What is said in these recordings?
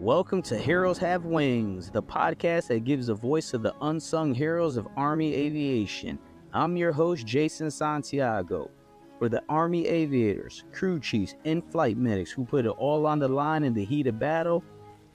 Welcome to Heroes Have Wings, the podcast that gives a voice to the unsung heroes of Army aviation. I'm your host, Jason Santiago. For the Army aviators, crew chiefs, and flight medics who put it all on the line in the heat of battle,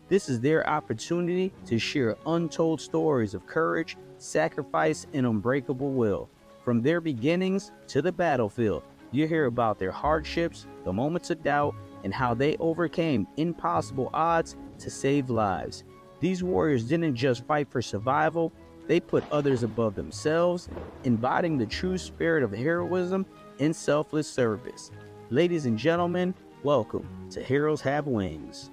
this is their opportunity to share untold stories of courage, sacrifice, and unbreakable will. From their beginnings to the battlefield, you hear about their hardships, the moments of doubt, and how they overcame impossible odds to save lives. These warriors didn't just fight for survival, they put others above themselves, embodying the true spirit of heroism and selfless service. Ladies and gentlemen, welcome to Heroes Have Wings.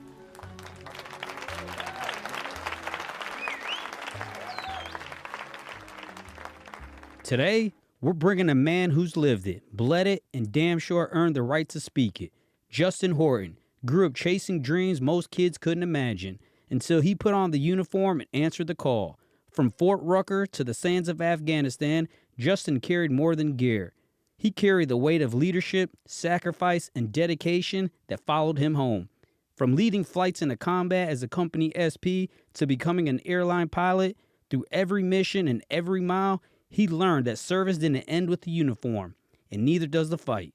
Today, we're bringing a man who's lived it, bled it, and damn sure earned the right to speak it. Justin Horton grew up chasing dreams most kids couldn't imagine until he put on the uniform and answered the call. From Fort Rucker to the sands of Afghanistan, Justin carried more than gear. He carried the weight of leadership, sacrifice, and dedication that followed him home. From leading flights into combat as a company SP to becoming an airline pilot, through every mission and every mile, he learned that service didn't end with the uniform, and neither does the fight.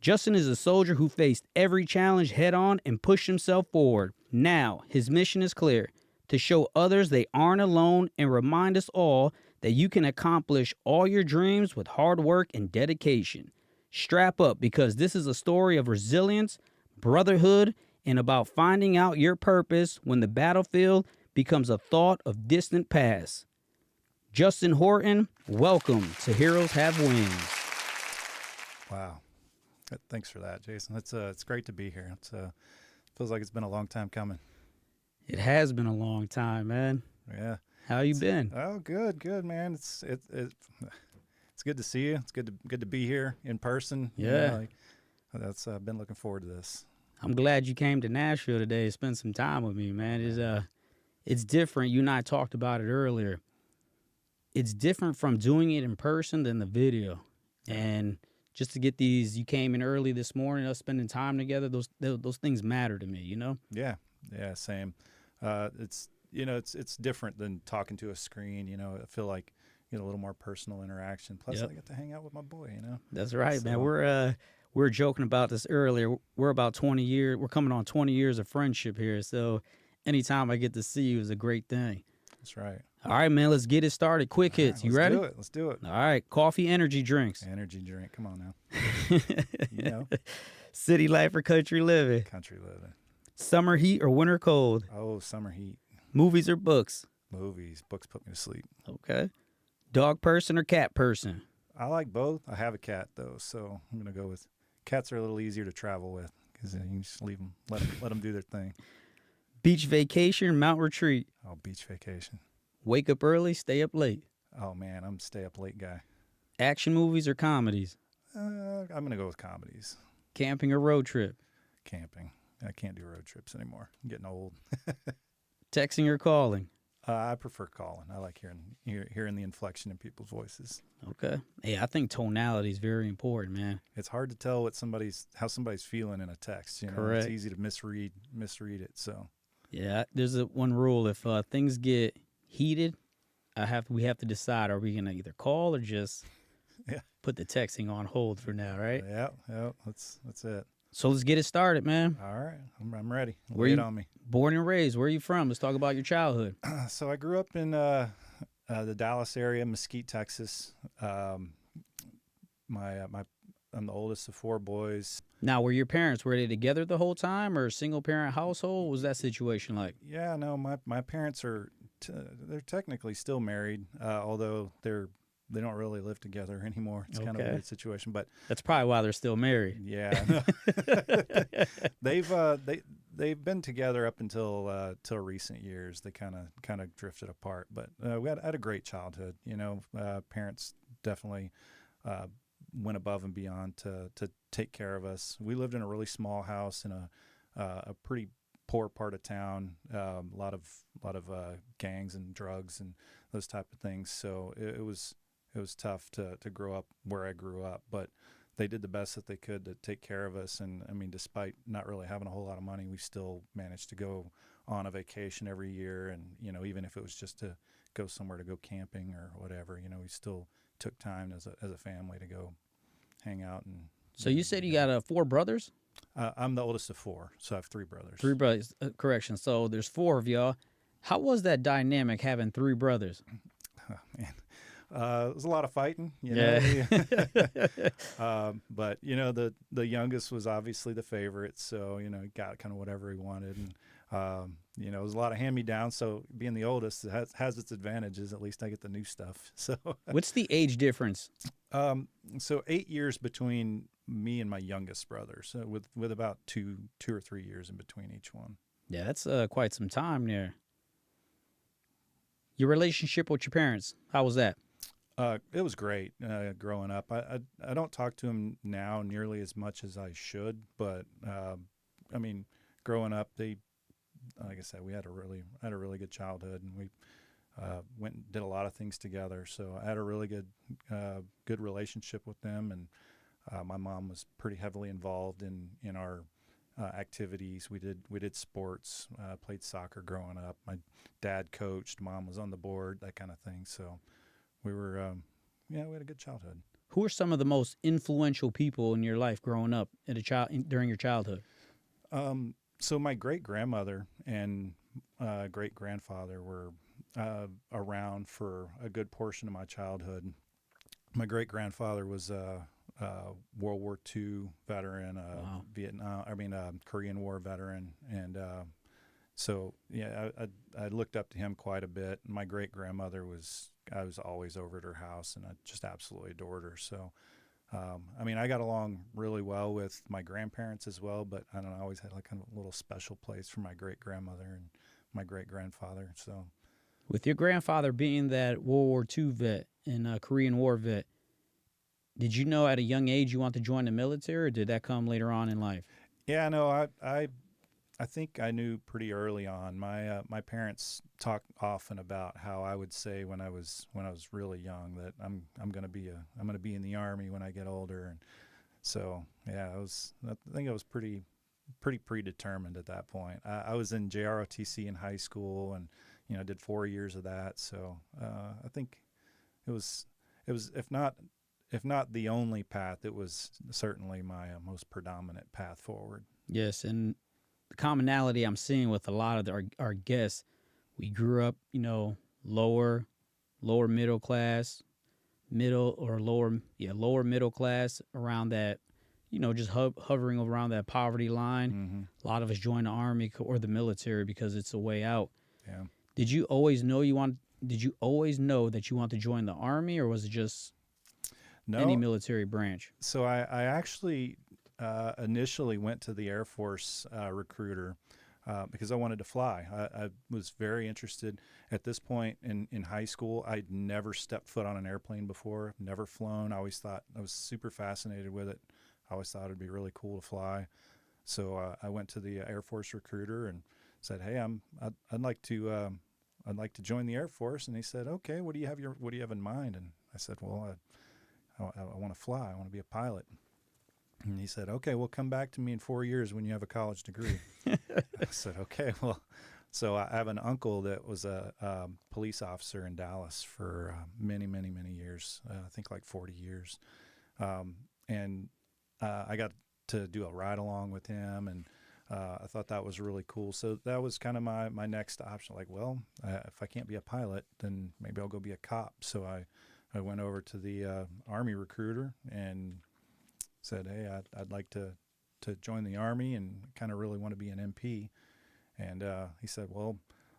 Justin is a soldier who faced every challenge head-on and pushed himself forward. Now, his mission is clear: to show others they aren't alone and remind us all that you can accomplish all your dreams with hard work and dedication. Strap up, because this is a story of resilience, brotherhood, and about finding out your purpose when the battlefield becomes a thought of distant past. Justin Horton, welcome to Heroes Have Wings. Wow. Thanks for that, Jason. It's great to be here. It feels like it's been a long time coming. It has been a long time, man. Yeah. How you been? Oh, good, man. It's good to see you. It's good to be here in person. Yeah. That's been looking forward to this. I'm glad you came to Nashville today to spend some time with me, man. It's different. You and I talked about it earlier. It's different from doing it in person than the video. And just to get these, you came in early this morning, us spending time together, those things matter to me, you know? Yeah, same. It's different than talking to a screen, you know. I feel like, a little more personal interaction. Plus, I get to hang out with my boy, you know? That's right, man. We were joking about this earlier. We're coming on 20 years of friendship here, so anytime I get to see you is a great thing. That's right. All right, man, let's get it started. Quick hits. You ready? Let's do it. All right, coffee, energy drinks. Energy drink. Come on now. City life or country living? Country living. Summer heat or winter cold? Oh, summer heat. Movies or books? Movies. Books put me to sleep. Okay. Dog person or cat person? I like both. I have a cat, though, so I'm going to go with cats are a little easier to travel with because you can just leave them, let them do their thing. Beach vacation, mount retreat? Oh, beach vacation. Wake up early, stay up late? Oh, man, I'm a stay up late guy. Action movies or comedies? I'm going to go with comedies. Camping or road trip? Camping. I can't do road trips anymore. I'm getting old. Texting or calling? I prefer calling. I like hearing the inflection in people's voices. Okay. Hey, I think tonality is very important, man. It's hard to tell how somebody's feeling in a text. Correct. It's easy to misread it. So. Yeah, there's one rule. If things get heated, we have to decide: are we gonna either call or just put the texting on hold for now, right? Yeah. That's it. So let's get it started, man. All right, I'm ready. Where Lay it on me. Born and raised? Where are you from? Let's talk about your childhood. So I grew up in the Dallas area, Mesquite, Texas. I'm the oldest of four boys. Now, were they together the whole time, or a single parent household? What was that situation like? Yeah, no, my parents are they're technically still married, although they don't really live together anymore. It's kind of a weird situation, but that's probably why they're still married. Yeah, they've been together up until till recent years. They kind of drifted apart, but we had a great childhood. Parents definitely went above and beyond to take care of us. We lived in a really small house in a pretty poor part of town. A lot of gangs and drugs and those type of things. So it was tough to grow up where I grew up, but they did the best that they could to take care of us. And I mean, despite not really having a whole lot of money, we still managed to go on a vacation every year. And, you know, even if it was just to go somewhere to go camping or whatever, you know, we still took time as a family to go hang out. And So you said you got 4 brothers? I'm the oldest of 4, so I have 3 brothers. 3 brothers. Correction. So there's 4 of y'all. How was that dynamic having 3 brothers? Oh, man. It was a lot of fighting, you Yeah. know. But you know, the youngest was obviously the favorite, so you know, he got kind of whatever he wanted, and you know, it was a lot of hand-me-downs. So being the oldest has its advantages. At least I get the new stuff. So What's the age difference? so 8 years between me and my youngest brother, so with about two or 3 years in between each one. Yeah, that's quite some time there. Your relationship with your parents, how was that? It was great growing up. I don't talk to him now nearly as much as I should, but I mean, growing up, like I said, we had a really good childhood, and we went and did a lot of things together. So I had a really good relationship with them, and my mom was pretty heavily involved in our activities. We did sports, played soccer growing up. My dad coached, mom was on the board, that kind of thing. So we were, we had a good childhood. Who are some of the most influential people in your life growing up during your childhood? So my great grandmother and great grandfather were around for a good portion of my childhood. My great grandfather was World War II veteran, Wow. Korean War veteran, and so yeah, I looked up to him quite a bit. My great grandmother I was always over at her house, and I just absolutely adored her. So I mean, I got along really well with my grandparents as well, but I don't know, I always had like kind of a little special place for my great grandmother and my great grandfather. So With your grandfather being that World War II vet and a Korean War vet, did you know at a young age you want to join the military, or did that come later on in life? yeah, no, I think I knew pretty early on. My parents talk often about how I would say when I was really young that I'm gonna be in the Army when I get older, and so yeah, I think I was pretty predetermined at that point. I was in JROTC in high school, and you know, did 4 years of that. So I think it was if not the only path, it was certainly my most predominant path forward. Yes, and the commonality I'm seeing with a lot of our guests, we grew up, lower middle class, lower middle class, around that, just hovering around that poverty line. Mm-hmm. A lot of us join the army or the military because it's a way out. Yeah. Did you always know that you want to join the army, or was it just any No, military branch? so I actually initially went to the Air Force recruiter because I wanted to fly. I was very interested. At this point in high school, I'd never stepped foot on an airplane before, never flown. I always thought I was super fascinated with it. I always thought it'd be really cool to fly. So I went to the Air Force recruiter and said, "Hey, I'd like to join the Air Force." And he said, "Okay, what do you have in mind?" And I said, "Well, I want to fly. I want to be a pilot." And he said, "Okay, well, come back to me in 4 years when you have a college degree." I said, "Okay, well." So I have an uncle that was a police officer in Dallas for many, many, many years. I think like 40 years. And I got to do a ride along with him, and I thought that was really cool. So that was kind of my next option. Like, well, if I can't be a pilot, then maybe I'll go be a cop. So I went over to the Army recruiter and said, "Hey, I'd like to join the Army and kind of really want to be an MP." And he said, "Well,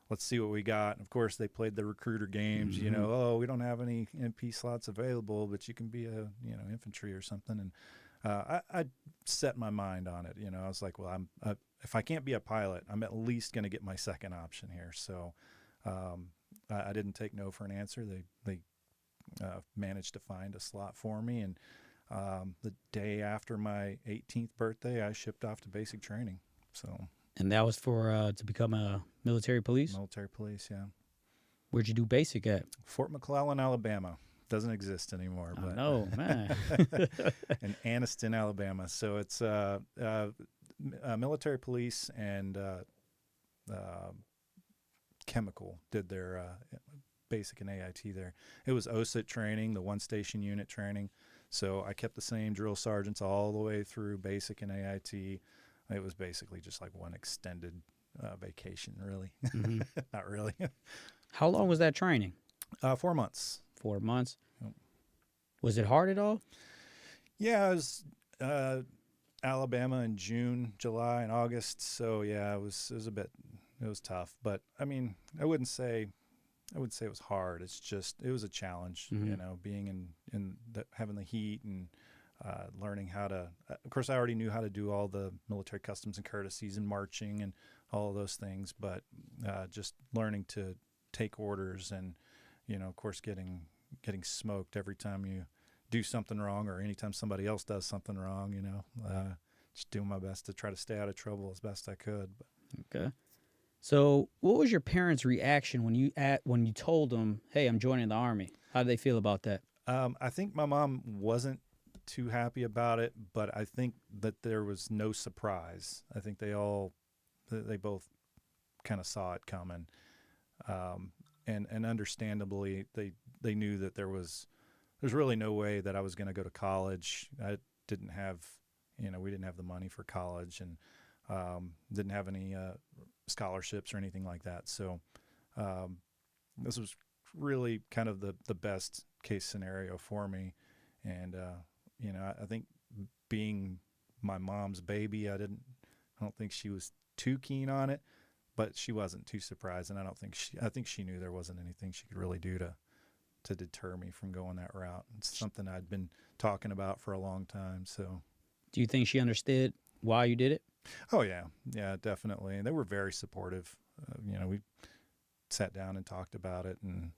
let's see what we got." And of course, they played the recruiter games. Mm-hmm. "Oh, we don't have any MP slots available, but you can be a infantry or something." And I set my mind on it. I was like, "Well, if I can't be a pilot, I'm at least going to get my second option here." So I didn't take no for an answer. They managed to find a slot for me, and the day after my 18th birthday, I shipped off to basic training. So. And that was for to become a military police? Military police, yeah. Where'd you do basic at? Fort McClellan, Alabama. doesn't exist anymore. I But know, man. in Anniston, Alabama. So it's military police and chemical did their basic and AIT there. It was OSIT training, the one station unit training. So I kept the same drill sergeants all the way through basic and AIT. It was basically just like one extended vacation, really. Hmm. Not really. How long was that training? 4 months. 4 months. Yep. Was it hard at all? Yeah, it was Alabama in June, July, and August. So yeah, it was tough. But I mean, I wouldn't say it was hard. It's just it was a challenge, being having the heat and learning how to. Of course, I already knew how to do all the military customs and courtesies and marching and all of those things, but just learning to take orders and, of course, getting smoked every time you do something wrong or anytime somebody else does something wrong. Just doing my best to try to stay out of trouble as best I could. But. Okay. So, what was your parents' reaction when you told them, "Hey, I'm joining the Army"? How did they feel about that? I think my mom wasn't too happy about it, but I think that there was no surprise. I think they both kind of saw it coming, and understandably, they knew that there's really no way that I was going to go to college. I didn't have, we didn't have the money for college, and didn't have any scholarships or anything like that. So this was really kind of the best case scenario for me. And, I think being my mom's baby, I don't think she was too keen on it, but she wasn't too surprised. And I think she knew there wasn't anything she could really do to deter me from going that route. It's something I'd been talking about for a long time. So Do you think she understood why you did it? oh yeah, definitely. And they were very supportive. We sat down and talked about it, and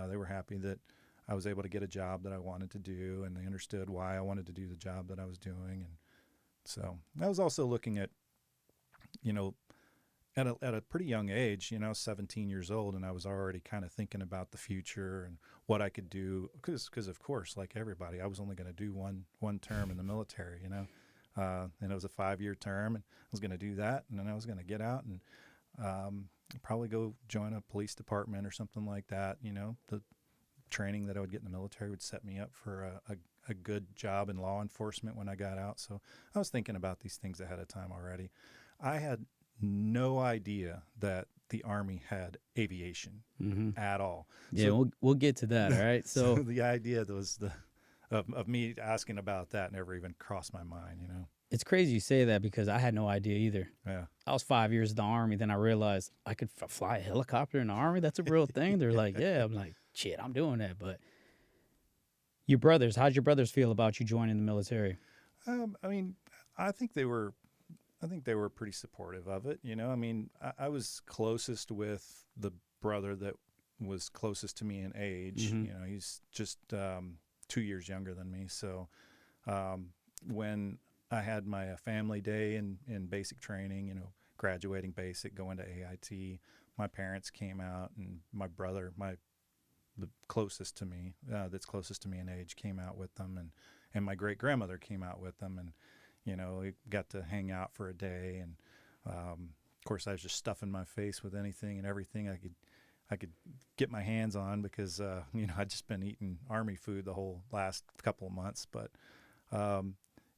they were happy that I was able to get a job that I wanted to do, and they understood why I wanted to do the job that I was doing. And so I was also looking at, at a pretty young age, 17 years old, and I was already kind of thinking about the future and what I could do, because of course, like everybody, I was only going to do one term in the military, and it was a 5-year term, and I was going to do that, and then I was going to get out and probably go join a police department or something like that. The training that I would get in the military would set me up for a good job in law enforcement when I got out. So I was thinking about these things ahead of time already. I had no idea that the Army had aviation at all. Yeah, So, we'll get to that. All right. so So the idea that was of me asking about that never even crossed my mind. it's crazy you say that because I had no idea either. Yeah. I was 5 years in the Army. Then I realized I could fly a helicopter in the Army. That's a real thing. They're like, yeah. I'm like, shit, I'm doing that. But your brothers, how'd your brothers feel about you joining the military? I mean, I think they were pretty supportive of it. I was closest with the brother that was closest to me in age. He's just 2 years younger than me. So when I had my family day in basic training, graduating basic, going to AIT, my parents came out, and my brother, the closest to me, that's closest to me in age, came out with them, and my great grandmother came out with them, and we got to hang out for a day, and of course I was just stuffing my face with anything and everything I could get my hands on because I'd just been eating Army food the whole last couple of months, but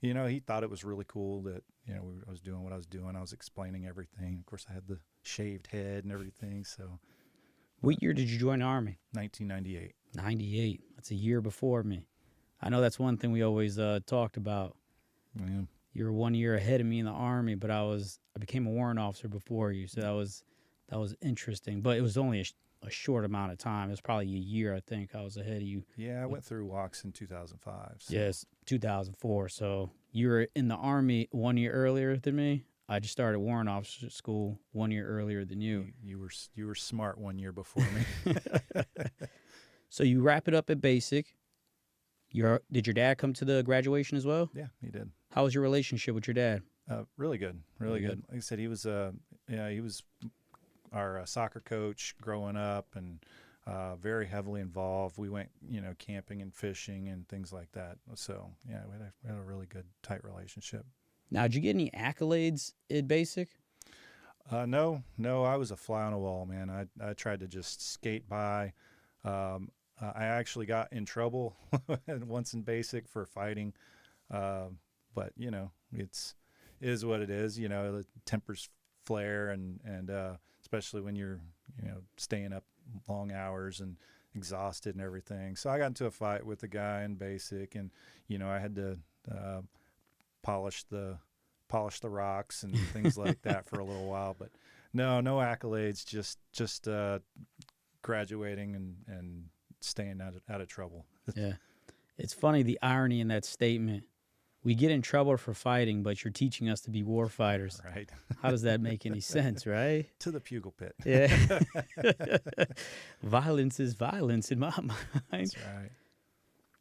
he thought it was really cool that I was doing what I was doing. I was explaining everything. Of course, I had the shaved head and everything. So, What year did you join the Army? 1998. 98. That's a year before me. I know that's one thing we always talked about. Yeah. You were 1 year ahead of me in the Army, but I became a warrant officer before you, so that was interesting. But it was only a short amount of time. It was probably a year, I think. I was ahead of you. Yeah, I went through walks in 2005. So. Yes, 2004. So you were in the Army 1 year earlier than me. I just started warrant officer school 1 year earlier than you. You were smart 1 year before me. So you wrap it up at basic. Did your dad come to the graduation as well? Yeah, he did. How was your relationship with your dad? Really good, really good. Like I said, he was our soccer coach growing up, and very heavily involved. We went, camping and fishing and things like that. So yeah, we had a really good, tight relationship. Now, did you get any accolades at basic? No, I was a fly on a wall, man. I tried to just skate by. I actually got in trouble once in basic for fighting, but it's is what it is. The tempers flare, and especially when you're staying up long hours and exhausted and everything. So I got into a fight with a guy in basic, and I had to uh, polish the rocks and things like that for a little while. But no accolades, just graduating and staying out of trouble. Yeah. It's funny, the irony in that statement. We get in trouble for fighting, but you're teaching us to be war fighters. Right. How does that make any sense, right? To the Pugil Pit. Yeah. Violence is violence in my mind. That's right.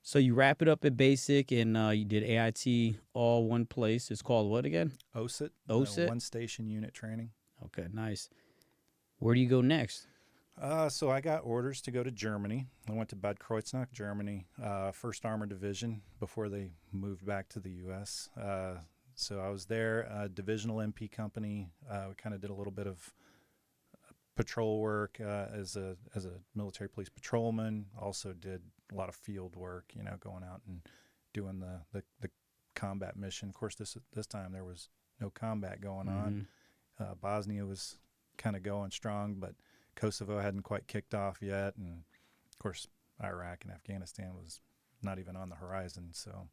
So you wrap it up at basic, and you did AIT all one place. It's called what again? OSIT. OSIT? One station unit training. Okay, nice. Where do you go next? So I got orders to go to Germany. I went to Bad Kreuznach, Germany, 1st Armored Division before they moved back to the U.S. So I was there, divisional MP company. We kind of did a little bit of patrol work as a military police patrolman. Also did a lot of field work, going out and doing the combat mission. Of course, this time there was no combat going on. Bosnia was kind of going strong, but Kosovo hadn't quite kicked off yet, and of course Iraq and Afghanistan was not even on the horizon. So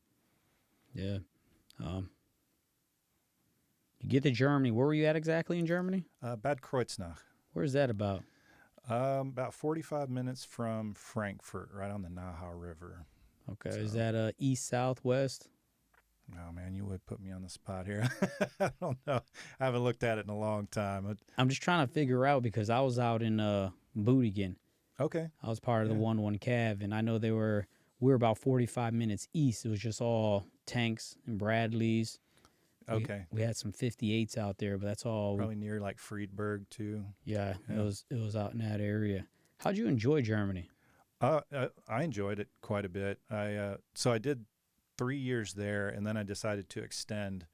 yeah, you get to Germany. Where were you at exactly in Germany? Bad Kreuznach. Where's that about? About 45 minutes from Frankfurt, right on the Naha River. Okay, So, is that east, south, west? Oh man, you would put me on the spot here. I don't know. I haven't looked at it in a long time. I'm just trying to figure out because I was out in Bootingen. Okay. I was part of the 1-1 Cav, and I know we were about 45 minutes east. It was just all tanks and Bradleys. Okay. We had some 58s out there, but that's all. Probably near like Friedberg too. Yeah, it was out in that area. How'd you enjoy Germany? I enjoyed it quite a bit. So I did 3 years there, and then I decided to extend.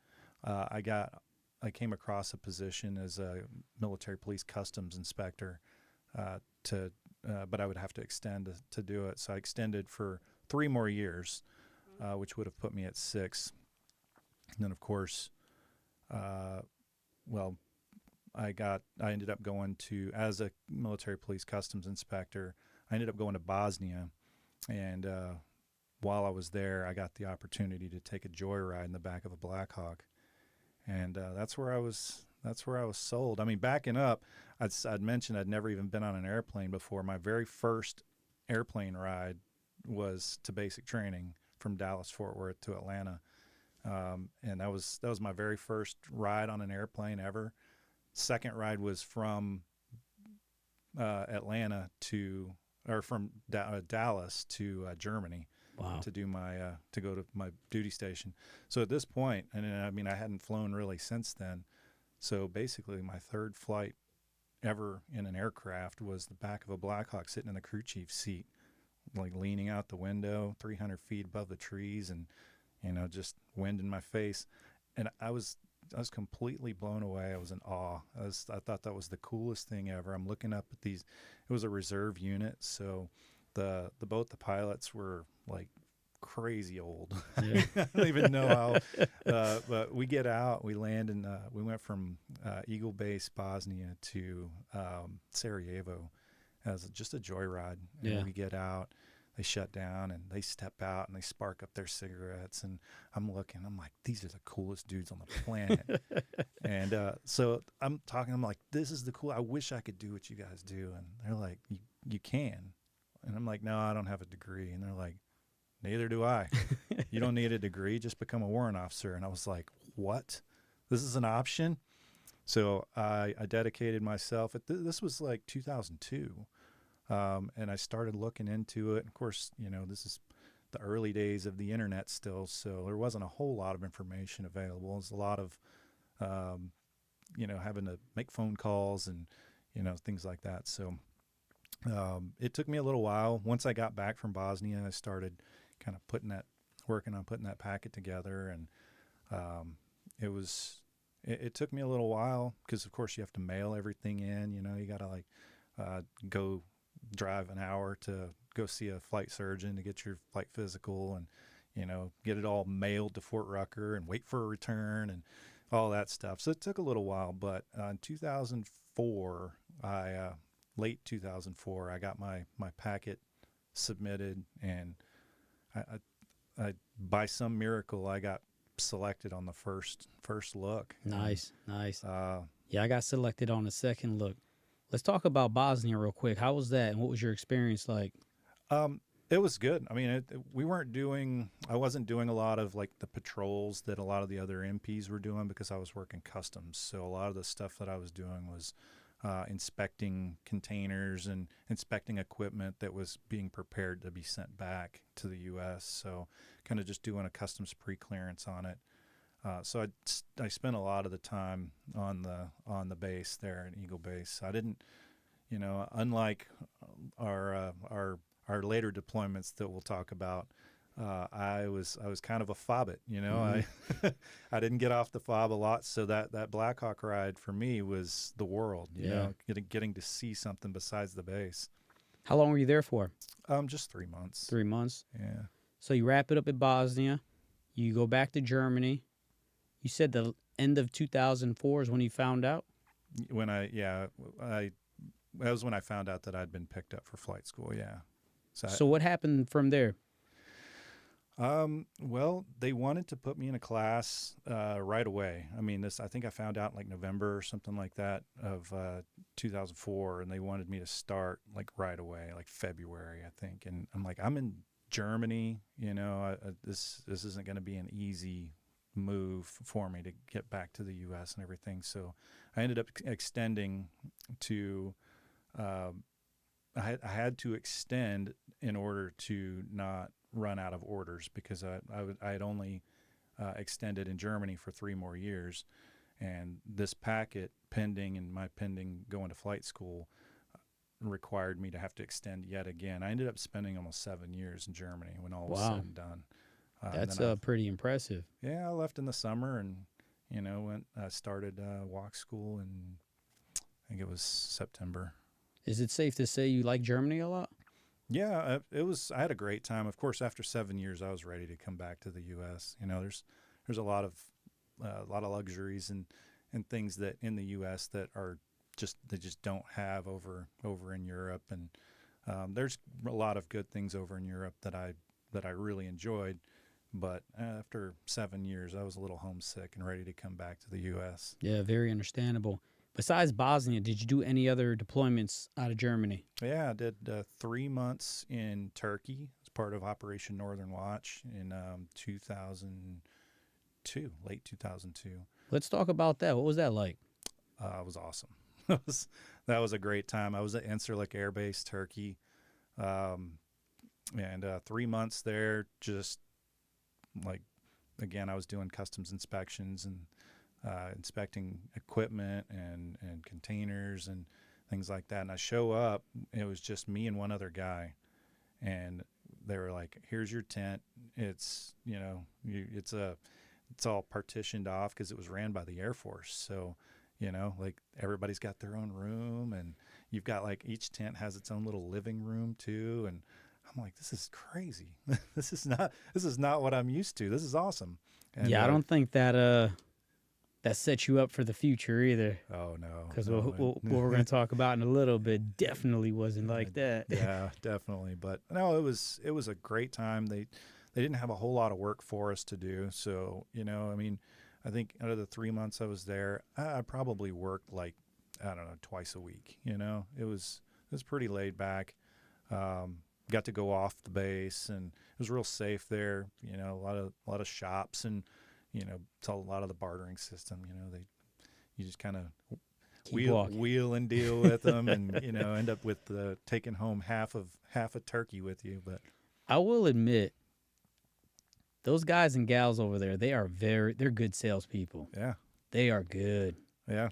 I came across a position as a military police customs inspector, but I would have to extend to do it. So I extended for 3 more years, which would have put me at 6. And then, of course, I ended up going to, as a military police customs inspector, I ended up going to Bosnia, and while I was there, I got the opportunity to take a joyride in the back of a Black Hawk, and that's where I was sold. I mean, backing up, I'd mentioned I'd never even been on an airplane before. My very first airplane ride was to basic training from Dallas Fort Worth to Atlanta, and that was my very first ride on an airplane ever. Second ride was from from Dallas to Germany. Wow. To do to go to my duty station. So at this point, and I mean, I hadn't flown really since then. So basically, my third flight ever in an aircraft was the back of a Black Hawk, sitting in the crew chief's seat, like leaning out the window, 300 feet above the trees, and just wind in my face. And I was completely blown away. I was in awe. I thought that was the coolest thing ever. I'm looking up at these. It was a reserve unit, so the pilots were like crazy old. Yeah. I don't even know how. But we get out, we land, and we went from Eagle Base, Bosnia, to Sarajevo as just a joyride. And Yeah. we get out. They shut down and they step out and they spark up their cigarettes, and I'm looking. I'm like, these are the coolest dudes on the planet. And so I'm like, this is the cool. I wish I could do what you guys do. And they're like, you can. And I'm like, no, I don't have a degree. And they're like, neither do I. You don't need a degree. Just become a warrant officer. And I was like, what? This is an option? So I dedicated myself. This was like 2002. And I started looking into it. Of course, this is the early days of the internet still, so there wasn't a whole lot of information available. There's a lot of, having to make phone calls and, things like that. So It took me a little while. Once I got back from Bosnia, I started kind of working on putting that packet together, and um, it took me a little while because, of course, you have to mail everything in. You got to go drive an hour to go see a flight surgeon to get your flight physical, and get it all mailed to Fort Rucker and wait for a return and all that stuff. So it took a little while, but in 2004, late 2004, I got my packet submitted, and I by some miracle I got selected on the first look. Nice, nice. Uh, Yeah, I got selected on the second look. Let's talk about Bosnia real quick. How was that, and what was your experience like? it was good. I mean, I wasn't doing a lot of like the patrols that a lot of the other MPs were doing because I was working customs. So a lot of the stuff that I was doing was inspecting containers and inspecting equipment that was being prepared to be sent back to the U.S. So kind of just doing a customs pre-clearance on it. So I spent a lot of the time on the base there at Eagle Base. I didn't, unlike our later deployments that we'll talk about, I was kind of a fobbit. Mm-hmm. I didn't get off the fob a lot, so that Black Hawk ride for me was the world. Getting to see something besides the base. How long were you there for? Just 3 months. 3 months. Yeah. So you wrap it up at Bosnia. You go back to Germany. You said the end of 2004 is when you found out? That was when I found out that I'd been picked up for flight school. Yeah. So what happened from there? Well, they wanted to put me in a class right away. I mean, I think I found out in like November or something like that of 2004, and they wanted me to start like right away, like February, I think. And I'm like, I'm in Germany, this isn't going to be an easy move for me to get back to the U.S. and everything. So I ended up extending to. I had to extend in order to not run out of orders because I had only extended in Germany for 3 more years, and this packet pending going to flight school required me to have to extend yet again. I ended up spending almost 7 years in Germany when all was said and done. That's pretty impressive. Yeah, I left in the summer and started walk school in I think it was September. Is it safe to say you like Germany a lot? Yeah, I had a great time. Of course, after 7 years, I was ready to come back to the U.S. There's a lot of luxuries and things that in the U.S. that they just don't have over in Europe, and there's a lot of good things over in Europe that I really enjoyed. But after 7 years, I was a little homesick and ready to come back to the U.S. Yeah, very understandable. Besides Bosnia, did you do any other deployments out of Germany? Yeah, I did 3 months in Turkey as part of Operation Northern Watch in 2002, late 2002. Let's talk about that. What was that like? It was awesome. That was a great time. I was at Incirlik Air Base, Turkey, and 3 months there. Just like, again, I was doing customs inspections and inspecting equipment and containers and things like that. And I show up, it was just me and one other guy, and they were like, "Here's your tent. It's it's all partitioned off because it was ran by the Air Force. So, like everybody's got their own room, and you've got like each tent has its own little living room too." And I'm like, "This is crazy. This is not what I'm used to. This is awesome." And, yeah, I don't think that sets you up for the future either. Oh no, because what we're going to talk about in a little bit definitely wasn't like that. Yeah, definitely. But no, it was a great time. They didn't have a whole lot of work for us to do, so I mean, I think out of the 3 months I was there, I probably worked like, I don't know, twice a week. It was pretty laid back. Got to go off the base, and it was real safe there. A lot of shops, and it's a lot of the bartering system. You just kind of wheel and deal with them, and end up with taking home half a turkey with you. But I will admit, those guys and gals over there, they're good salespeople. Yeah, they are good. Yeah.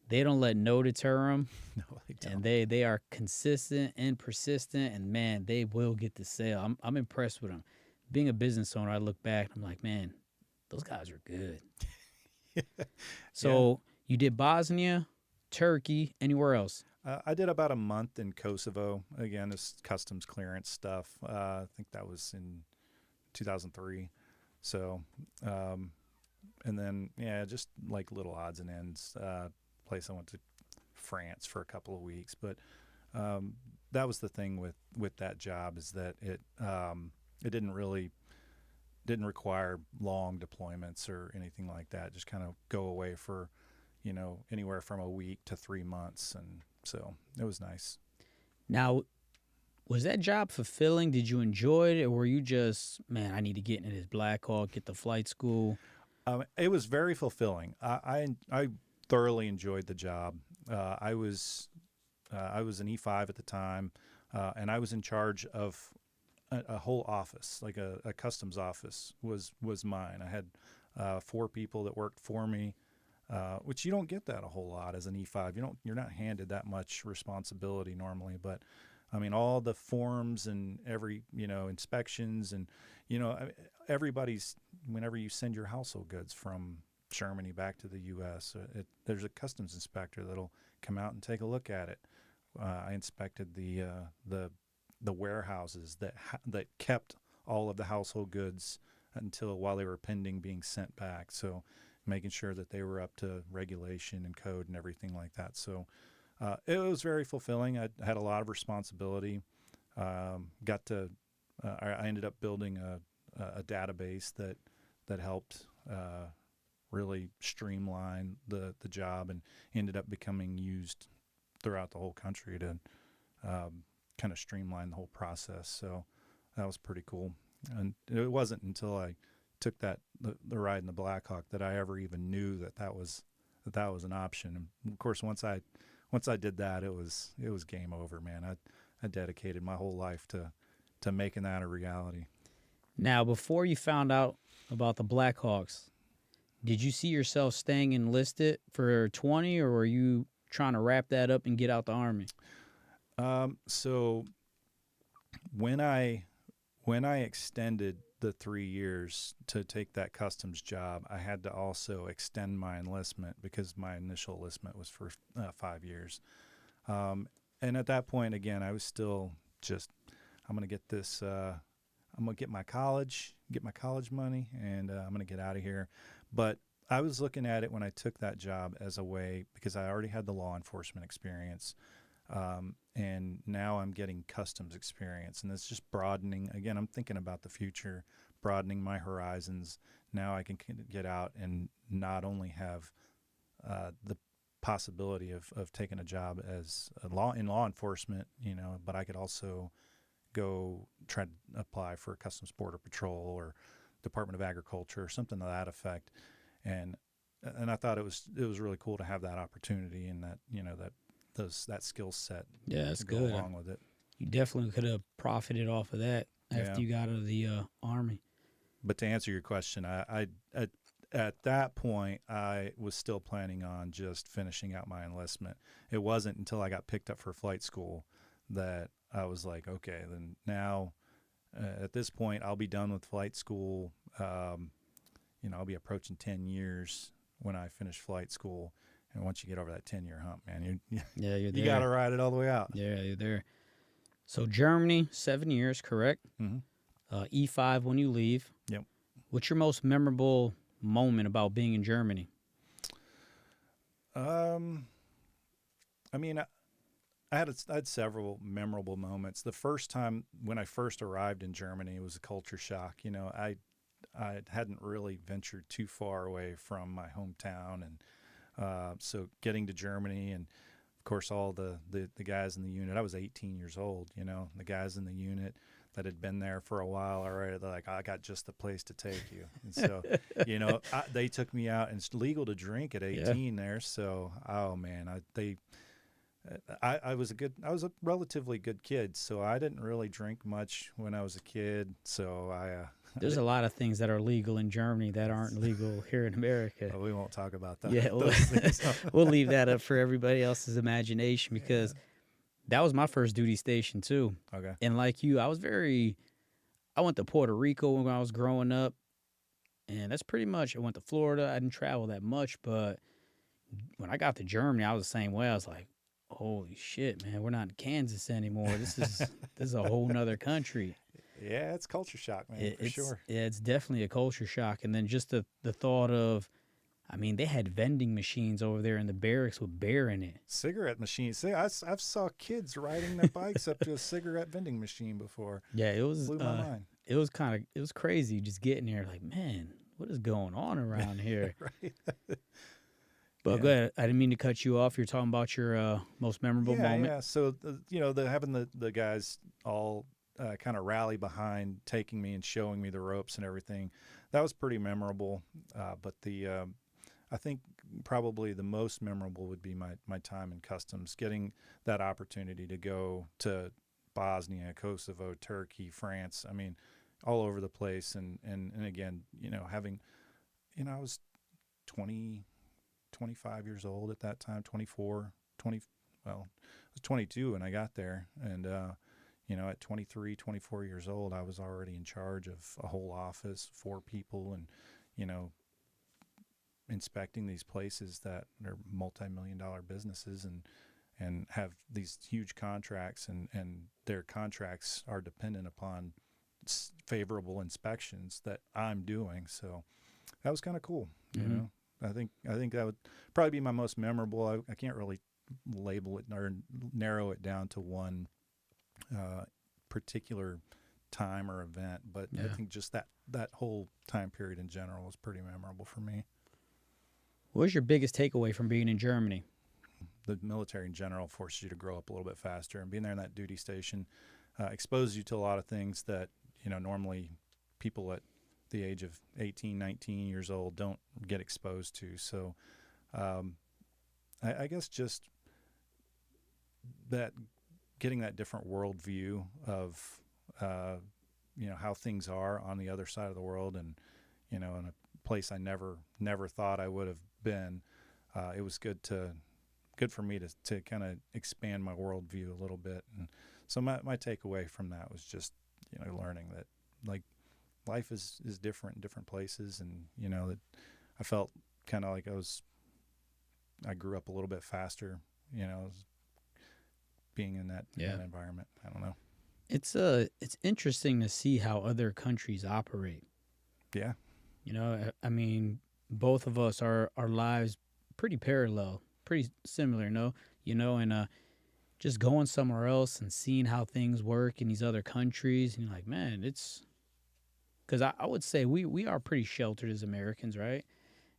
They don't let no deter them, No, they and don't. they are consistent and persistent, and man, they will get the sale. I'm impressed with them. Being a business owner, I look back, I'm like, man, those guys are good. Yeah. So you did Bosnia, Turkey, anywhere else? I did about a month in Kosovo. Again, this customs clearance stuff. I think that was in 2003. So, um, and then, yeah, just like little odds and ends. Place I went to France for a couple of weeks. But um, that was the thing with that job is that it didn't require long deployments or anything like that. Just kind of go away for, anywhere from a week to 3 months. And so it was nice. Now, was that job fulfilling? Did you enjoy it, or were you just, man, I need to get into this Black Hawk, get the flight school? It was very fulfilling. I thoroughly enjoyed the job. I was an E5 at the time, and I was in charge of a whole office, like a customs office was mine. I had 4 people that worked for me, which you don't get that a whole lot as an E5. You're not handed that much responsibility normally, but I mean all the forms and every inspections and everybody's whenever you send your household goods from Germany back to the U.S., there's a customs inspector that'll come out and take a look at it. I inspected the warehouses that kept all of the household goods until while they were pending being sent back. So making sure that they were up to regulation and code and everything like that. So it was very fulfilling. I had a lot of responsibility. I ended up building a database that helped really streamline the job and ended up becoming used throughout the whole country to kind of streamline the whole process. So that was pretty cool. And it wasn't until I took the ride in the Blackhawk that I ever even knew that was an option. And of course, once I did that, it was game over, man. I dedicated my whole life to making that a reality. Now, before you found out about the Blackhawks, did you see yourself staying enlisted for 20, or were you trying to wrap that up and get out the Army? So when I extended the 3 years to take that customs job, I had to also extend my enlistment because my initial enlistment was for 5 years. And at that point, again, I was still just, I'm going to get this, I'm going to get my college money, and I'm going to get out of here. But I was looking at it when I took that job as a way, because I already had the law enforcement experience. And now I'm getting customs experience, and it's just broadening. Again, I'm thinking about the future, broadening my horizons. Now I can get out and not only have the possibility of taking a job as in law enforcement, but I could also go try to apply for Customs Border Patrol or Department of Agriculture or something to that effect. And I thought it was really cool to have that opportunity and that that skill set Yeah, that's to go good. along with it. You definitely could have profited off of that Yeah. after you got out of the Army. But to answer your question, I at that point I was still planning on just finishing out my enlistment. It wasn't until I got picked up for flight school that I was like, okay, then now at this point I'll be done with flight school. I'll be approaching 10 years when I finish flight school. And once you get over that 10-year hump, man, Yeah, you're you there. got to ride it all the way out. Yeah, you're there. So Germany, 7 years, correct? Mm-hmm. E5 when you leave. Yep. What's your most memorable moment about being in Germany? I mean, I had several memorable moments. The first time when I first arrived in Germany, it was a culture shock. I hadn't really ventured too far away from my hometown, and so getting to Germany, and of course all the guys in the unit. I was 18 years old. The guys in the unit that had been there for a while already. They're like, I got just the place to take you. And so, they took me out, and it's legal to drink at 18 there. So, oh man, I was a relatively good kid. So I didn't really drink much when I was a kid. So There's a lot of things that are legal in Germany that aren't legal here in America. Well, we won't talk about that. Yeah, Those things. we'll leave that up for everybody else's imagination because that was my first duty station too. Okay. And like you, I went to Puerto Rico when I was growing up, and that's pretty much. I went to Florida. I didn't travel that much, but when I got to Germany, I was the same way. I was like, holy shit, man, we're not in Kansas anymore. This is a whole nother country. Yeah, it's culture shock, man, for sure. Yeah, it's definitely a culture shock. And then just the thought of, I mean, they had vending machines over there in the barracks with beer in it. Cigarette machines. See, I've saw kids riding their bikes up to a cigarette vending machine before. Yeah, it was Blew my mind. It was crazy just getting there. Like, man, what is going on around here? Right. But go ahead. I didn't mean to cut you off. You're talking about your most memorable moment. Yeah. So having the guys all kind of rally behind taking me and showing me the ropes and everything, that was pretty memorable. But I think probably the most memorable would be my time in customs, getting that opportunity to go to Bosnia, Kosovo, Turkey, France. I mean, all over the place. And again, having, I was 25 years old at that time, 24, 20, well, I was 22 when I got there. And, at 23, 24 years old, I was already in charge of a whole office, 4 people, and, inspecting these places that are multi-million-dollar businesses and have these huge contracts, and their contracts are dependent upon favorable inspections that I'm doing. So that was kind of cool. Mm-hmm. I think that would probably be my most memorable. I can't really label it or narrow it down to one particular time or event, but I think just that whole time period in general was pretty memorable for me. What was your biggest takeaway from being in Germany? The military in general forces you to grow up a little bit faster, and being there in that duty station exposes you to a lot of things that normally people at the age of 18, 19 years old don't get exposed to. So I guess just that getting that different worldview of how things are on the other side of the world, and in a place I never thought I would have been. It was good for me to kind of expand my worldview a little bit. And so my takeaway from that was just learning that like life is different in different places, and that I felt kind of like I grew up a little bit faster, being in that environment. I don't know. It's interesting to see how other countries operate. Yeah. I mean, both of us, our lives pretty parallel, pretty similar, and just going somewhere else and seeing how things work in these other countries, and you're like, man, it's because I would say we are pretty sheltered as Americans, right?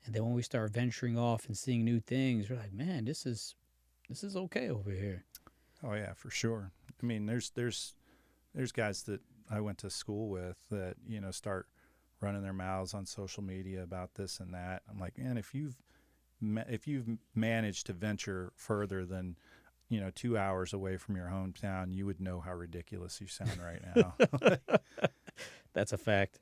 And then when we start venturing off and seeing new things, we're like, man, this is okay over here. Oh yeah, for sure. I mean, there's guys that I went to school with that start running their mouths on social media about this and that. I'm like, man, if you've managed to venture further than 2 hours away from your hometown, you would know how ridiculous you sound right now. That's a fact.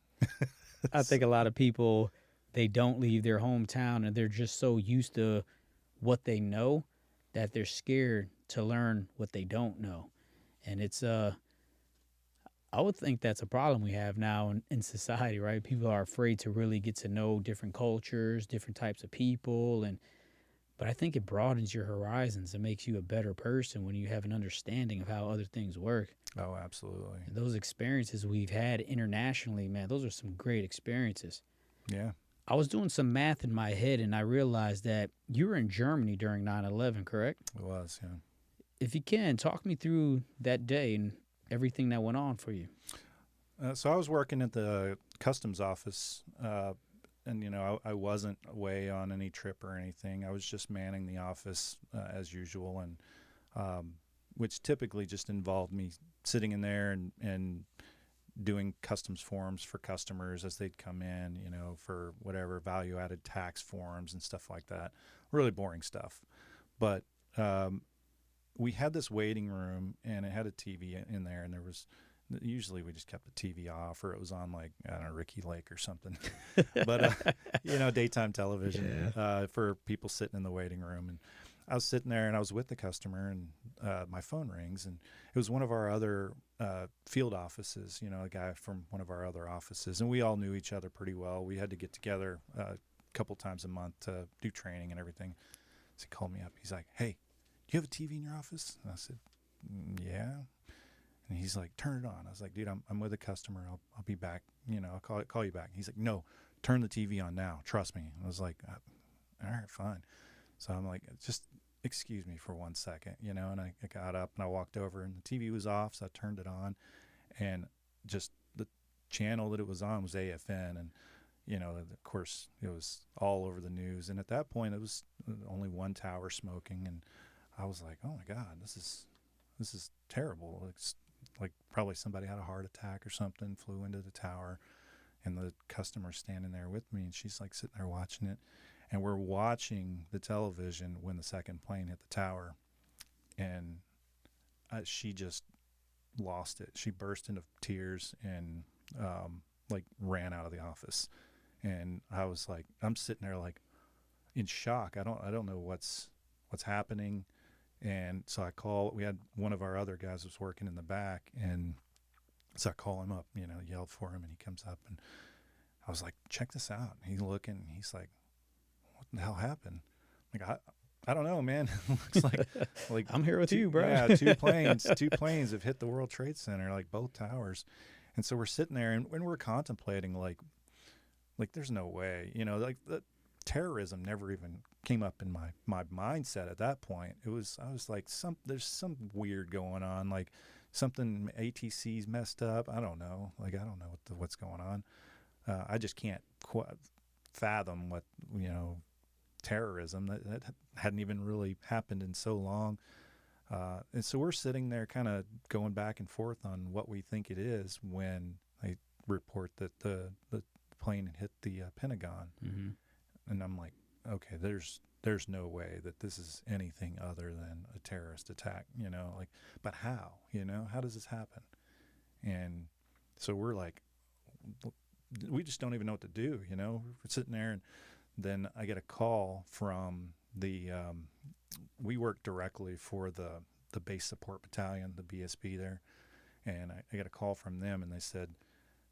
I think a lot of people, they don't leave their hometown, and they're just so used to what they know that they're scared to learn what they don't know. And it's I would think that's a problem we have now in society, right? People are afraid to really get to know different cultures, different types of people, but I think it broadens your horizons. It makes you a better person when you have an understanding of how other things work. Oh, absolutely. And those experiences we've had internationally, man, those are some great experiences. Yeah. I was doing some math in my head, and I realized that you were in Germany during 9/11, correct? It was, yeah. If you can, talk me through that day and everything that went on for you. So I was working at the customs office, and I wasn't away on any trip or anything. I was just manning the office as usual, and which typically just involved me sitting in there and doing customs forms for customers as they'd come in, for whatever value-added tax forms and stuff like that. Really boring stuff. But we had this waiting room, and it had a TV in there, and there was Usually we just kept the TV off, or it was on like, I don't know, Ricky Lake or something. But daytime television for people sitting in the waiting room. And I was sitting there and I was with the customer, and my phone rings, and it was one of our other field offices, a guy from one of our other offices, and we all knew each other pretty well. We had to get together a couple times a month to do training and everything. So he called me up. He's like, "Hey, do you have a TV in your office?" And I said, "Yeah." And he's like, "Turn it on." I was like, "Dude, I'm with a customer. I'll be back. I'll call you back." He's like, "No, turn the TV on now. Trust me." And I was like, "All right, fine." So I'm like, "Just excuse me for 1 second," and I got up and I walked over, and the TV was off, so I turned it on, and just the channel that it was on was AFN, and of course it was all over the news. And at that point, it was only one tower smoking, and I was like, "Oh my God, this is terrible." It's like probably somebody had a heart attack or something, flew into the tower, and the customer's standing there with me, and she's like sitting there watching it. And we're watching the television when the second plane hit the tower, and she just lost it. She burst into tears and ran out of the office. And I was like, I'm sitting there like in shock. I don't know what's happening. And so I call. We had one of our other guys was working in the back, and so I call him up. Yelled for him, and he comes up, and I was like, "Check this out." And he's looking, and he's like, "What the hell happened?" Like, I don't know, man. Looks like I'm here with you, bro. Yeah, two planes have hit the World Trade Center, like both towers. And so we're sitting there, and when we're contemplating, like there's no way, the terrorism never even came up in my mindset at that point. I was like, there's some weird going on, like something ATC's messed up. I don't know. Like, I don't know what's going on. I just can't fathom what, terrorism that hadn't even really happened in so long. And so we're sitting there kind of going back and forth on what we think it is when they report that the plane hit the Pentagon. Mm-hmm. And I'm like, okay, there's no way that this is anything other than a terrorist attack, but how, how does this happen? And so we're like, we just don't even know what to do, we're sitting there. And then I get a call from we work directly for the base support battalion, the BSB there. And I got a call from them, and they said,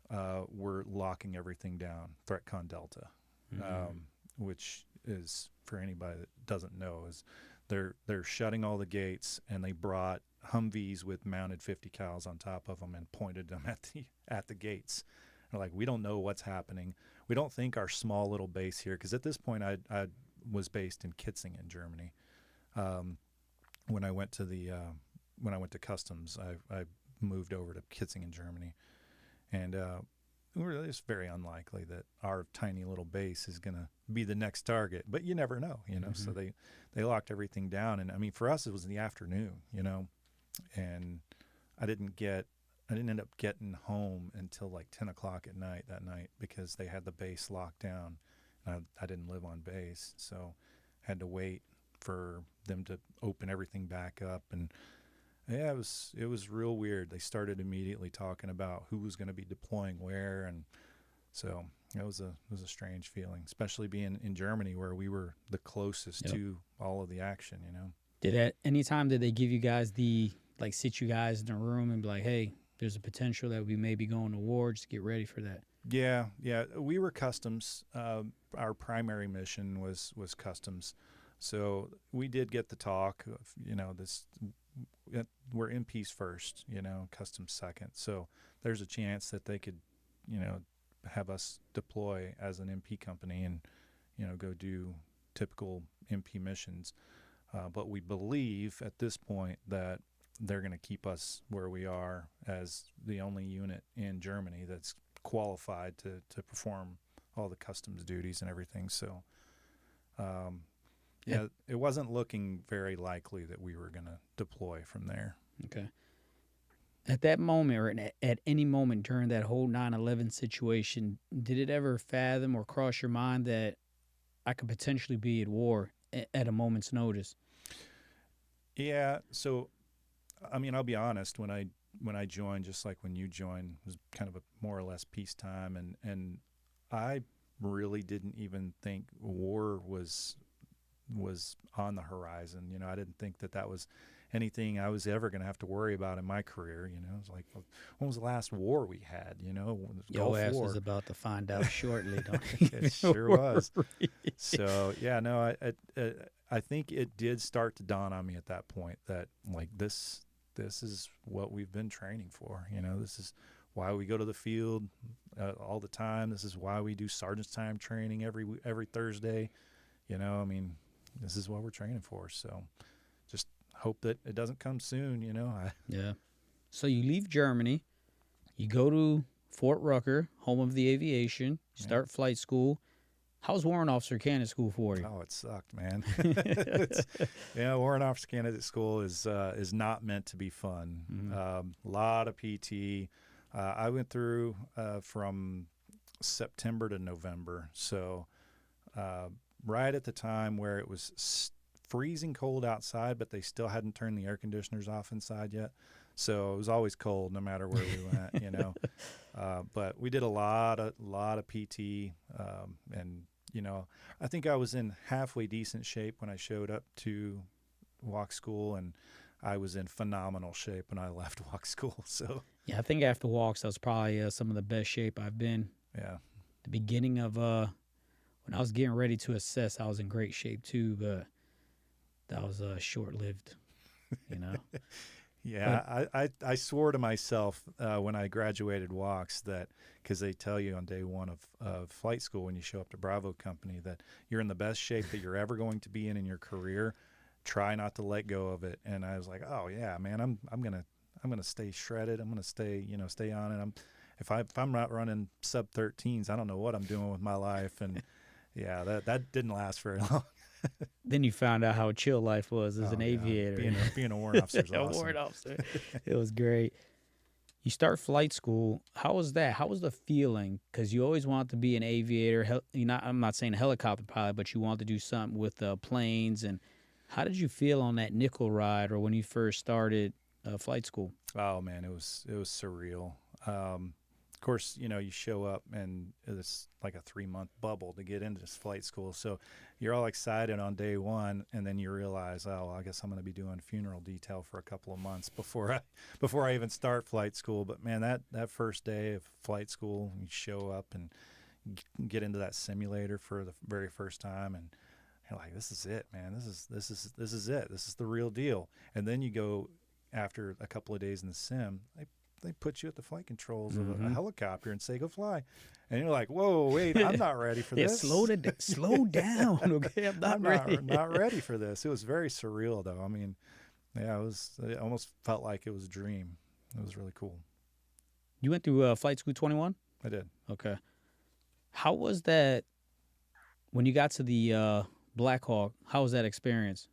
we're locking everything down, ThreatCon Delta, which is, for anybody that doesn't know, is they're shutting all the gates, and they brought Humvees with mounted 50 cals on top of them and pointed them at the gates. They're like, we don't know what's happening. We don't think our small little base here, because at this point I was based in Kitzingen, Germany. When I went to customs, I moved over to Kitzingen, Germany, and it's very unlikely that our tiny little base is going to be the next target, but you never know, Mm-hmm. So they locked everything down. And I mean, for us, it was in the afternoon, and I didn't end up getting home until like 10 o'clock at night that night, because they had the base locked down. And I didn't live on base, so I had to wait for them to open everything back up. And yeah, it was real weird. They started immediately talking about who was going to be deploying where, and so it was a strange feeling, especially being in Germany, where we were the closest to all of the action. Did they give you guys sit you guys in a room and be like, "Hey, there's a potential that we may be going to war. Just get ready for that"? Yeah. We were customs. Our primary mission was customs, so we did get the talk of we're in peace first, customs second. So there's a chance that they could, have us deploy as an MP company and, go do typical MP missions. But we believe at this point that they're going to keep us where we are as the only unit in Germany that's qualified to perform all the customs duties and everything. So, it wasn't looking very likely that we were going to deploy from there. Okay. At that moment, or at any moment during that whole 9/11 situation, did it ever fathom or cross your mind that I could potentially be at war at a moment's notice? Yeah. So, I mean, I'll be honest. When I when I joined, just like when you joined, was kind of a more or less peacetime, and I really didn't even think war was on the horizon. You know, I didn't think that was anything I was ever going to have to worry about in my career. You know, it's like, when was the last war we had? You know, Your Gulf ass War. is about to find out shortly, don't you? It sure was. So yeah, no, I think it did start to dawn on me at that point that like this is what we've been training for. You know, this is why we go to the field all the time. This is why we do sergeant's time training every Thursday. You know, I mean, this is what we're training for. So just hope that it doesn't come soon. You know, Yeah. So you leave Germany, you go to Fort Rucker, home of the aviation, start flight school. How's Warrant Officer Candidate School for you? Oh, it sucked, man. Warrant Officer Candidate School is not meant to be fun. Mm-hmm. A lot of PT. I went through from September to November, so right at the time where it was freezing cold outside, but they still hadn't turned the air conditioners off inside yet. So it was always cold no matter where we went, you know. But we did a lot of PT, and you know, I think I was in halfway decent shape when I showed up to walk school, and I was in phenomenal shape when I left walk school. So yeah, I think after walks, that was probably some of the best shape I've been. yeah, The beginning of when I was getting ready to assess, I was in great shape too, but that was short-lived, you know. yeah. I swore to myself when I graduated walks that, because they tell you on day one of flight school when you show up to Bravo Company that you're in the best shape that you're ever going to be in your career. Try not to let go of it. And I was like, oh yeah, man, I'm gonna stay shredded. I'm gonna stay on it. If I'm not running sub 13s, I don't know what I'm doing with my life. And yeah, that didn't last very long. Then you found out how chill life was as an yeah. aviator. Being a warrant officer is A awesome. warrant officer. It was great. You start flight school. How was that? How was the feeling? Because you always want to be an aviator. I'm not saying a helicopter pilot, but you want to do something with planes. And how did you feel on that nickel ride or when you first started flight school? Oh man, it was surreal. Of course, you know, you show up and it's like a 3-month bubble to get into this flight school. So you're all excited on day one, and then you realize, oh, I guess I'm going to be doing funeral detail for a couple of months before I even start flight school. But man, that first day of flight school, you show up and get into that simulator for the very first time, and you're like, this is it, man. This is it. This is the real deal. And then you go after a couple of days in the sim. They put you at the flight controls of a helicopter and say, go fly. And you're like, whoa, wait, I'm not ready for this. Slow down, okay? I'm not ready. Not ready for this. It was very surreal, though. I mean, yeah, it almost felt like it was a dream. It was really cool. You went through Flight School 21? I did. Okay. How was that when you got to the Black Hawk? How was that experience?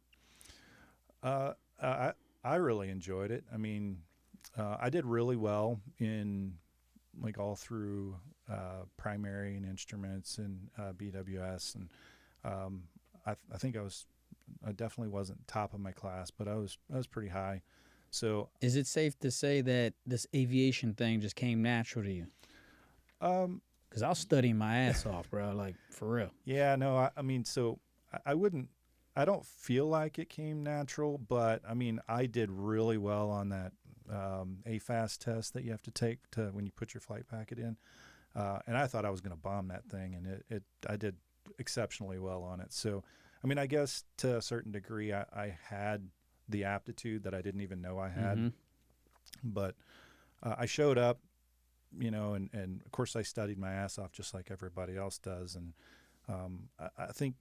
I really enjoyed it. I mean, I did really well in like all through primary and instruments and BWS, and I think I definitely wasn't top of my class, but I was pretty high. So is it safe to say that this aviation thing just came natural to you? Because I was studying my ass off, bro, like for real. Yeah, no, I mean, so I don't feel like it came natural, but I mean, I did really well on that AFAS test that you have to take when you put your flight packet in, and I thought I was going to bomb that thing, and I did exceptionally well on it. So, I mean, I guess to a certain degree, I had the aptitude that I didn't even know I had, but I showed up, you know, and of course I studied my ass off just like everybody else does, and I think,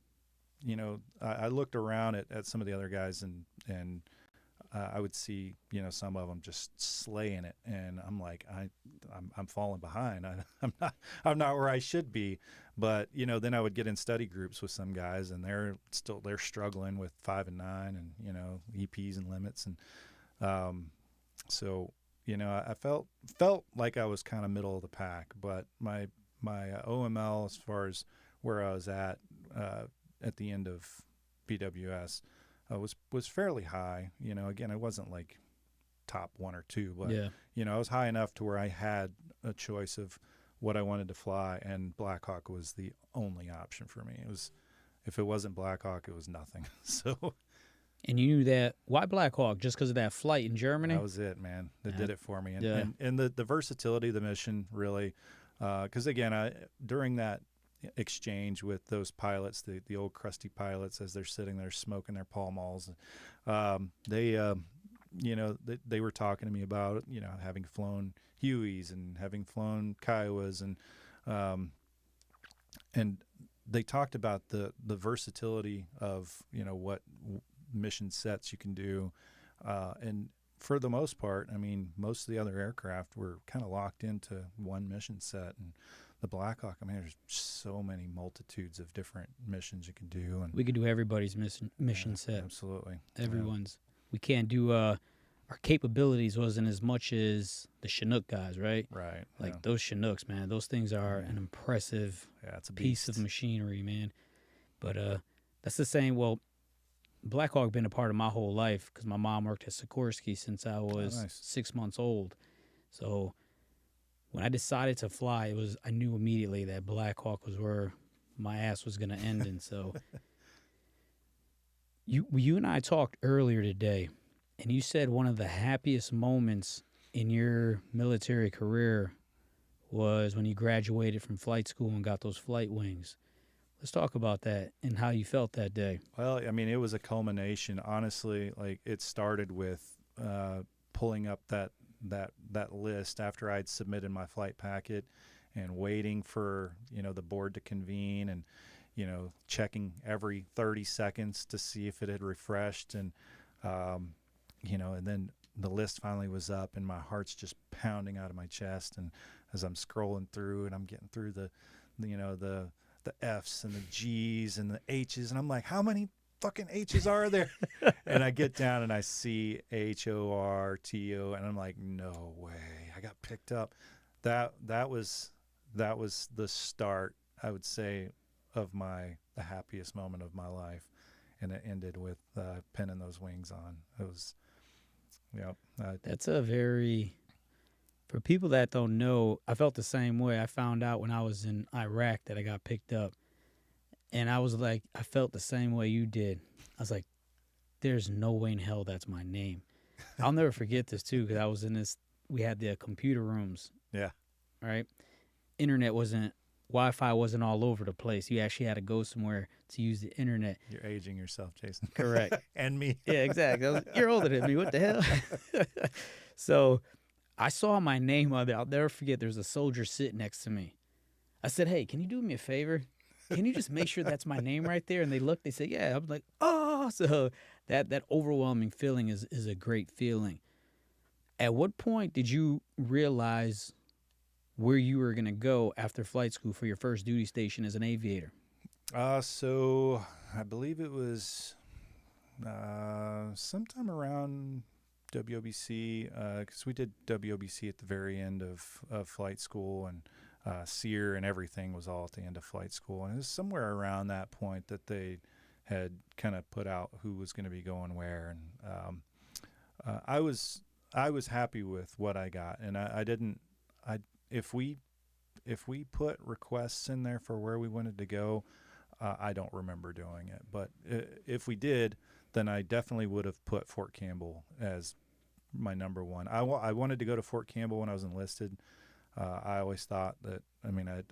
you know, I looked around at some of the other guys, and I would see, you know, some of them just slaying it, and I'm like, I'm falling behind. I'm not where I should be. But you know, then I would get in study groups with some guys, and they're struggling with 5 and 9, and you know, EPs and limits, and so you know, I felt like I was kind of middle of the pack. But my OML, as far as where I was at the end of BWS, was fairly high. You know, again, I wasn't like top one or two, but Yeah. I was high enough to where I had a choice of what I wanted to fly, and Black Hawk was the only option for me. If it wasn't Black Hawk, it was nothing. So And you knew that. Why Black Hawk? Just because of that flight in Germany? that was it, man. That did it for me. And Yeah. and the versatility of the mission, really, because again, during that exchange with those pilots, the old crusty pilots, as they're sitting there smoking their Pall Malls, they were talking to me about having flown Hueys and having flown Kiowas, and they talked about the versatility of what mission sets you can do, and for the most part, I mean, most of the other aircraft were kind of locked into one mission set, and the Black Hawk, I mean, there's so many multitudes of different missions you can do, and We could do everybody's mission set. absolutely, Everyone's. We can't do our capabilities wasn't as much as the Chinook guys, right? right, Like those Chinooks, man. Those things are an impressive it's a piece beast. of machinery, man. But that's the same. Well, Black Hawk been a part of my whole life because my mom worked at Sikorsky since I was Nice. 6 months old. So when I decided to fly, I knew immediately that Black Hawk was where my ass was gonna end. And so you and I talked earlier today, and you said one of the happiest moments in your military career was when you graduated from flight school and got those flight wings. Let's talk about that and how you felt that day. Well, I mean, it was a culmination. Honestly, like it started with pulling up that list after I'd submitted my flight packet and waiting for the board to convene, and checking every 30 seconds to see if it had refreshed, and and then the list finally was up, and my heart's just pounding out of my chest, and as I'm scrolling through and I'm getting through the F's and the G's and the H's, and I'm like, how many fucking H's are there? And I get down and I see HORTO, and I'm like, no way, I got picked up. That was the start, I would say, of the happiest moment of my life, and it ended with pinning those wings on. It was, That's a very, for people that don't know, I felt the same way. I found out when I was in Iraq that I got picked up, and I was like, I felt the same way you did. I was like, there's no way in hell that's my name. I'll never forget this too, because I was in this, we had the computer rooms. Yeah. Right? Wi-Fi wasn't all over the place. You actually had to go somewhere to use the internet. You're aging yourself, Jason. Correct. And me. Yeah, exactly. You're older than me. What the hell? So I saw my name on there. I'll never forget. There's a soldier sitting next to me. I said, hey, can you do me a favor? Can you just make sure that's my name right there? And they looked. They said, yeah. I'm like, oh. So that overwhelming feeling is a great feeling. At what point did you realize where you were going to go after flight school for your first duty station as an aviator? So I believe it was sometime around WOBC, because we did WOBC at the very end of flight school, and SEER and everything was all at the end of flight school. And it was somewhere around that point that they had kind of put out who was going to be going where. And I was happy with what I got, and if we put requests in there for where we wanted to go, I don't remember doing it. But if we did, then I definitely would have put Fort Campbell as my number one. I wanted to go to Fort Campbell when I was enlisted. I always thought that, I had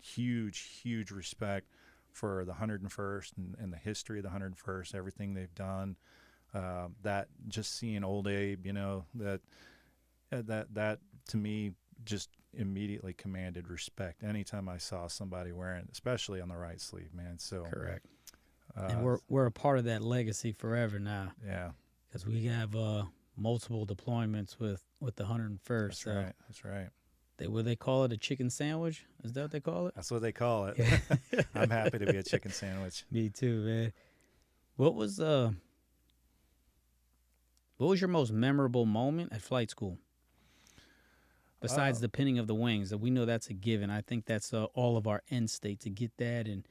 huge respect for the 101st and the history of the 101st, everything they've done. That just seeing old Abe, that to me just immediately commanded respect anytime I saw somebody wearing, especially on the right sleeve, man. So correct. And we're a part of that legacy forever now. Yeah, because we have multiple deployments with the 101st. That's right. Would they call it a chicken sandwich? Is that what they call it? That's what they call it. I'm happy to be a chicken sandwich. Me too, man. What was your most memorable moment at flight school? Besides the pinning of the wings, we know that's a given. I think that's all of our end state to get that and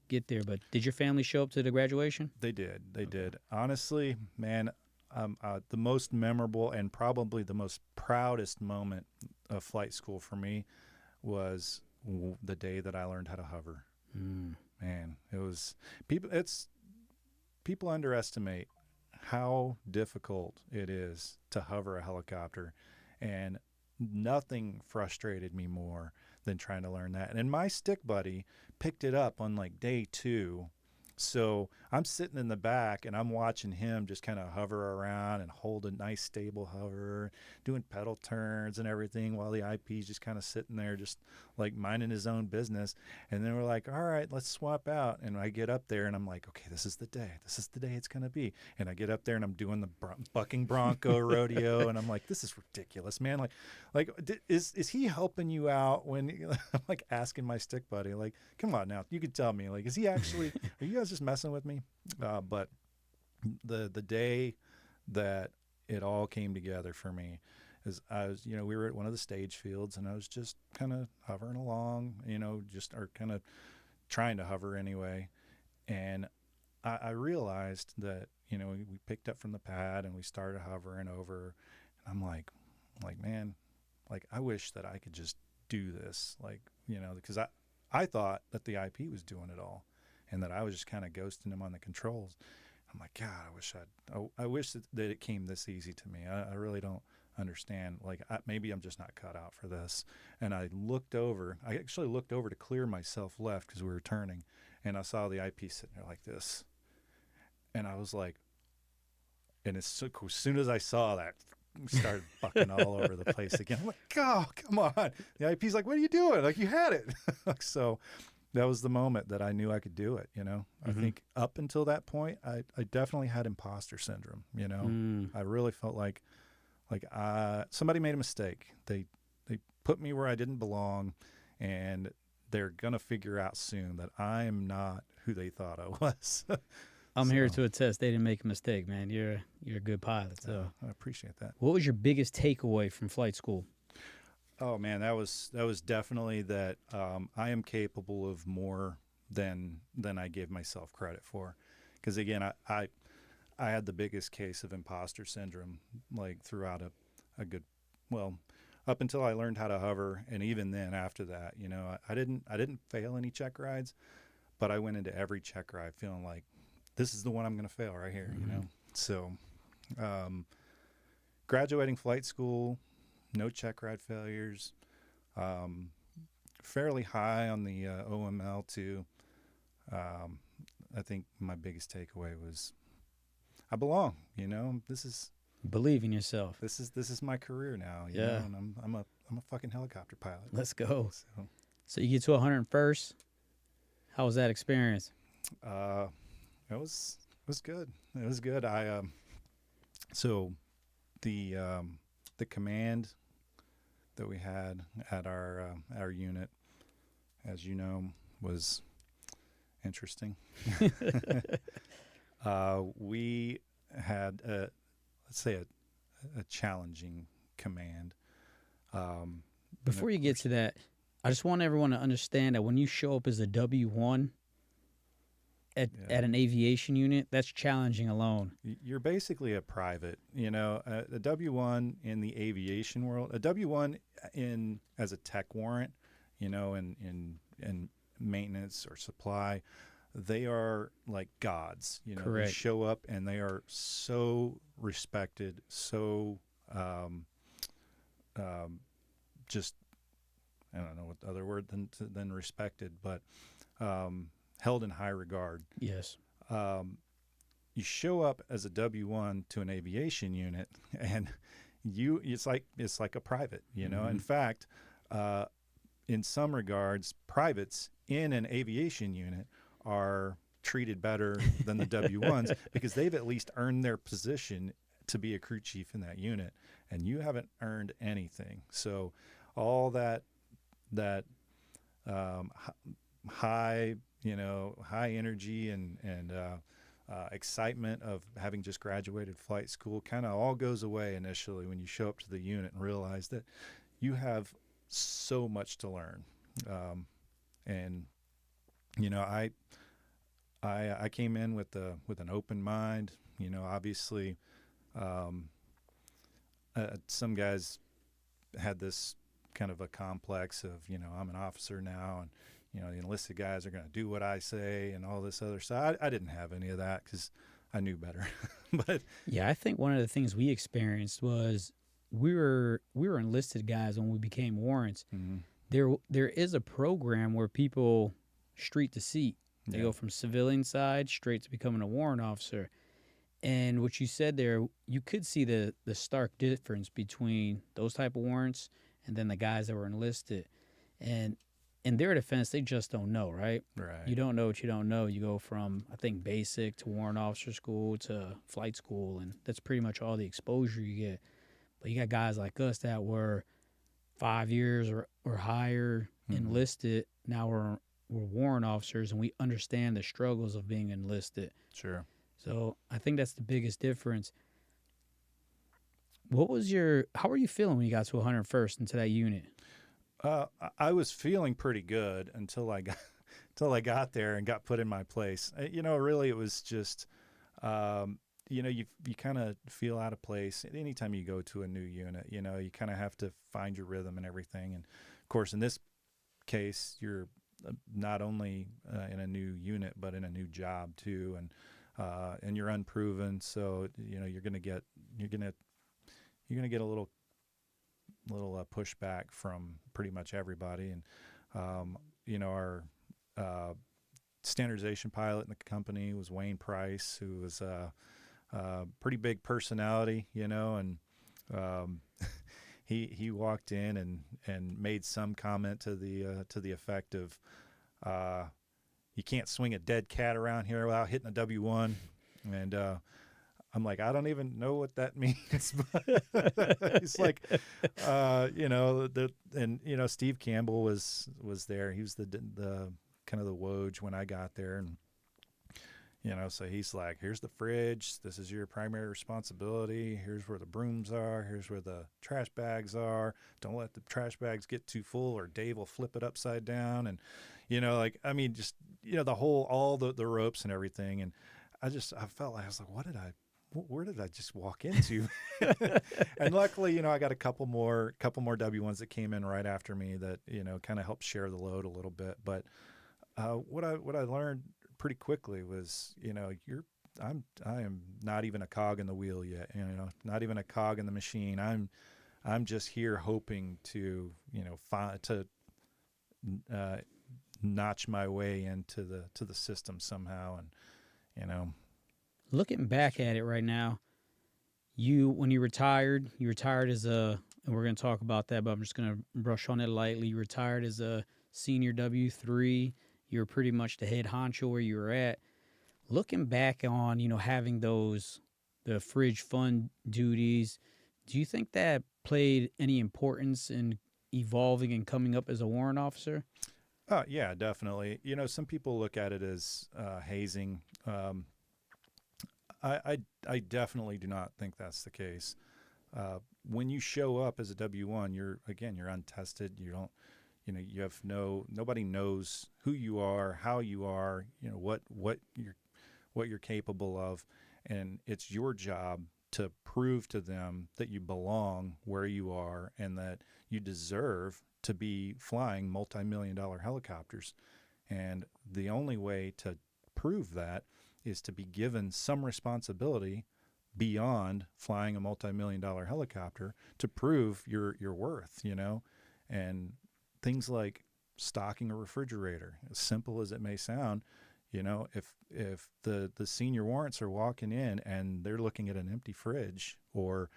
get there. But did your family show up to the graduation? They did. Honestly, man, the most memorable and probably the most proudest moment of flight school for me was the day that I learned how to hover. Man, it was people underestimate how difficult it is to hover a helicopter, and nothing frustrated me more than trying to learn that. And my stick buddy picked it up on like day 2. So I'm sitting in the back and I'm watching him just kind of hover around and hold a nice stable hover, doing pedal turns and everything, while the IP's just kind of sitting there just like minding his own business. And then we're like, all right, let's swap out. And I get up there and I'm like, okay, this is the day it's going to be. And I get up there and I'm doing the bucking bronco rodeo. And I'm like, this is ridiculous, man. Like is he helping you out when I'm like asking my stick buddy, like, come on now, you could tell me, like, is he actually, are you guys just messing with me? But the day that it all came together for me is I was, we were at one of the stage fields and I was just kind of hovering along, or kind of trying to hover anyway. And I realized that, we picked up from the pad and we started hovering over, and I'm like, man, like, I wish that I could just do this, like, because I thought that the IP was doing it all and that I was just kind of ghosting him on the controls. I'm like, God, I wish that it came this easy to me. I really don't understand. Like, maybe I'm just not cut out for this. And I actually looked over to clear myself left because we were turning, and I saw the IP sitting there like this. And I was like, and as soon as I saw that, started bucking all over the place again. I'm like, oh, come on. The IP's like, what are you doing? Like, you had it. So that was the moment that I knew I could do it. I think up until that point, I definitely had imposter syndrome. I really felt like somebody made a mistake. They put me where I didn't belong, and they're going to figure out soon that I am not who they thought I was. I'm here to attest they didn't make a mistake, man. You're a good pilot. So I appreciate that. What was your biggest takeaway from flight school? Oh man, that was definitely that I am capable of more than I gave myself credit for. Because again, I had the biggest case of imposter syndrome, like, throughout a good, well, up until I learned how to hover, and even then after that, I didn't fail any check rides, but I went into every check ride feeling like, this is the one I'm going to fail right here, So, graduating flight school, no check ride failures, fairly high on the OML too. I think my biggest takeaway was I belong. This is, believe in yourself. This is my career now. And I'm a fucking helicopter pilot. Let's go. So you get to 101st. How was that experience? It was good. It was good. So the command that we had at our unit, as you know, was interesting. We had let's say a challenging command. Before you get to that, I just want everyone to understand that when you show up as a W1 at an aviation unit, that's challenging alone. You're basically a private, a W1 in the aviation world, a W1 as a tech warrant, in maintenance or supply, they are like gods. Correct. They show up and they are so respected, so just, I don't know what the other word than respected, but held in high regard. Yes. You show up as a W1 to an aviation unit, and it's like a private. In fact, in some regards, privates in an aviation unit are treated better than the W1s because they've at least earned their position to be a crew chief in that unit, and you haven't earned anything. So all that high energy and excitement of having just graduated flight school kind of all goes away initially when you show up to the unit and realize that you have so much to learn. And I came in with an open mind. Obviously Um, some guys had this kind of a complex of, I'm an officer now, and the enlisted guys are going to do what I say and all this other stuff. I didn't have any of that because I knew better. But Yeah, I think one of the things we experienced was we were enlisted guys when we became warrants. mhm, There is a program where people street to seat. They yeah, go from civilian side straight to becoming a warrant officer. And what you said there, you could see the stark difference between those type of warrants and then the guys that were enlisted. And in their defense, they just don't know, right? You right, don't know what you don't know. You go from, I think, basic to warrant officer school to flight school, and that's pretty much all the exposure you get. But you got guys like us that were 5 years or higher mhm, enlisted. Now we're warrant officers, and we understand the struggles of being enlisted. sure. So I think that's the biggest difference. How were you feeling when you got to 101st into that unit? I was feeling pretty good until I got until I got there and got put in my place. Really, it was just, you kind of feel out of place anytime you go to a new unit. You kind of have to find your rhythm and everything. And of course, in this case, you're not only in a new unit but in a new job too, and you're unproven. So you're gonna get a little pushback from pretty much everybody. And our uh, standardization pilot in the company was Wayne Price, who was a pretty big personality, and um, he walked in and made some comment to the effect of, you can't swing a dead cat around here without hitting a W1. And I'm like, I don't even know what that means. But he's like, Steve Campbell was there. He was the kind of the Woj when I got there. And so he's like, here's the fridge. This is your primary responsibility. Here's where the brooms are. Here's where the trash bags are. Don't let the trash bags get too full or Dave will flip it upside down. And, just, all the ropes and everything. And I felt like, I was like, where did I just walk into? And luckily, I got a couple more W1s that came in right after me that, kind of helped share the load a little bit. But what I learned pretty quickly was, I am not even a cog in the wheel yet, not even a cog in the machine. I'm just here hoping to, notch my way into the system somehow. And, Looking back at it right now, when you retired as and we're going to talk about that, but I'm just going to brush on it lightly. You retired as a senior W3. You were pretty much the head honcho where you were at. Looking back on, having the fridge fund duties, do you think that played any importance in evolving and coming up as a warrant officer? Yeah, definitely. Some people look at it as hazing. I definitely do not think that's the case. When you show up as a W1, you're untested. You don't, you have nobody knows who you are, how you are, what you're capable of, and it's your job to prove to them that you belong where you are and that you deserve to be flying multi-million-dollar helicopters. And the only way to prove that is to be given some responsibility beyond flying a multi-million-dollar helicopter to prove your worth, and things like stocking a refrigerator, as simple as it may sound. If the senior warrants are walking in and they're looking at an empty fridge, or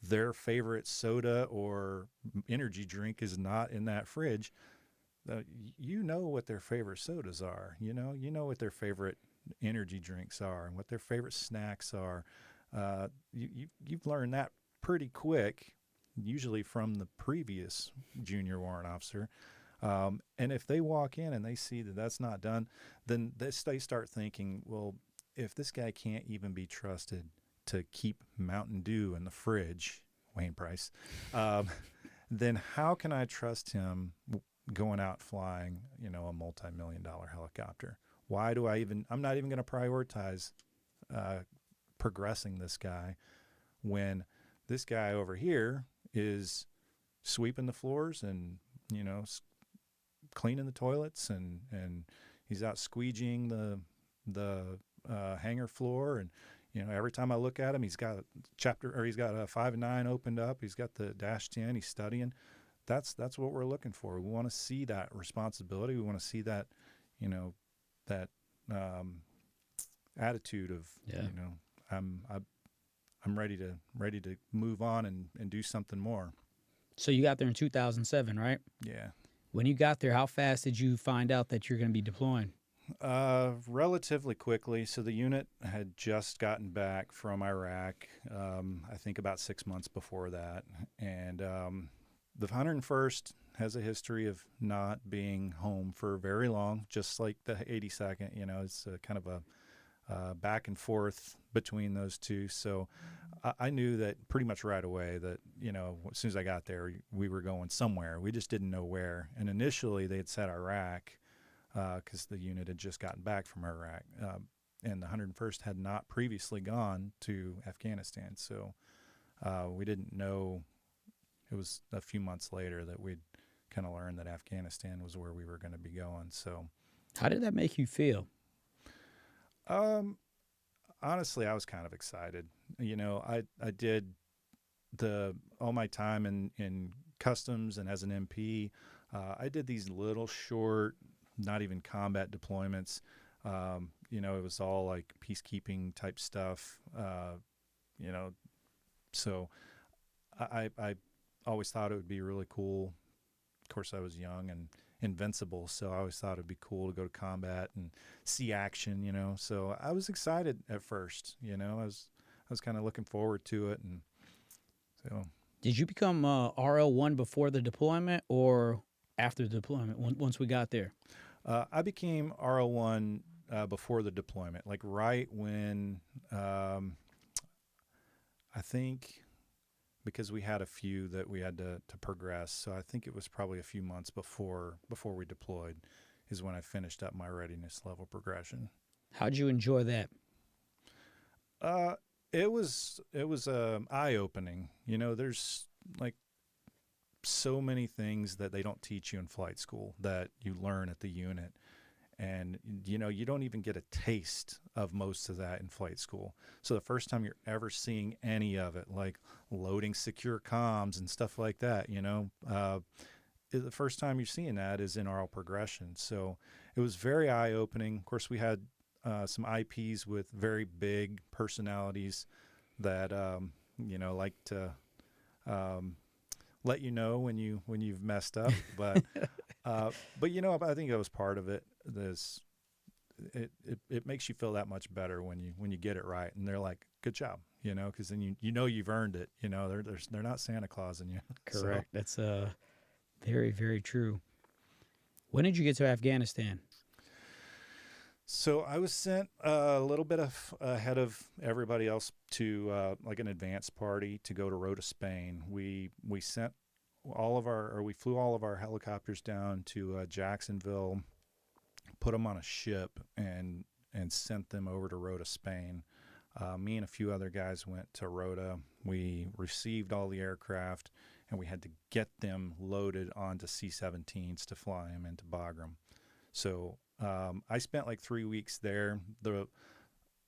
their favorite soda or energy drink is not in that fridge, what their favorite sodas are. What their favorite energy drinks are and what their favorite snacks are. You've learned that pretty quick, usually from the previous junior warrant officer. And if they walk in and they see that that's not done, then they start thinking, well, if this guy can't even be trusted to keep Mountain Dew in the fridge, Wayne Price, then how can I trust him going out flying, a multi-million-dollar helicopter? Why do I'm not even going to prioritize progressing this guy when this guy over here is sweeping the floors and, you know, cleaning the toilets, and he's out squeegeeing the hangar floor. And, you know, every time I look at him, he's got he's got a 5 and 9 opened up. He's got the dash 10. He's studying. That's what we're looking for. We want to see that responsibility. We want to see that, you know, that attitude of, you know, I'm ready to move on and do something more. So you got there in 2007, right? Yeah. When you got there, how fast did you find out that you're going to be deploying? Relatively quickly. So the unit had just gotten back from Iraq, I think about 6 months before that. And the 101st has a history of not being home for very long, just like the 82nd. You know, it's kind of a back and forth between those two. So I knew that pretty much right away that, you know, as soon as I got there, we were going somewhere. We just didn't know where. And initially they had said Iraq, because the unit had just gotten back from Iraq, and the 101st had not previously gone to Afghanistan. So we didn't know. It was a few months later that we'd kind of learned that Afghanistan was where we were going to be going. So how did that make you feel? Honestly, I was kind of excited. You know, I did all my time in customs and as an MP. I did these little short, not even combat deployments. You know, it was all like peacekeeping type stuff. You know, so I always thought it would be really cool. Of course, I was young and invincible, so I always thought it'd be cool to go to combat and see action. You know, so I was excited at first. You know, I was kind of looking forward to it, and so. Did you become RL1 before the deployment or after the deployment? Once we got there. I became RL1 before the deployment, like right when I think, because we had a few that we had to progress. So I think it was probably a few months before we deployed is when I finished up my readiness level progression. How'd you enjoy that? It was eye-opening. You know, there's like so many things that they don't teach you in flight school that you learn at the unit. And, you know, you don't even get a taste of most of that in flight school. So the first time you're ever seeing any of it, like loading secure comms and stuff like that, you know, the first time you're seeing that is in RL progression. So it was very eye-opening. Of course, we had some IPs with very big personalities that, you know, like to let you know when you've messed up. But you know, I think that was part of it. It makes you feel that much better when you get it right, and they're like, good job, you know, because then you know you've earned it. You know, they're not Santa Clausing you. Correct. So. That's very, very true. When did you get to Afghanistan? So I was sent a little bit ahead of everybody else to like an advance party to go to Rota, Spain. We sent we flew all of our helicopters down to Jacksonville, put them on a ship, and sent them over to Rota, Spain. Me and a few other guys went to Rota. We received all the aircraft, and we had to get them loaded onto C-17s to fly them into Bagram. So I spent like 3 weeks there.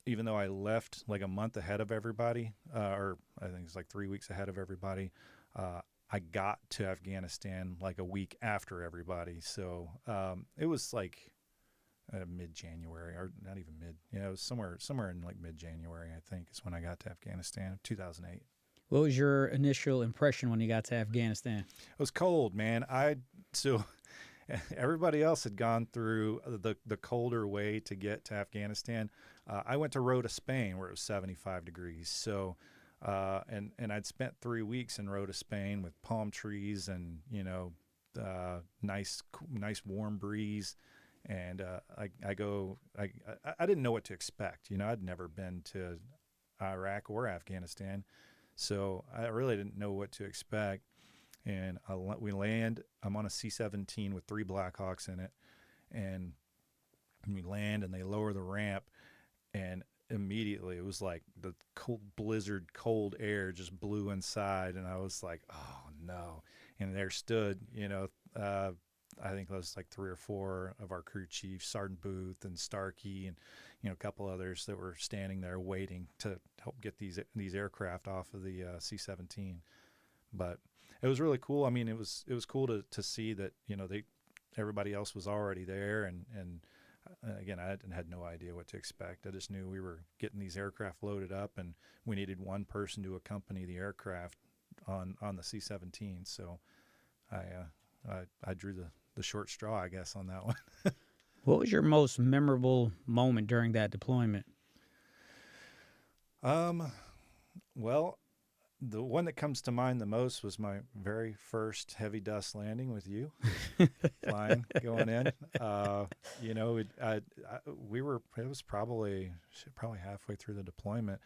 Even though I left like a month ahead of everybody, or I think it's like 3 weeks ahead of everybody, I got to Afghanistan like a week after everybody. So it was like mid-January, or not even mid. Yeah, it was somewhere in like mid-January, I think, is when I got to Afghanistan, 2008. What was your initial impression when you got to Afghanistan? It was cold, man. So everybody else had gone through the colder way to get to Afghanistan. I went to Rota, Spain, where it was 75 degrees. So, and I'd spent 3 weeks in Rota, Spain, with palm trees and, you know, nice warm breeze. And I didn't know what to expect. You know, I'd never been to Iraq or Afghanistan, so I really didn't know what to expect. And we land. I'm on a C-17 with 3 Blackhawks in it, and we land, and they lower the ramp, and immediately it was like the cold blizzard, cold air just blew inside, and I was like, oh no. And there stood, I think it was like 3 or 4 of our crew chiefs, Sergeant Booth and Starkey, and a couple others that were standing there waiting to help get these aircraft off of the C-17. But it was really cool. I mean, it was cool to see that everybody else was already there, and again, I had no idea what to expect. I just knew we were getting these aircraft loaded up, and we needed one person to accompany the aircraft on the C-17. So I drew the short straw, I guess, on that one. What was your most memorable moment during that deployment? Well, the one that comes to mind the most was my very first heavy dust landing with you, flying, going in. It was probably halfway through the deployment.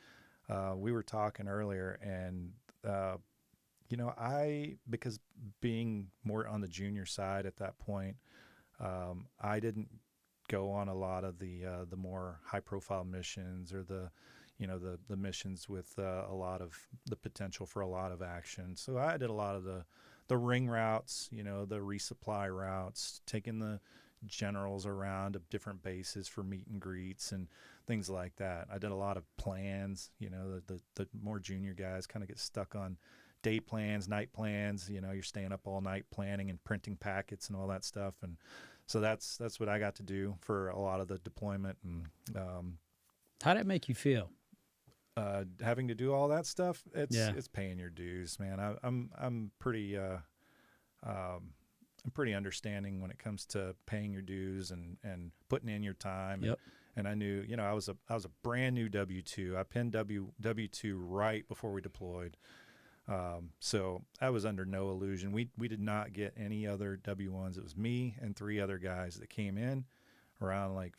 We were talking earlier, and because being more on the junior side at that point, I didn't go on a lot of the more high profile missions, or the missions with a lot of the potential for a lot of action. So I did a lot of the ring routes, the resupply routes, taking the generals around to different bases for meet and greets and things like that. I did a lot of plans. The more junior guys kind of get stuck on day plans, night plans. You're staying up all night planning and printing packets and all that stuff. And so that's what I got to do for a lot of the deployment. And How'd that make you feel? having to do all that stuff, Yeah. it's paying your dues, man. I'm pretty I'm pretty understanding when it comes to paying your dues and putting in your time. Yep. And I knew, I was a brand new W-2. I pinned W-2 right before we deployed. So I was under no illusion. We did not get any other W-1s. It was me and 3 other guys that came in around like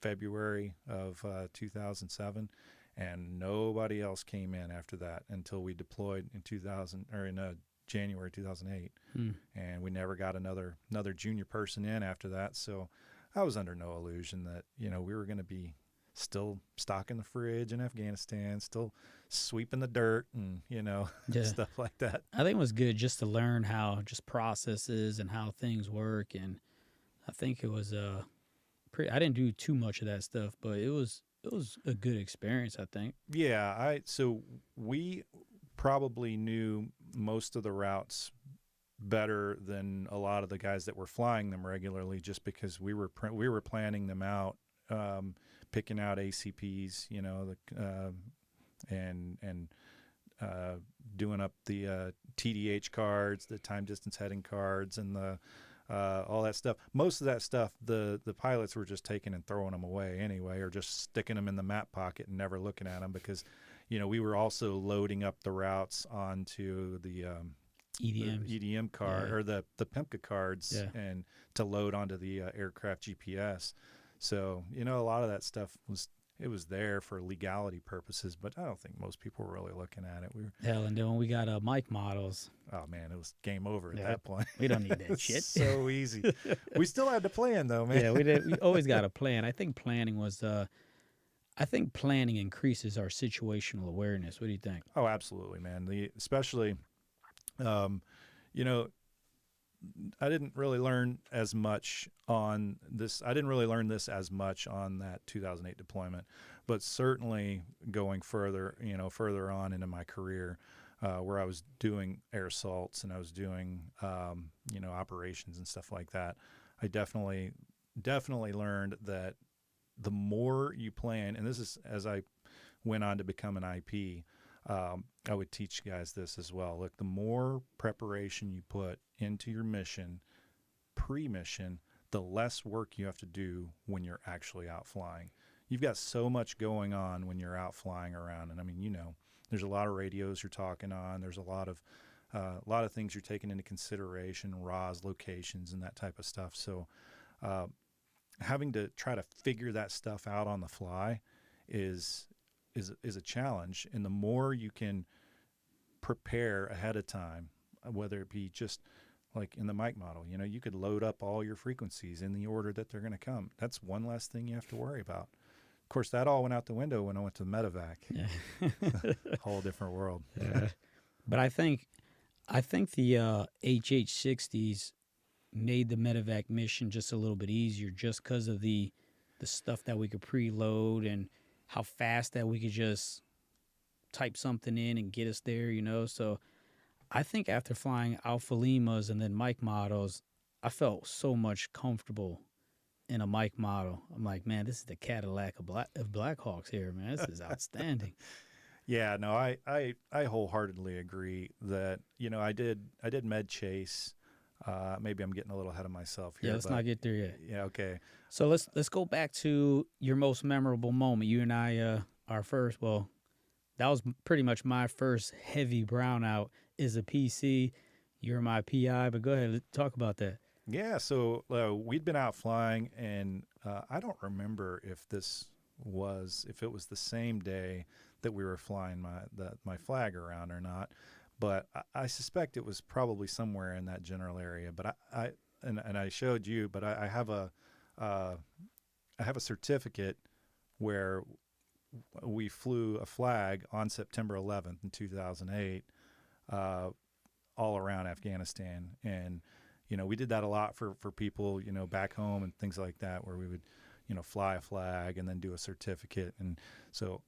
February of 2007, and nobody else came in after that until we deployed in January 2008. And we never got another junior person in after that. So I was under no illusion that we were going to be still stocking the fridge in Afghanistan, still sweeping the dirt, and stuff like that. I think it was good just to learn how just processes and how things work, and I think it was I didn't do too much of that stuff, but it was a good experience, I think. Yeah, so we probably knew most of the routes better than a lot of the guys that were flying them regularly, just because we were planning them out, picking out ACPs, and doing up the TDH cards, the time distance heading cards, and the all that stuff. Most of that stuff, the pilots were just taking and throwing them away anyway, or just sticking them in the map pocket and never looking at them, because we were also loading up the routes onto the EDM card, Yeah. or the PIMCA cards, Yeah. and to load onto the aircraft GPS. So a lot of that stuff was there for legality purposes, but I don't think most people were really looking at it. Hell, and then when we got mic models, Oh man, it was game over at Yeah. that point. we don't need that shit. So easy. We still had to plan though, man. Yeah, we did. We always got a plan. I think planning was. I think planning increases our situational awareness. What do you think? Oh, absolutely, man. Especially, I didn't really learn as much on this. I didn't really learn this as much on that 2008 deployment, but certainly going further on into my career, where I was doing air assaults and I was doing, operations and stuff like that. I definitely learned that the more you plan, and this is as I went on to become an IP, I would teach guys this as well. Look, the more preparation you put into your mission, pre-mission, the less work you have to do when you're actually out flying. You've got so much going on when you're out flying around, and I mean, there's a lot of radios you're talking on. There's a lot of things you're taking into consideration, RAWs, locations, and that type of stuff. So, having to try to figure that stuff out on the fly is a challenge. And the more you can prepare ahead of time, whether it be just like in the mic model, you could load up all your frequencies in the order that they're going to come. That's one less thing you have to worry about. course, that all went out the window when I went to the medevac. Yeah. Whole different world. Yeah. But I think the HH-60s made the medevac mission just a little bit easier, just because of the stuff that we could preload and how fast that we could just type something in and get us there, you know. So I think after flying Alpha Limas and then Mike models, I felt so much comfortable in a Mike model. I'm like, man, this is the Cadillac of Blackhawks here, man. This is outstanding. Yeah, no, I wholeheartedly agree that, I did med chase. Maybe I'm getting a little ahead of myself here. Yeah, let's not get there yet. Yeah, okay. So let's go back to your most memorable moment. You and I, our first, well, that was pretty much my first heavy brownout is a PC. You're my PI, but go ahead, let's talk about that. Yeah, so we'd been out flying, and I don't remember if it was the same day that we were flying my flag around or not, but I suspect it was probably somewhere in that general area. But I showed you, but I have a certificate where we flew a flag on September 11th in 2008, all around Afghanistan. And, we did that a lot for people, back home and things like that, where we would, fly a flag and then do a certificate. And so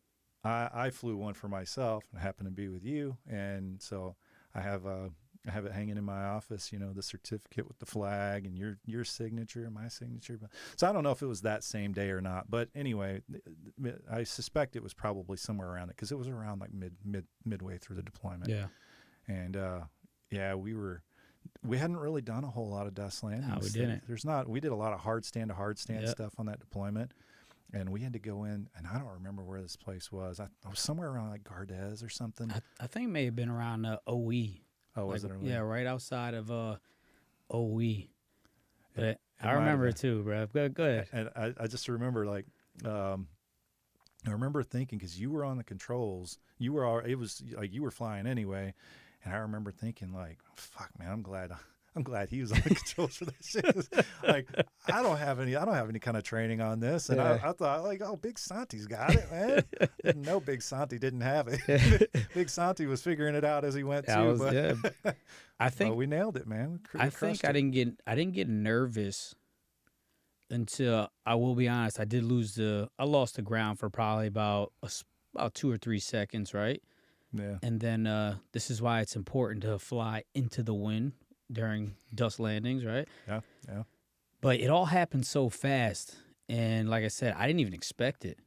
I flew one for myself and happened to be with you. And so I have it hanging in my office, the certificate with the flag and your signature and my signature. So I don't know if it was that same day or not, but anyway, I suspect it was probably somewhere around it, because it was around like midway through the deployment. Yeah. And we hadn't really done a whole lot of dust landings. No, we didn't. We did a lot of hard stand to hard stand Yep. stuff on that deployment. And we had to go in, and I don't remember where this place was. I was somewhere around like Gardez or something. I think it may have been around OE. Oh, was it? Yeah, right outside of OE. But It I remember it too, bro. Go ahead. And I just remember I remember thinking, because you were on the controls, it was like you were flying anyway, and I remember thinking like, fuck, man, I'm glad he was on the controls for this shit. Like, I don't have any kind of training on this. And Yeah. I thought, like, oh, Big Santi's got it, man. Didn't know Big Santi didn't have it. Big Santi was figuring it out as he went too. But I think we nailed it, man. I didn't get nervous until, I will be honest, I lost the ground for probably about 2 or 3 seconds, right? Yeah. And then this is why it's important to fly into the wind during dust landings, right? Yeah. But it all happened so fast. And like I said, I didn't even expect it,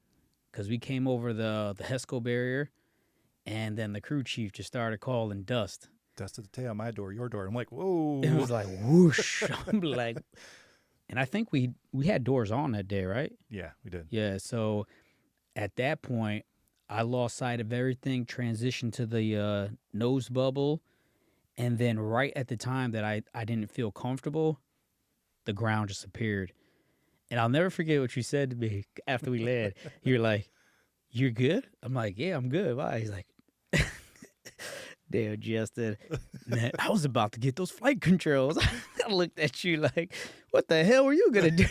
because we came over the HESCO barrier, and then the crew chief just started calling dust. Dust at the tail, my door, your door. I'm like, whoa. It was like whoosh. I'm like, and I think we had doors on that day, right? Yeah, we did. Yeah. So at that point, I lost sight of everything, transitioned to the nose bubble. And then right at the time that I didn't feel comfortable, the ground just appeared. And I'll never forget what you said to me after we landed. You're like, "You're good?" I'm like, "Yeah, I'm good." Why? He's like, "Damn, Justin, man, I was about to get those flight controls." I looked at you like, "What the hell were you gonna do?"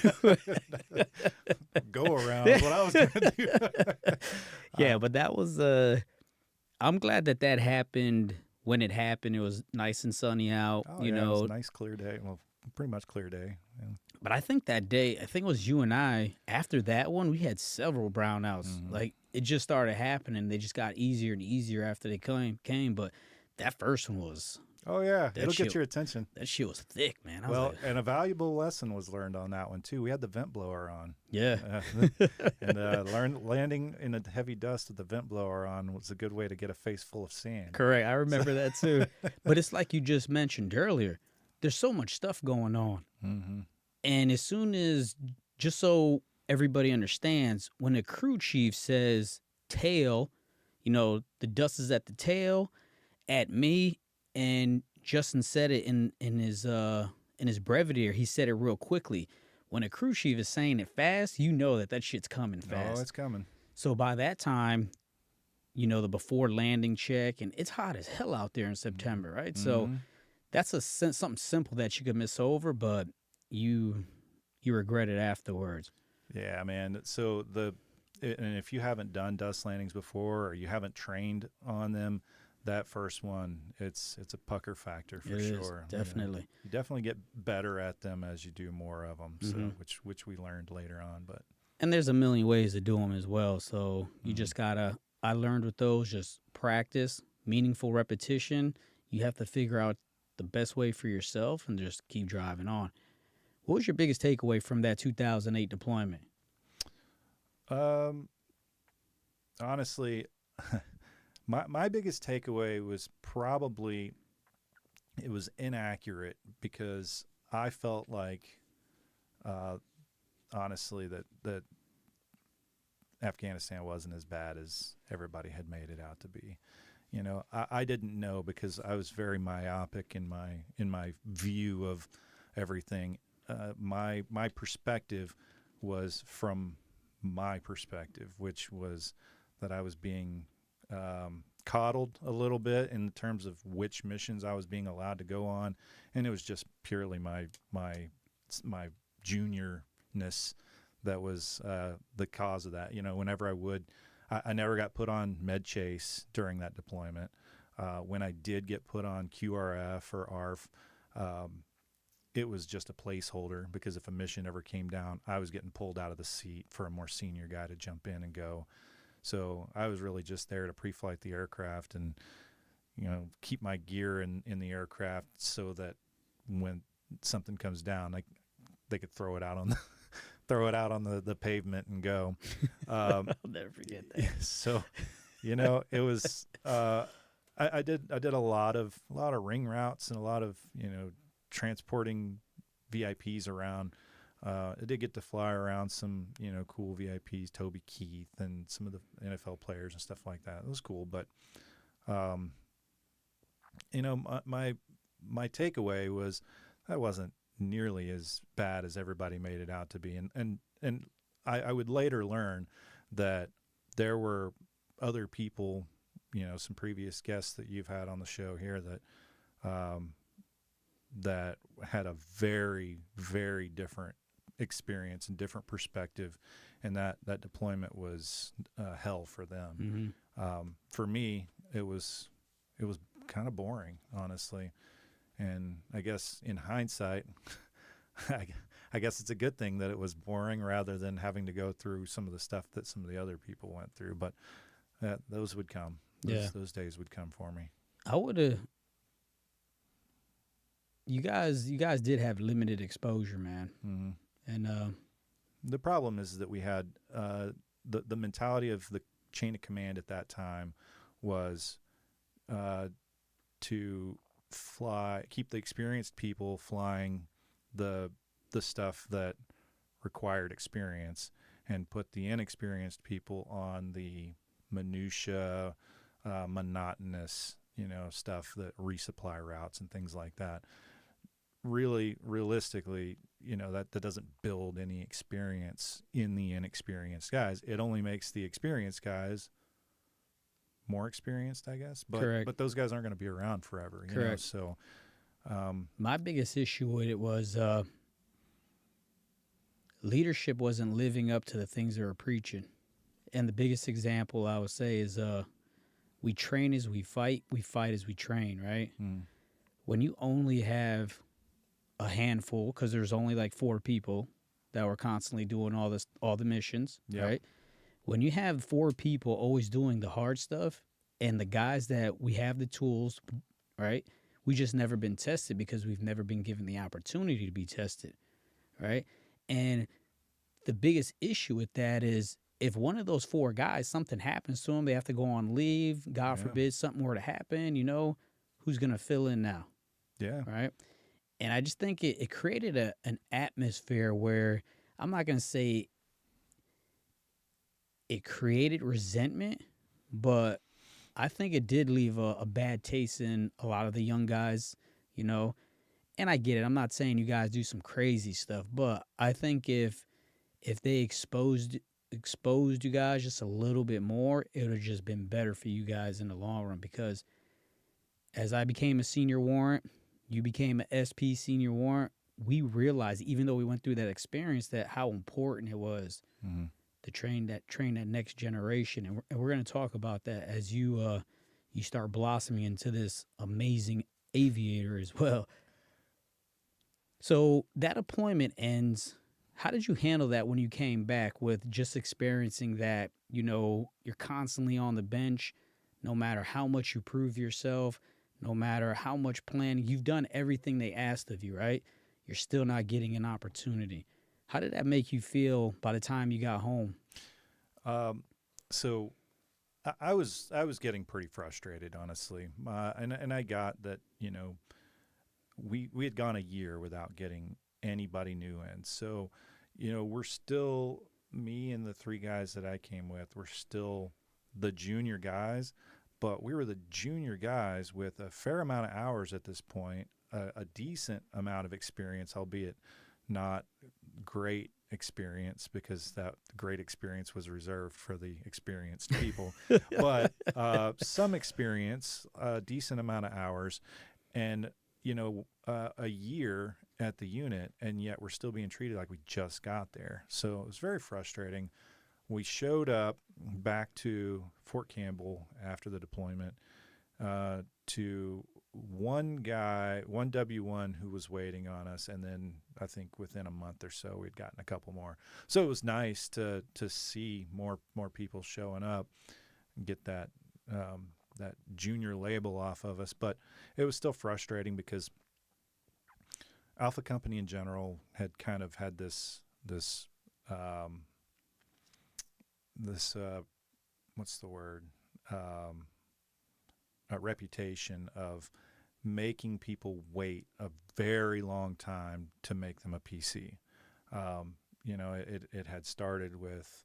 Go around is what I was gonna do. Yeah, but that was. I'm glad that happened. When it happened, it was nice and sunny out. Oh, yeah, it was a nice clear day. Well, pretty much clear day. Yeah. But I think that day, it was you and I, after that one, we had several brownouts. Mhm. Like, it just started happening. They just got easier and easier after they came. But that first one was, Oh, yeah. That It'll shit- get your attention. that shit was thick, man. I was Well, like, and a valuable lesson was learned on that one, too. We had the vent blower on. yeah. And landing in the heavy dust with the vent blower on was a good way to get a face full of sand. Correct. I remember that too. But it's like you just mentioned earlier. There's so much stuff going on. Mm-hmm. And as soon as, just so everybody understands, when a crew chief says tail, the dust is at the tail, at me, and Justin said it in his breviary. He said it real quickly. When a crew chief is saying it fast, you know that shit's coming fast. Oh, it's coming. So by that time, the before landing check, and it's hot as hell out there in September, right? So Mhm. that's something simple that you could miss over, but you regret it afterwards. Yeah, man. So and if you haven't done dust landings before or you haven't trained on them, that first one, it's a pucker factor for It is, sure. definitely. You definitely get better at them as you do more of them. Mm-hmm. So which we learned later on, but And there's a million ways to do them as well. So you mm-hmm. just gotta. I learned with those just practice, meaningful repetition. You have to figure out the best way for yourself and just keep driving on. What was your biggest takeaway from that 2008 deployment? Honestly, my biggest takeaway was probably it was inaccurate because I felt like, honestly, that Afghanistan wasn't as bad as everybody had made it out to be. I didn't know because I was very myopic in my view of everything. My perspective was from my perspective, which was that I was being coddled a little bit in terms of which missions I was being allowed to go on, and it was just purely my juniorness that was the cause of that. Whenever I never got put on med chase during that deployment. When I did get put on QRF or ARF, it was just a placeholder because if a mission ever came down, I was getting pulled out of the seat for a more senior guy to jump in and go. So I was really just there to pre-flight the aircraft and, keep my gear in the aircraft so that when something comes down, they could throw it out on the pavement and go. I'll never forget that. So, it was. I did a lot of ring routes and a lot of transporting VIPs around. I did get to fly around some cool VIPs, Toby Keith and some of the NFL players and stuff like that. It was cool, but my takeaway was that wasn't nearly as bad as everybody made it out to be, and I would later learn that there were other people, some previous guests that you've had on the show here that had a very, very different experience and different perspective, and that deployment was hell for them. Mm-hmm. For me, it was kind of boring, honestly, and I guess in hindsight, I guess it's a good thing that it was boring rather than having to go through some of the stuff that some of the other people went through. But those would come. Those days would come for me. I would have. You guys did have limited exposure, man. Mm-hmm. And the problem is that we had the mentality of the chain of command at that time was to keep the experienced people flying the stuff that required experience, and put the inexperienced people on the minutia, monotonous, stuff that resupply routes and things like that. Really, realistically, that doesn't build any experience in the inexperienced guys. It only makes the experienced guys more experienced, I guess. Correct. But those guys aren't going to be around forever. Correct. So my biggest issue with it was leadership wasn't living up to the things they were preaching. And the biggest example I would say is we train as we fight as we train, right? When you only have a handful, because there's only like 4 people that were constantly doing all the missions, right? When you have 4 people always doing the hard stuff, and the guys that we have the tools, right? We just never been tested because we've never been given the opportunity to be tested, right? And the biggest issue with that is if one of those 4 guys, something happens to them, they have to go on leave, God forbid something were to happen, who's going to fill in now? Yeah. Right? And I just think it created an atmosphere where I'm not going to say it created resentment, but I think it did leave a bad taste in a lot of the young guys, And I get it. I'm not saying you guys do some crazy stuff, but I think if they exposed you guys just a little bit more, it would have just been better for you guys in the long run. Because as I became a senior warrant, you became an SP senior warrant, we realized, even though we went through that experience, that how important it was to train that next generation, and we're going to talk about that as you start blossoming into this amazing aviator as well. So that deployment ends. How did you handle that when you came back with just experiencing that, you're constantly on the bench, no matter how much you prove yourself, no matter how much planning, you've done everything they asked of you, right? You're still not getting an opportunity. How did that make you feel by the time you got home? So I was getting pretty frustrated, honestly, and I got that we had gone a year without getting anybody new in. So, we're still, me and the three guys that I came with, we're still the junior guys, but we were the junior guys with a fair amount of hours at this point, a decent amount of experience, albeit not great experience because that great experience was reserved for the experienced people, but some experience, a decent amount of hours, and a year at the unit, and yet we're still being treated like we just got there. So it was very frustrating. We showed up back to Fort Campbell after the deployment to one guy, one W1 who was waiting on us, and then I think within a month or so we'd gotten a couple more. So it was nice to see more people showing up and get that that junior label off of us. But it was still frustrating because Alpha Company in general had kind of had this what's the word, a reputation of making people wait a very long time to make them a PC. It had started with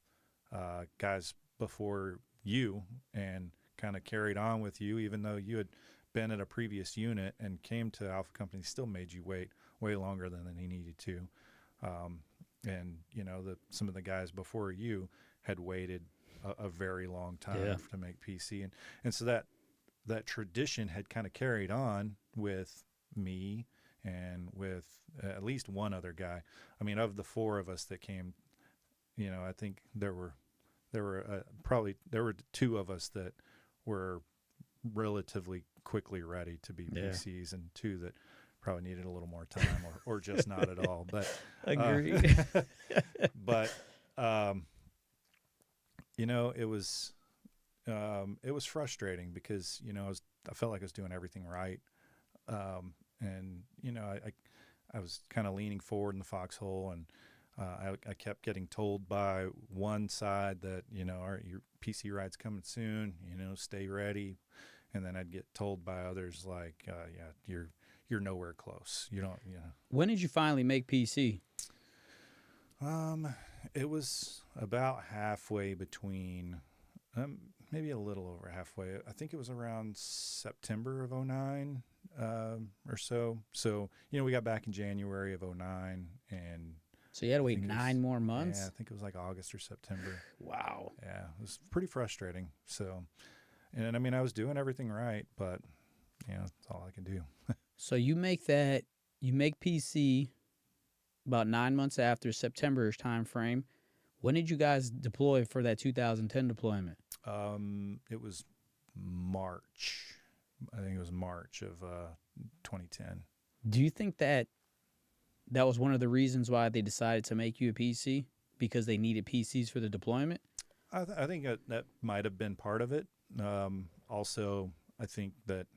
guys before you and kind of carried on with you, even though you had been at a previous unit and came to Alpha Company, still made you wait way longer than he needed to. And some of the guys before you had waited a very long time to make PC, and so that tradition had kind of carried on with me and with at least one other guy. I mean, of the four of us that came, I think there were two of us that were relatively quickly ready to be PCs, and two that probably needed a little more time or just not at all. But Agreed. but it was frustrating because I felt like I was doing everything right, and I was kind of leaning forward in the foxhole, and I kept getting told by one side that all right, your PC ride's coming soon, stay ready, and then I'd get told by others like, yeah, you're nowhere close. You don't. When did you finally make PC? It was about halfway between, maybe a little over halfway. I think it was around September of 2009 or so. So, we got back in January of 2009, and so you had to wait 9 more months? Yeah, I think it was like August or September. Wow. Yeah, it was pretty frustrating. So, and I mean, I was doing everything right, but, that's all I can do. So you make PC about 9 months after September-ish time frame. When did you guys deploy for that 2010 deployment? It was March. I think it was March of 2010. Do you think that was one of the reasons why they decided to make you a PC? Because they needed PCs for the deployment? I think that might have been part of it. Also, I think that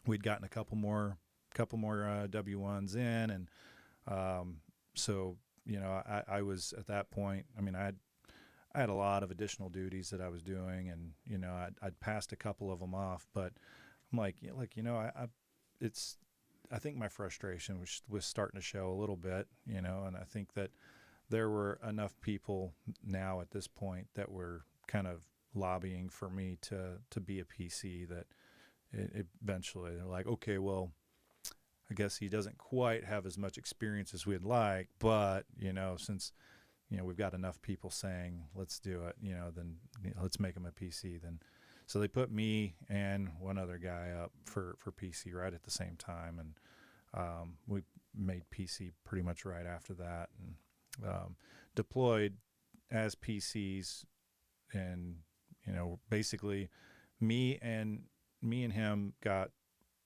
we'd gotten a couple more W1s in, and so I was at that point. I mean, I had a lot of additional duties that I was doing, and I'd passed a couple of them off, but I'm like, I think my frustration was starting to show a little bit, and I think that there were enough people now at this point that were kind of lobbying for me to be a PC that it eventually they're like, okay, well, I guess he doesn't quite have as much experience as we'd like, but since we've got enough people saying let's do it, then let's make him a PC. Then so they put me and one other guy up for PC right at the same time, and we made PC pretty much right after that, and deployed as PCs, and basically me and him got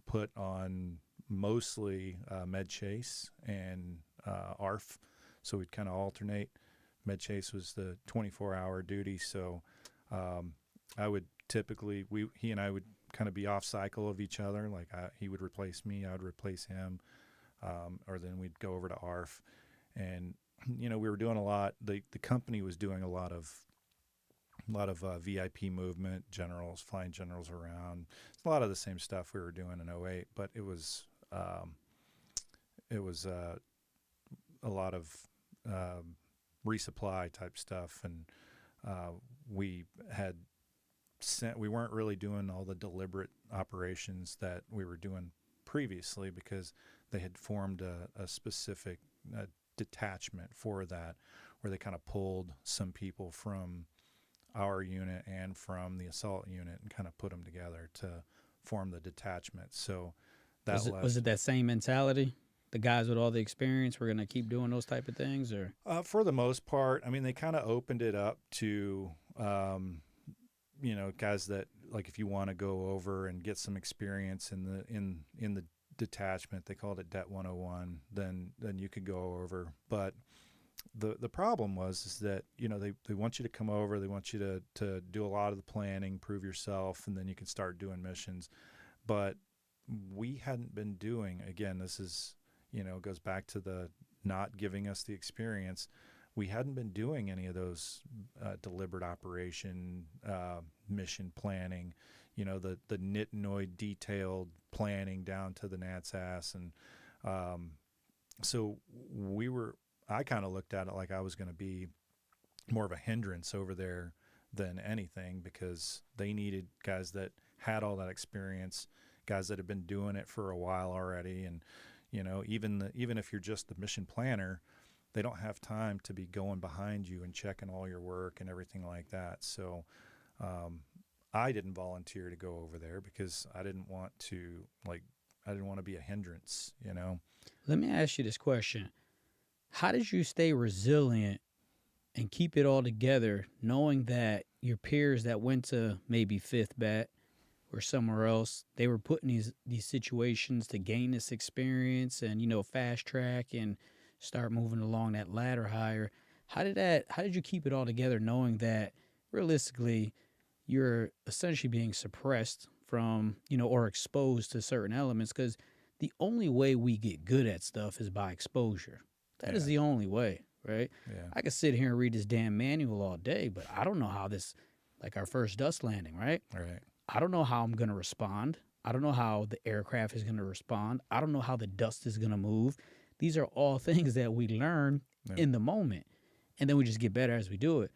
put on mostly med chase and ARF, so we'd kind of alternate. Med chase was the 24-hour duty, so I would typically he and I would kind of be off cycle of each other. Like he would replace me, I would replace him, or then we'd go over to ARF, and we were doing a lot. The company was doing a lot of VIP movement, generals, flying generals around. It's a lot of the same stuff we were doing in '08, but it was a lot of resupply type stuff, and we had we weren't really doing all the deliberate operations that we were doing previously, because they had formed a specific detachment for that, where they kind of pulled some people from our unit and from the assault unit and kind of put them together to form the detachment. So that was it that same mentality? The guys with all the experience were going to keep doing those type of things, or for the most part. I mean, they kind of opened it up to guys that, like, if you want to go over and get some experience in the detachment, they called it Det 101, then you could go over. But the problem is that they want you to come over, they want you to do a lot of the planning, prove yourself, and then you can start doing missions. But we hadn't been doing, again, this is goes back to the not giving us the experience. We hadn't been doing any of those deliberate operation mission planning, the nitinoid detailed planning down to the gnat's ass. And so I kind of looked at it like I was going to be more of a hindrance over there than anything, because they needed guys that had all that experience, guys that have been doing it for a while already. And even if you're just the mission planner, they don't have time to be going behind you and checking all your work and everything like that. So I didn't volunteer to go over there because I didn't want to be a hindrance. Let me ask you this question. How did you stay resilient and keep it all together, knowing that your peers that went to maybe 5th Bat or somewhere else, they were put in these situations to gain this experience and, fast track and start moving along that ladder higher? How did you keep it all together, knowing that realistically you're essentially being suppressed from, or exposed to certain elements? Because the only way we get good at stuff is by exposure. That is the only way, right? Yeah. I could sit here and read this damn manual all day, but I don't know how this, like our first dust landing, right? Right. I don't know how I'm going to respond. I don't know how the aircraft is going to respond. I don't know how the dust is going to move. These are all things that we learn in the moment, and then we just get better as we do it.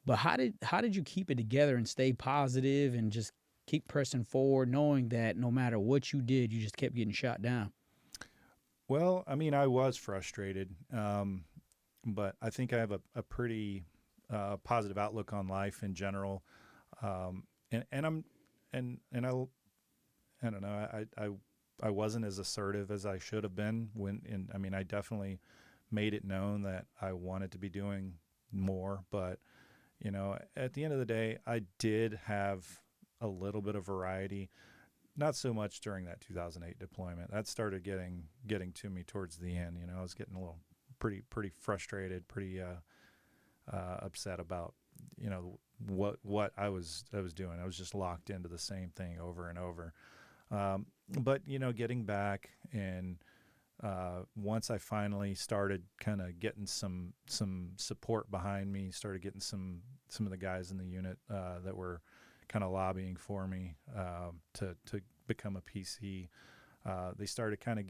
But how did you keep it together and stay positive and just keep pressing forward, knowing that no matter what you did, you just kept getting shot down? Well, I mean, I was frustrated, but I think I have a pretty positive outlook on life in general, and I don't know, I wasn't as assertive as I should have been I mean, I definitely made it known that I wanted to be doing more, but at the end of the day, I did have a little bit of variety. Not so much during that 2008 deployment. That started getting to me towards the end. I was getting a little pretty frustrated, pretty upset about what I was doing. I was just locked into the same thing over and over. But getting back, and once I finally started kind of getting some support behind me, started getting some of the guys in the unit that were kind of lobbying for me to become a PC. They started kind of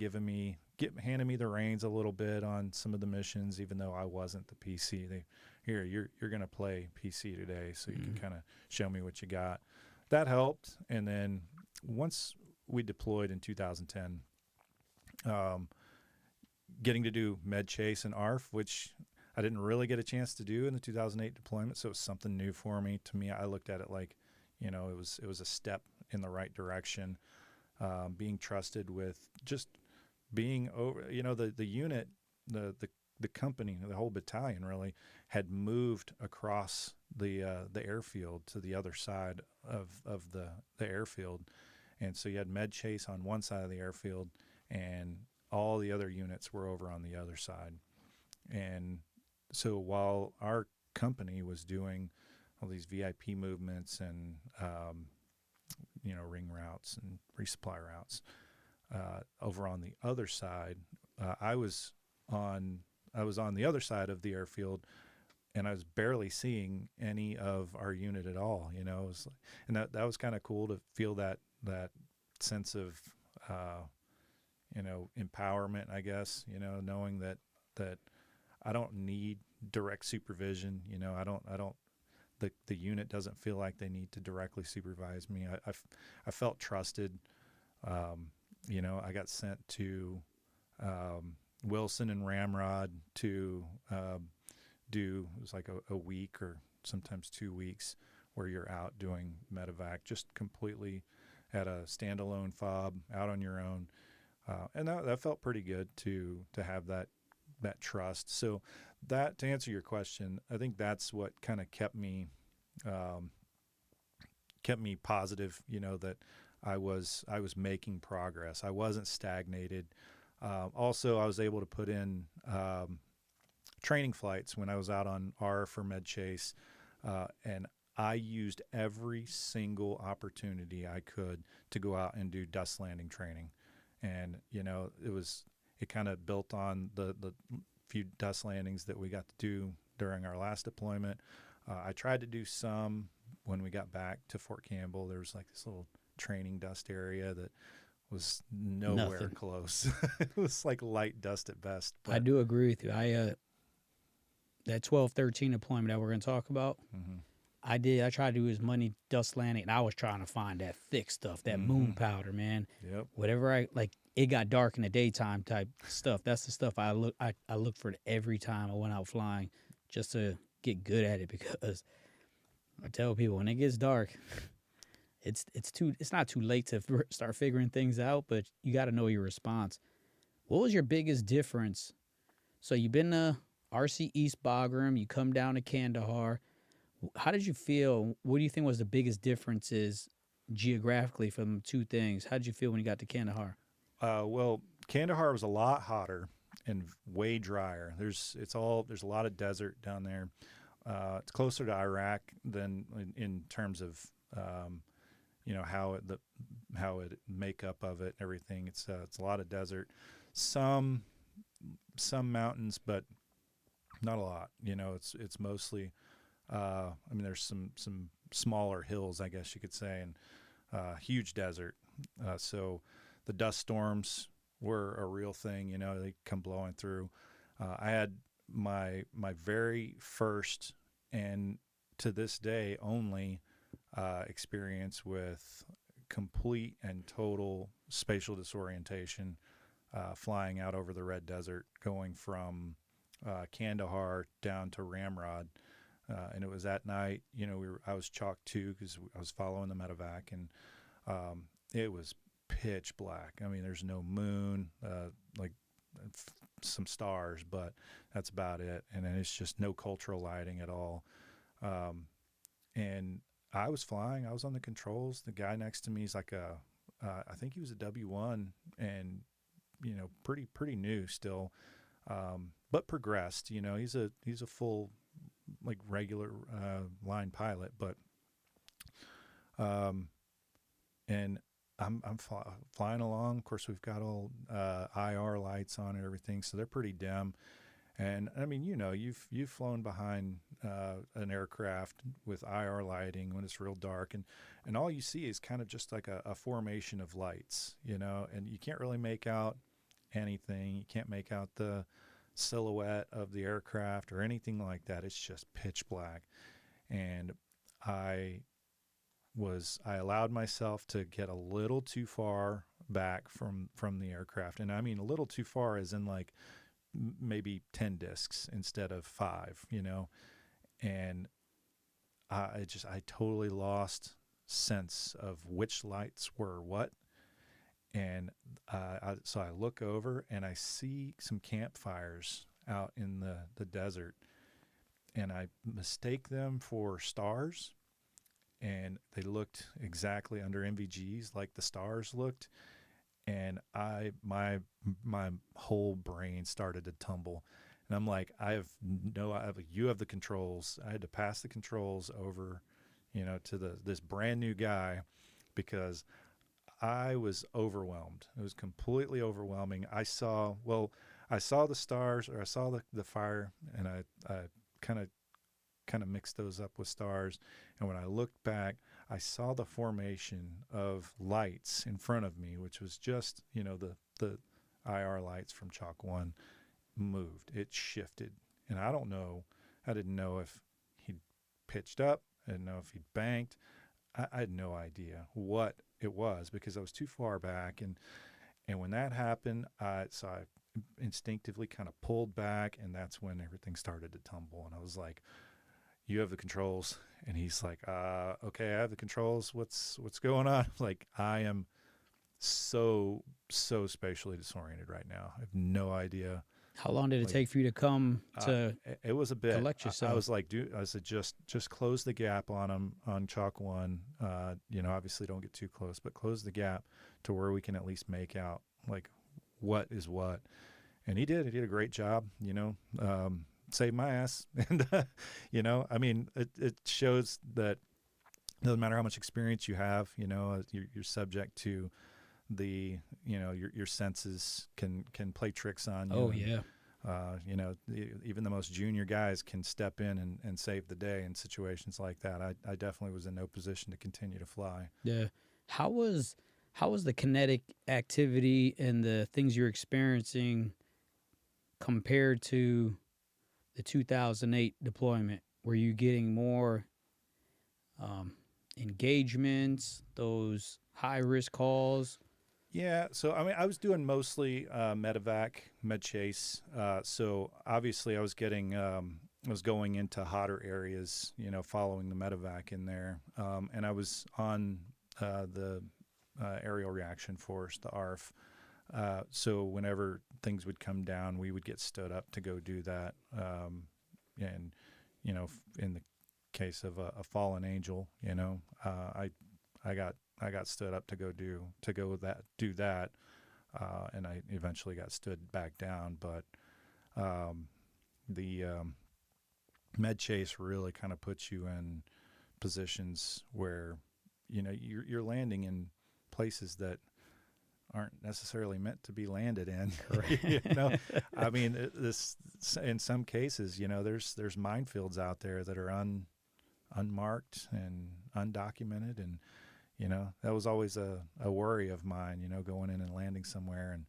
handing me the reins a little bit on some of the missions, even though I wasn't the PC. You're going to play PC today, so you can kind of show me what you got. That helped. And then once we deployed in 2010, getting to do med chase and ARF, which I didn't really get a chance to do in the 2008 deployment, so it was something new for me. To me, I looked at it like, it was a step in the right direction. Being trusted with just being over, the unit, the the company, the whole battalion really, had moved across the airfield to the other side of the airfield, and so you had Med Chase on one side of the airfield, and all the other units were over on the other side. And so while our company was doing all these VIP movements and ring routes and resupply routes, over on the other side, I was on the other side of the airfield, and I was barely seeing any of our unit at all. It was, and that was kind of cool to feel that sense of empowerment, I guess. Knowing that I don't need direct supervision. I don't. The unit doesn't feel like they need to directly supervise me. I felt trusted. I got sent to Wilson and Ramrod to do, it was like a week or sometimes 2 weeks where you're out doing medevac, just completely at a standalone fob, out on your own. And that felt pretty good to have that trust. So that, to answer your question, I think that's what kind of kept me positive, that I was making progress. I wasn't stagnated. Also, I was able to put in training flights when I was out on R for Med Chase, and I used every single opportunity I could to go out and do dust landing training. And it kind of built on the few dust landings that we got to do during our last deployment. I tried to do some when we got back to Fort Campbell. There was like this little training dust area that was nowhere Nothing. close. It was like light dust at best. But, I do agree with you. That 12-13 deployment that we're going to talk about, mm-hmm. I tried to do as many dust landing, and I was trying to find that thick stuff, that moon powder, man. Yep. Whatever it got dark in the daytime type stuff. That's the stuff I looked for every time I went out flying, just to get good at it, because I tell people when it gets dark, it's not too late to start figuring things out, but you got to know your response. What was your biggest difference? So you've been to RC East Bagram, you come down to Kandahar. How did you feel? What do you think was the biggest differences geographically from two things? How did you feel when you got to Kandahar? Well, Kandahar was a lot hotter and way drier. There's a lot of desert down there. It's closer to Iraq than in terms of how it makeup of it and everything. It's a lot of desert, some mountains, but not a lot. It's mostly. There's some smaller hills, I guess you could say, and huge desert. So the dust storms were a real thing. They come blowing through. I had my very first, and to this day only, experience with complete and total spatial disorientation, flying out over the Red Desert, going from Kandahar down to Ramrod. And it was at night. I was chalk 2 because I was following the medevac, and it was pitch black. There's no moon, some stars, but that's about it. And then it's just no cultural lighting at all. And I was flying. I was on the controls. The guy next to me is like I think he was a W1, and pretty new still, but progressed. He's a full, like, regular line pilot, but and I'm flying along. Of course, we've got all IR lights on and everything, so they're pretty dim. And you've flown behind an aircraft with IR lighting when it's real dark, and all you see is kind of just like a formation of lights, and you can't really make out anything. You can't make out the silhouette of the aircraft or anything like that. It's just pitch black. And I allowed myself to get a little too far back from the aircraft. And I mean a little too far as in like maybe 10 discs instead of 5, and I totally lost sense of which lights were what. And so I look over and I see some campfires out in the desert, and I mistake them for stars, and they looked exactly under MVGs like the stars looked, and my whole brain started to tumble, and I'm like, you have the controls. I had to pass the controls over, to this brand new guy, because I was overwhelmed. It was completely overwhelming. I saw the stars, or I saw the fire, and I kind of mixed those up with stars. And when I looked back, I saw the formation of lights in front of me, which was just, the IR lights from Chalk 1 moved. It shifted. And I didn't know if he'd pitched up. I didn't know if he'd banked. I had no idea what it was, because I was too far back. And when that happened, I instinctively kind of pulled back, and that's when everything started to tumble. And I was like, you have the controls. And he's like, okay, I have the controls. What's going on? Like, I am so spatially disoriented right now. I have no idea. How long did it take for you to come to it was a bit. collect yourself? I was like, dude, I said, just close the gap on him on Chalk 1. Obviously don't get too close, but close the gap to where we can at least make out like what is what. And he did a great job, saved my ass. And, it shows that doesn't matter how much experience you have, you're subject to your senses can play tricks on you. Oh, yeah. Even the most junior guys can step in and save the day in situations like that. I definitely was in no position to continue to fly. Yeah. How was the kinetic activity and the things you're experiencing compared to the 2008 deployment? Were you getting more engagements, those high-risk calls? Yeah, so I was doing mostly medevac, med chase. So obviously I was going into hotter areas, following the medevac in there. And I was on the aerial reaction force, the ARF. So whenever things would come down, we would get stood up to go do that. And in the case of a fallen angel, I got stood up to do that, and I eventually got stood back down. But the med chase really kind of puts you in positions where you're landing in places that aren't necessarily meant to be landed in. This in some cases, there's minefields out there that are unmarked and undocumented, and that was always a worry of mine, going in and landing somewhere. And,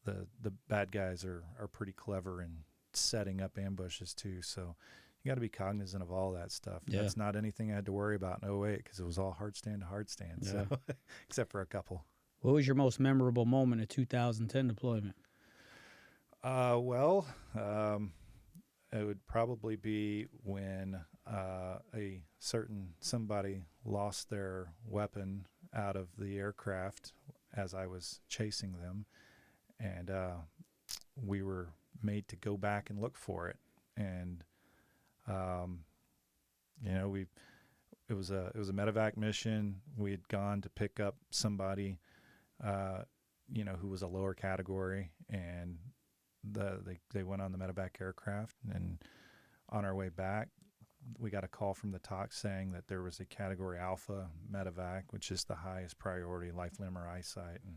the bad guys are pretty clever in setting up ambushes too. So you got to be cognizant of all that stuff. Yeah. That's not anything I had to worry about in 2008, because it was all hard stand to hard stand. Yeah. So except for a couple. What was your most memorable moment of 2010 deployment? It would probably be when a certain somebody lost their weapon out of the aircraft as I was chasing them, and we were made to go back and look for it. And it was a medevac mission. We had gone to pick up somebody, who was a lower category, and they went on the medevac aircraft, and on our way back, we got a call from the TOC saying that there was a category alpha medevac, which is the highest priority, life, limb, or eyesight. And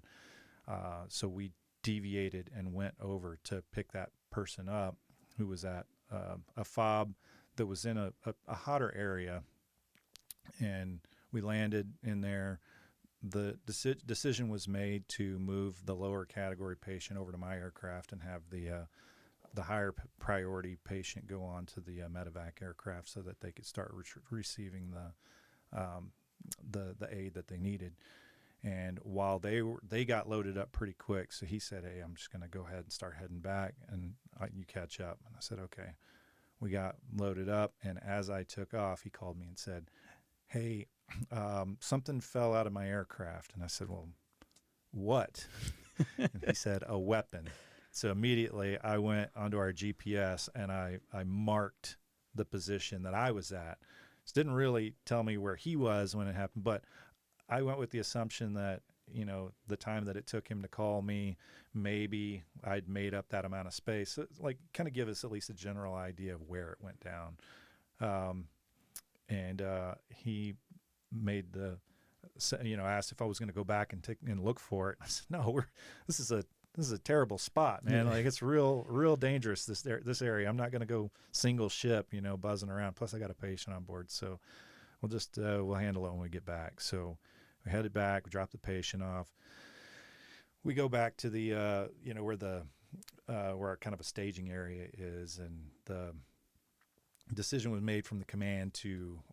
so we deviated and went over to pick that person up, who was at a FOB that was in a hotter area. And we landed in there. The decision was made to move the lower category patient over to my aircraft and have the higher priority patient go on to the medevac aircraft, so that they could start receiving the aid that they needed. And while they got loaded up pretty quick, so he said, "Hey, I'm just going to go ahead and start heading back, and you catch up." And I said, "Okay." We got loaded up, and as I took off, he called me and said, "Hey, something fell out of my aircraft." And I said, "Well, what?" And he said, "A weapon." So immediately I went onto our GPS and I marked the position that I was at. It didn't really tell me where he was when it happened, but I went with the assumption that, the time that it took him to call me, maybe I'd made up that amount of space. So, like, kind of give us at least a general idea of where it went down. And he made asked if I was going to go back and look for it. I said, no, this is a terrible spot, man. Like, it's real dangerous, this area. I'm not going to go single ship, buzzing around. Plus I got a patient on board. So we'll handle it when we get back. So we headed back, we dropped the patient off. We go back to the, where our kind of a staging area is. And the decision was made from the command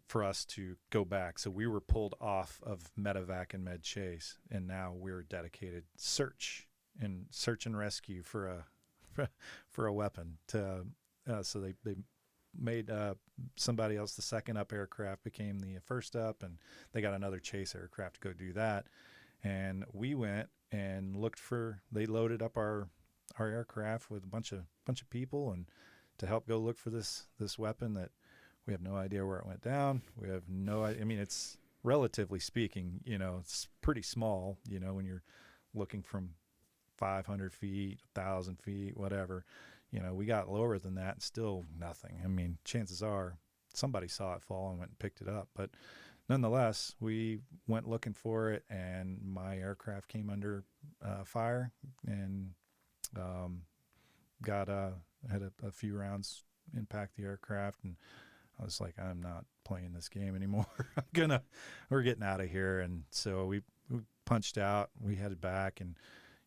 for us to go back. So we were pulled off of medevac and med chase. And now we're dedicated search and rescue for a weapon. So they made somebody else the second up aircraft became the first up, and they got another chase aircraft to go do that. And we went and they loaded up our aircraft with a bunch of people and to help go look for this weapon that we have no idea where it went down. We have no idea. I mean, it's relatively speaking, it's pretty small, when you're looking from 500 feet, 1,000 feet, whatever. We got lower than that and still nothing. I mean, chances are somebody saw it fall and went and picked it up. But nonetheless, we went looking for it, and my aircraft came under fire and had a few rounds impact the aircraft. And I was like, I'm not playing this game anymore. We're getting out of here. And so we punched out. We headed back, and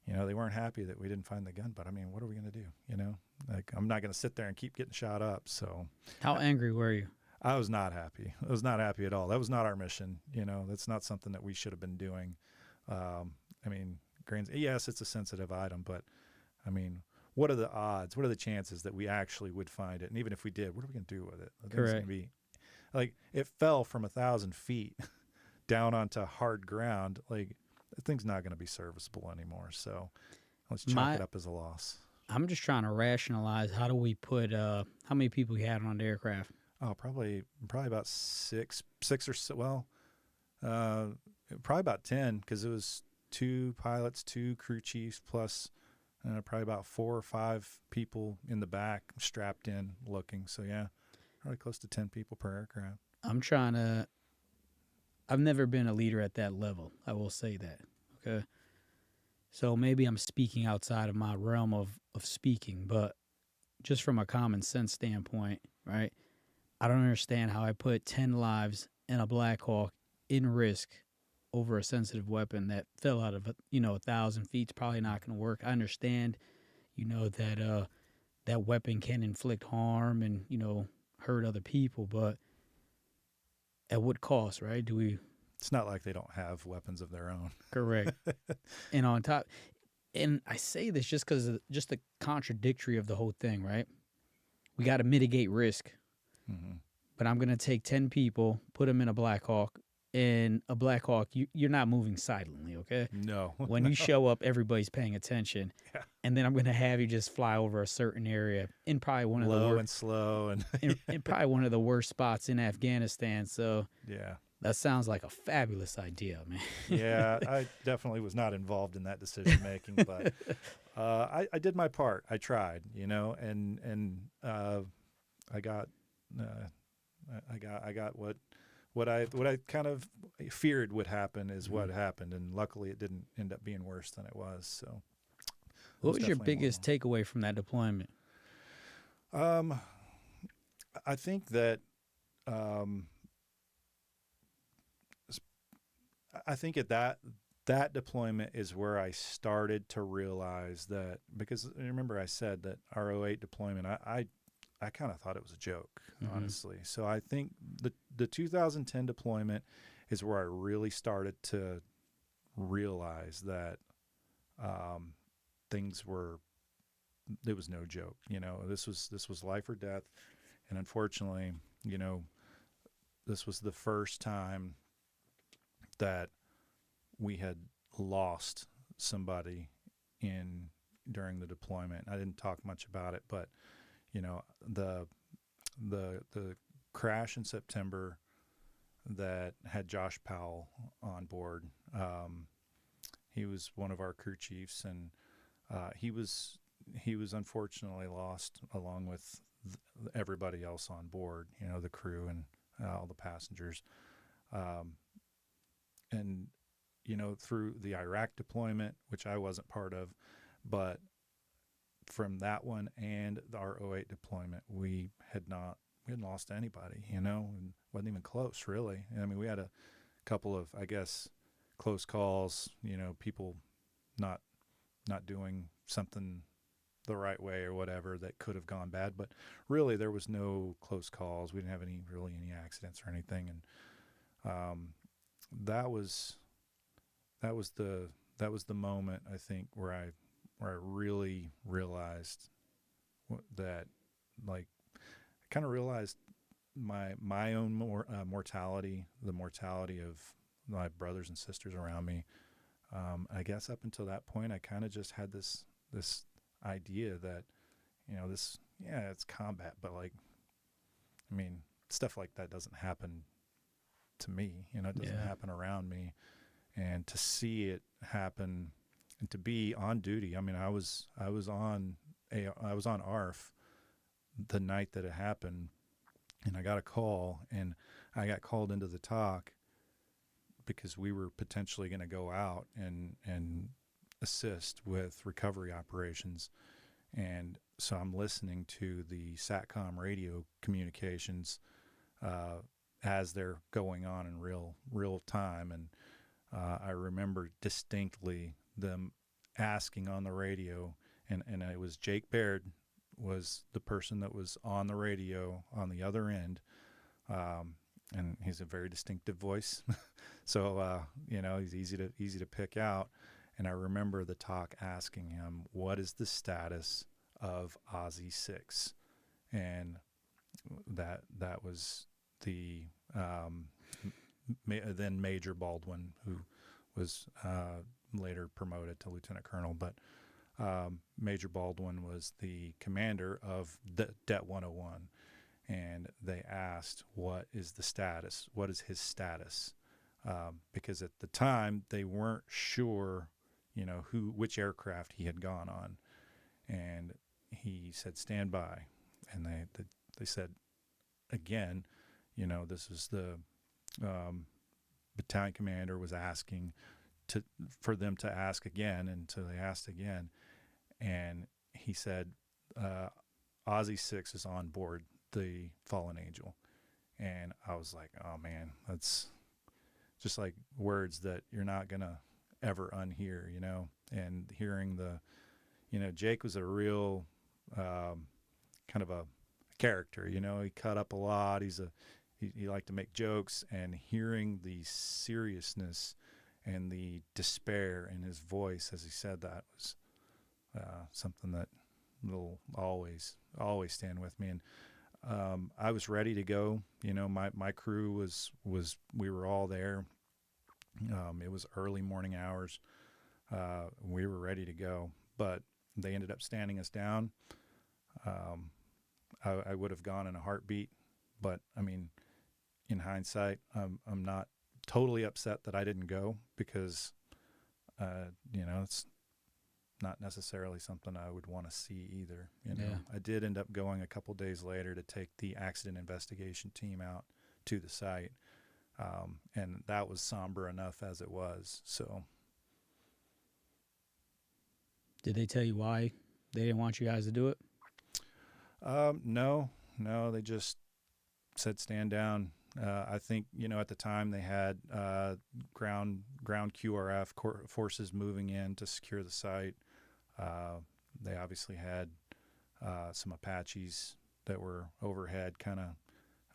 they weren't happy that we didn't find the gun, but I mean, what are we going to do? Like, I'm not going to sit there and keep getting shot up. So how angry were you? I was not happy. I was not happy at all. That was not our mission. That's not something that we should have been doing. I mean, yes, it's a sensitive item, but I mean, what are the odds? What are the chances that we actually would find it? And even if we did, what are we going to do with it? I think it's going to be like, it fell from 1,000 feet down onto hard ground. Like, the thing's not going to be serviceable anymore. So let's chalk it up as a loss. I'm just trying to rationalize, how do we put how many people we had on the aircraft? Oh, probably about six or so. Well, probably about 10, because it was 2 pilots, 2 crew chiefs, plus probably about 4 or 5 people in the back strapped in looking. So yeah, probably close to 10 people per aircraft. I've never been a leader at that level. I will say that. Okay. So maybe I'm speaking outside of my realm of speaking, but just from a common sense standpoint, right? I don't understand how I put 10 lives in a Black Hawk in risk over a sensitive weapon that fell out of 1,000 feet. It's probably not going to work. I understand, that that weapon can inflict harm and hurt other people, but at what cost, right? It's not like they don't have weapons of their own. Correct. And on top, and I say this just because of just the contradictory of the whole thing, right? We got to mitigate risk. Mm-hmm. But I'm going to take 10 people, put them in a Black Hawk. And a Black Hawk, you're not moving silently, okay? No. When you show up, everybody's paying attention. Yeah. And then I'm going to have you just fly over a certain area in probably one of the low worst, and slow, and in probably one of the worst spots in Afghanistan. So yeah, that sounds like a fabulous idea, man. Yeah, I definitely was not involved in that decision making, but I did my part. I tried, and I got what I kind of feared would happen is what happened, and luckily it didn't end up being worse than it was. So, what was your biggest takeaway from that deployment? I think that at that deployment is where I started to realize that, because remember I said that our 08 deployment, I kind of thought it was a joke, honestly. So I think the 2010 deployment is where I really started to realize that it was no joke. This was life or death. And unfortunately, this was the first time that we had lost somebody in during the deployment. I didn't talk much about it, but you know, the crash in September that had Josh Powell on board. He was one of our crew chiefs, and he was unfortunately lost along with everybody else on board. You know, the crew and all the passengers. And you know, through the Iraq deployment, which I wasn't part of, but from that one and our '08 deployment, we hadn't lost anybody, you know, and wasn't even close, really. I mean, we had a couple of, I guess, close calls, you know, people not doing something the right way or whatever that could have gone bad, but really there was no close calls. We didn't have any accidents or anything, and that was the moment, I think, where I really realized that, like, I kind of realized my own mortality, the mortality of my brothers and sisters around me. I guess up until that point, I kind of just had this idea that, you know, it's combat, but, like, I mean, stuff like that doesn't happen to me, you know, it doesn't happen around me. And to see it happen and to be on duty. I mean, I was on ARF the night that it happened, and I got a call, and I got called into the TOC because we were potentially going to go out and assist with recovery operations. And so I'm listening to the SATCOM radio communications as they're going on in real time. And I remember distinctly them asking on the radio, and it was Jake Baird was the person that was on the radio on the other end, and he's a very distinctive voice, so you know, he's easy to pick out. And I remember the TOC asking him, "What is the status of Ozzy 6?" And that was the then Major Baldwin, who was later promoted to Lieutenant Colonel, but Major Baldwin was the commander of Det 101, and they asked, "What is the status? What is his status?" Because at the time they weren't sure, you know, which aircraft he had gone on, and he said, "Stand by," and they said again, you know, this is the battalion commander was asking for them to ask again, and so they asked again, and he said, Ozzy 6 is on board the Fallen Angel. And I was like, oh man, that's just like words that you're not gonna ever unhear, you know. And hearing you know, Jake was a real kind of a character, you know. He cut up a lot. He liked to make jokes, and hearing the seriousness and the despair in his voice as he said that was something that will always stand with me. And I was ready to go. You know, my crew was we were all there. It was early morning hours. We were ready to go, but they ended up standing us down. I would have gone in a heartbeat, but I mean, in hindsight, I'm not totally upset that I didn't go, because you know, it's not necessarily something I would want to see either. You know, I did end up going a couple days later to take the accident investigation team out to the site, and that was somber enough as it was. So, Did they tell you why they didn't want you guys to do it? No, they just said stand down. I think, you know, at the time they had ground QRF forces moving in to secure the site. They obviously had some Apaches that were overhead, kind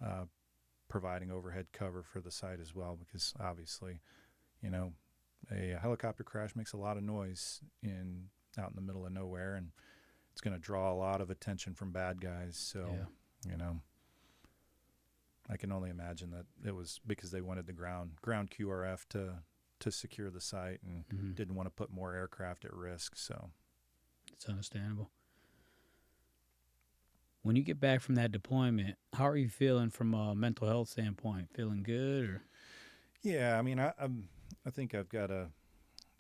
of providing overhead cover for the site as well, because obviously, you know, a helicopter crash makes a lot of noise out in the middle of nowhere, and it's going to draw a lot of attention from bad guys. So, you know, I can only imagine that it was because they wanted the ground QRF to secure the site, and didn't want to put more aircraft at risk. So It's understandable. When you get back from that deployment, how are you feeling from a mental health standpoint? Feeling good or? Yeah, I mean, I think I've got a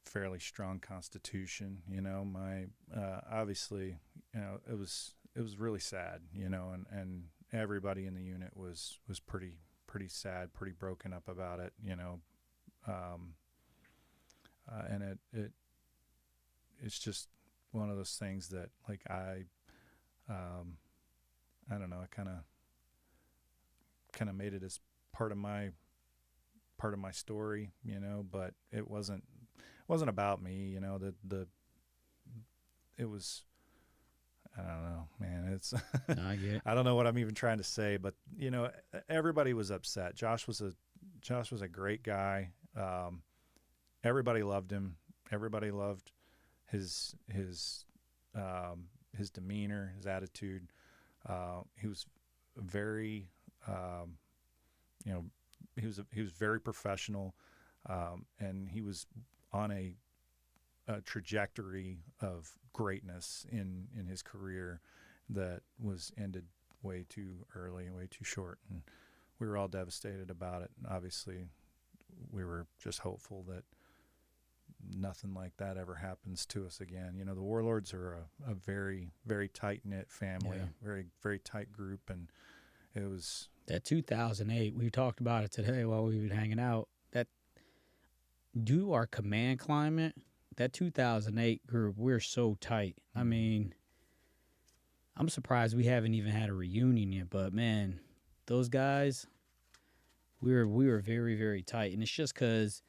fairly strong constitution. My obviously, it was really sad. And everybody in the unit was pretty sad, pretty broken up about it. Um, and it's just one of those things that like um, I don't know, I kind of made it as part of my story, but it wasn't about me, the it was, I don't know, man. It's No, I get it. I don't know what I'm even trying to say, but everybody was upset. Josh was a great guy. Everybody loved him. Everybody loved his demeanor, his attitude. He was very, you know, he was very professional, and he was on a trajectory of greatness in his career that was ended way too early and way too short. And we were all devastated about it. And obviously, we were just hopeful that nothing like that ever happens to us again. The Warlords are a very, very tight knit family, Yeah. very, very tight group, and it was. That 2008, we talked about it today while we were hanging out. That due to our command climate, that 2008 group, we're so tight. I mean, I'm surprised we haven't even had a reunion yet. But man, those guys, we were very, very tight, and it's just because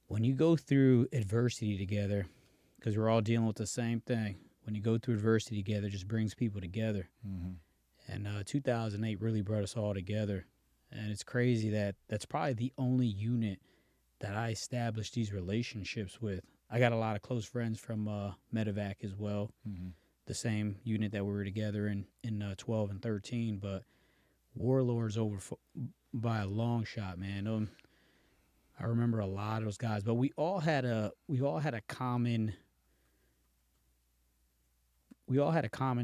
when you go through adversity together, because we're all dealing with the same thing. When you go through adversity together, it just brings people together. Mm-hmm. And 2008 really brought us all together. And it's crazy that that's probably the only unit that I established these relationships with. I got a lot of close friends from Medevac as well, Mm-hmm. the same unit that we were together in 12 and 13. But Warlords by a long shot, man. I remember a lot of those guys, but we all had a common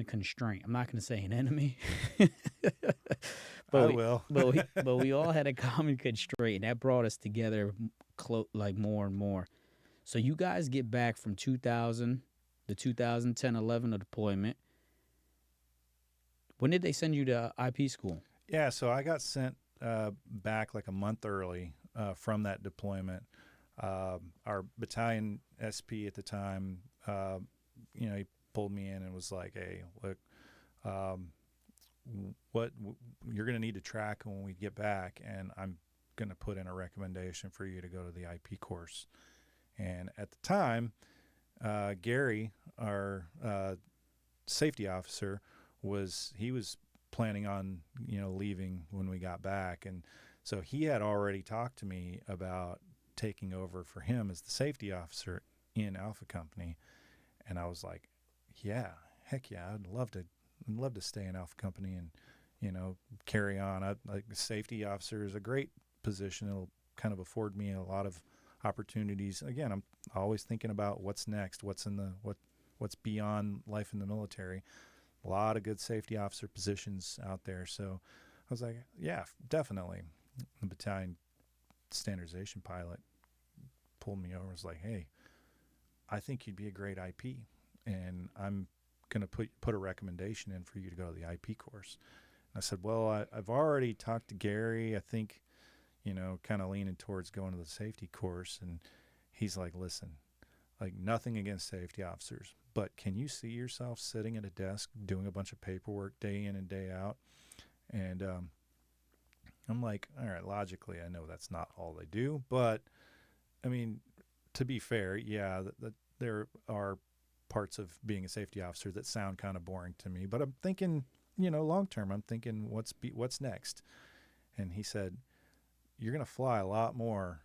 constraint. I'm not going to say an enemy, I but will. we all had a common constraint, and that brought us together like more and more. So you guys get back from 2000, the 2010-11 deployment. When did they send you to IP school? Yeah, so I got sent back like a month early from that deployment. Our battalion SP at the time, he pulled me in and was like, "Hey, look, what you're going to need to track when we get back, and I'm going to put in a recommendation for you to go to the IP course." And at the time, Gary, our safety officer, was planning on leaving when we got back, and so he had already talked to me about taking over for him as the safety officer in Alpha Company. And I was like, yeah, heck yeah, I'd love to stay in Alpha Company and carry on. Like safety officer is a great position. It'll kind of afford me a lot of opportunities. Again, I'm always thinking about what's next, what's beyond life in the military. A lot of good safety officer positions out there. So I was like, yeah, definitely. The battalion standardization pilot pulled me over and was like, hey, I think you'd be a great IP, and I'm going to put a recommendation in for you to go to the IP course. And I said, well, I've already talked to Gary. I think, kind of leaning towards going to the safety course. And he's like, listen, like nothing against safety officers, but can you see yourself sitting at a desk doing a bunch of paperwork day in and day out? And I'm like, all right, logically, I know that's not all they do, but I mean, to be fair, yeah, that there are parts of being a safety officer that sound kind of boring to me. But I'm thinking, long term, I'm thinking, what's next? And he said, you're going to fly a lot more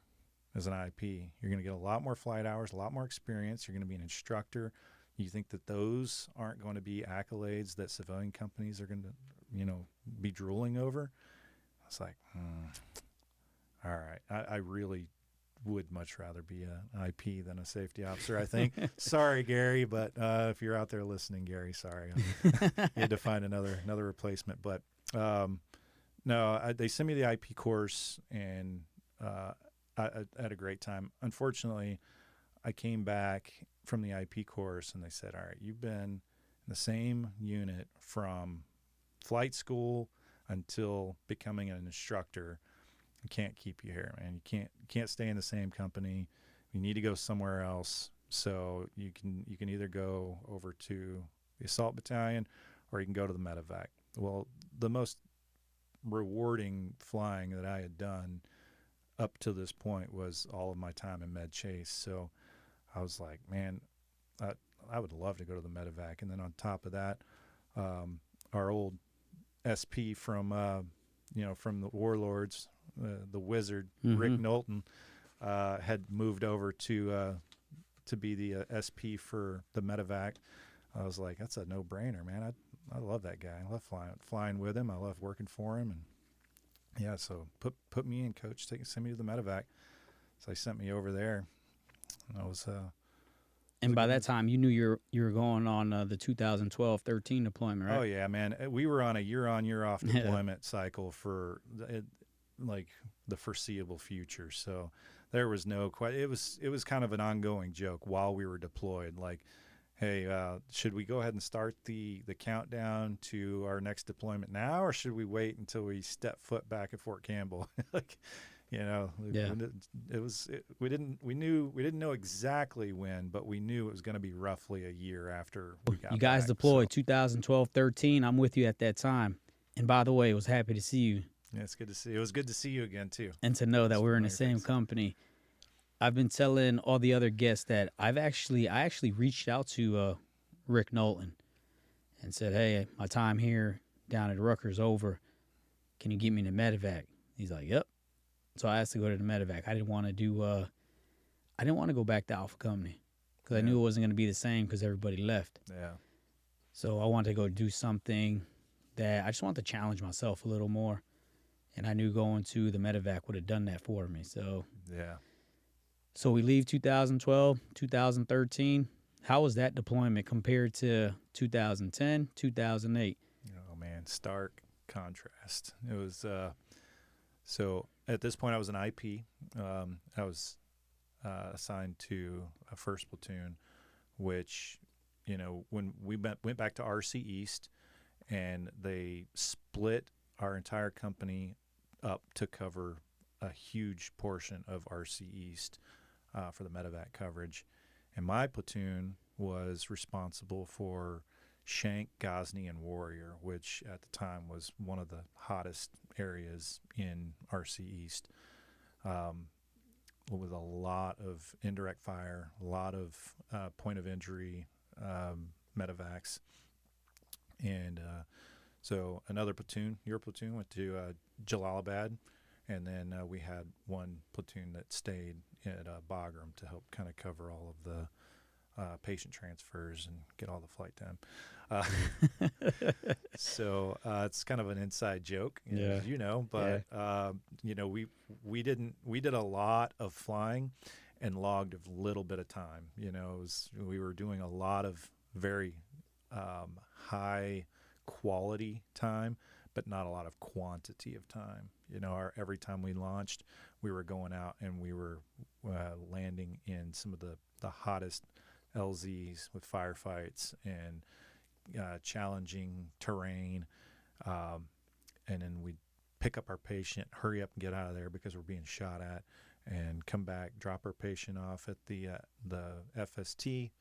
as an IP. You're going to get a lot more flight hours, a lot more experience. You're going to be an instructor. You think that those aren't going to be accolades that civilian companies are going to, be drooling over? I was like, all right. I really, would much rather be an IP than a safety officer, I think. Sorry, Gary, but if you're out there listening, Gary, sorry. You had to find another replacement. But no, they sent me the IP course, and I had a great time. Unfortunately, I came back from the IP course, and they said, all right, you've been in the same unit from flight school until becoming an instructor. I can't keep you here, man. You can't stay in the same company. You need to go somewhere else. So you can either go over to the assault battalion, or you can go to the medevac. Well, the most rewarding flying that I had done up to this point was all of my time in Med Chase. So I was like, man, I would love to go to the medevac. And then on top of that, our old SP from the Warlords, the Wizard, Rick Knowlton, had moved over to be the SP for the medevac. I was like, that's a no-brainer, man. I love that guy. I love flying with him. I love working for him, and yeah. So put me in, coach. Send me to the medevac. So they sent me over there. And I was. And by that time, you knew you were going on the 2012-13 deployment, right? Oh yeah, man. We were on a year-on, year-off deployment cycle for like the foreseeable future. So there was no question. It was kind of an ongoing joke while we were deployed. Like, hey, should we go ahead and start the countdown to our next deployment now, or should we wait until we step foot back at Fort Campbell? Like, we didn't know exactly when, but we knew it was going to be roughly a year after we got You guys back, deployed 2012-13. I'm with you at that time. And by the way, I was happy to see you. Yeah, it's good to see you. It was good to see you again too. And to know that we're in the same company. I've been telling all the other guests that I actually reached out to Rick Knowlton and said, hey, my time here down at Rucker is over. Can you get me to medevac? He's like, yep. So I asked to go to the medevac. I didn't want to go back to Alpha Company because I knew it wasn't going to be the same because everybody left. Yeah. So I wanted to go do something that I just wanted to challenge myself a little more. And I knew going to the medevac would have done that for me. So yeah. So we leave 2012, 2013. How was that deployment compared to 2010, 2008? Oh man, stark contrast. It was so at this point I was an IP. I was assigned to a first platoon, which, when we went back to RC East, and they split our entire company up to cover a huge portion of RC East for the medevac coverage. And my platoon was responsible for Shank, Ghazni, and Warrior, which at the time was one of the hottest areas in RC East, with a lot of indirect fire, a lot of point of injury medevacs. And so another platoon, your platoon, went to Jalalabad, and then we had one platoon that stayed at Bagram to help kind of cover all of the patient transfers and get all the flight time. So it's kind of an inside joke, as you know, but we did a lot of flying and logged a little bit of time. We were doing a lot of very high quality time, but not a lot of quantity of time. Every time we launched, we were going out and we were landing in some of the hottest LZs with firefights and challenging terrain, and then we'd pick up our patient, hurry up and get out of there because we're being shot at, and come back, drop our patient off at the FST,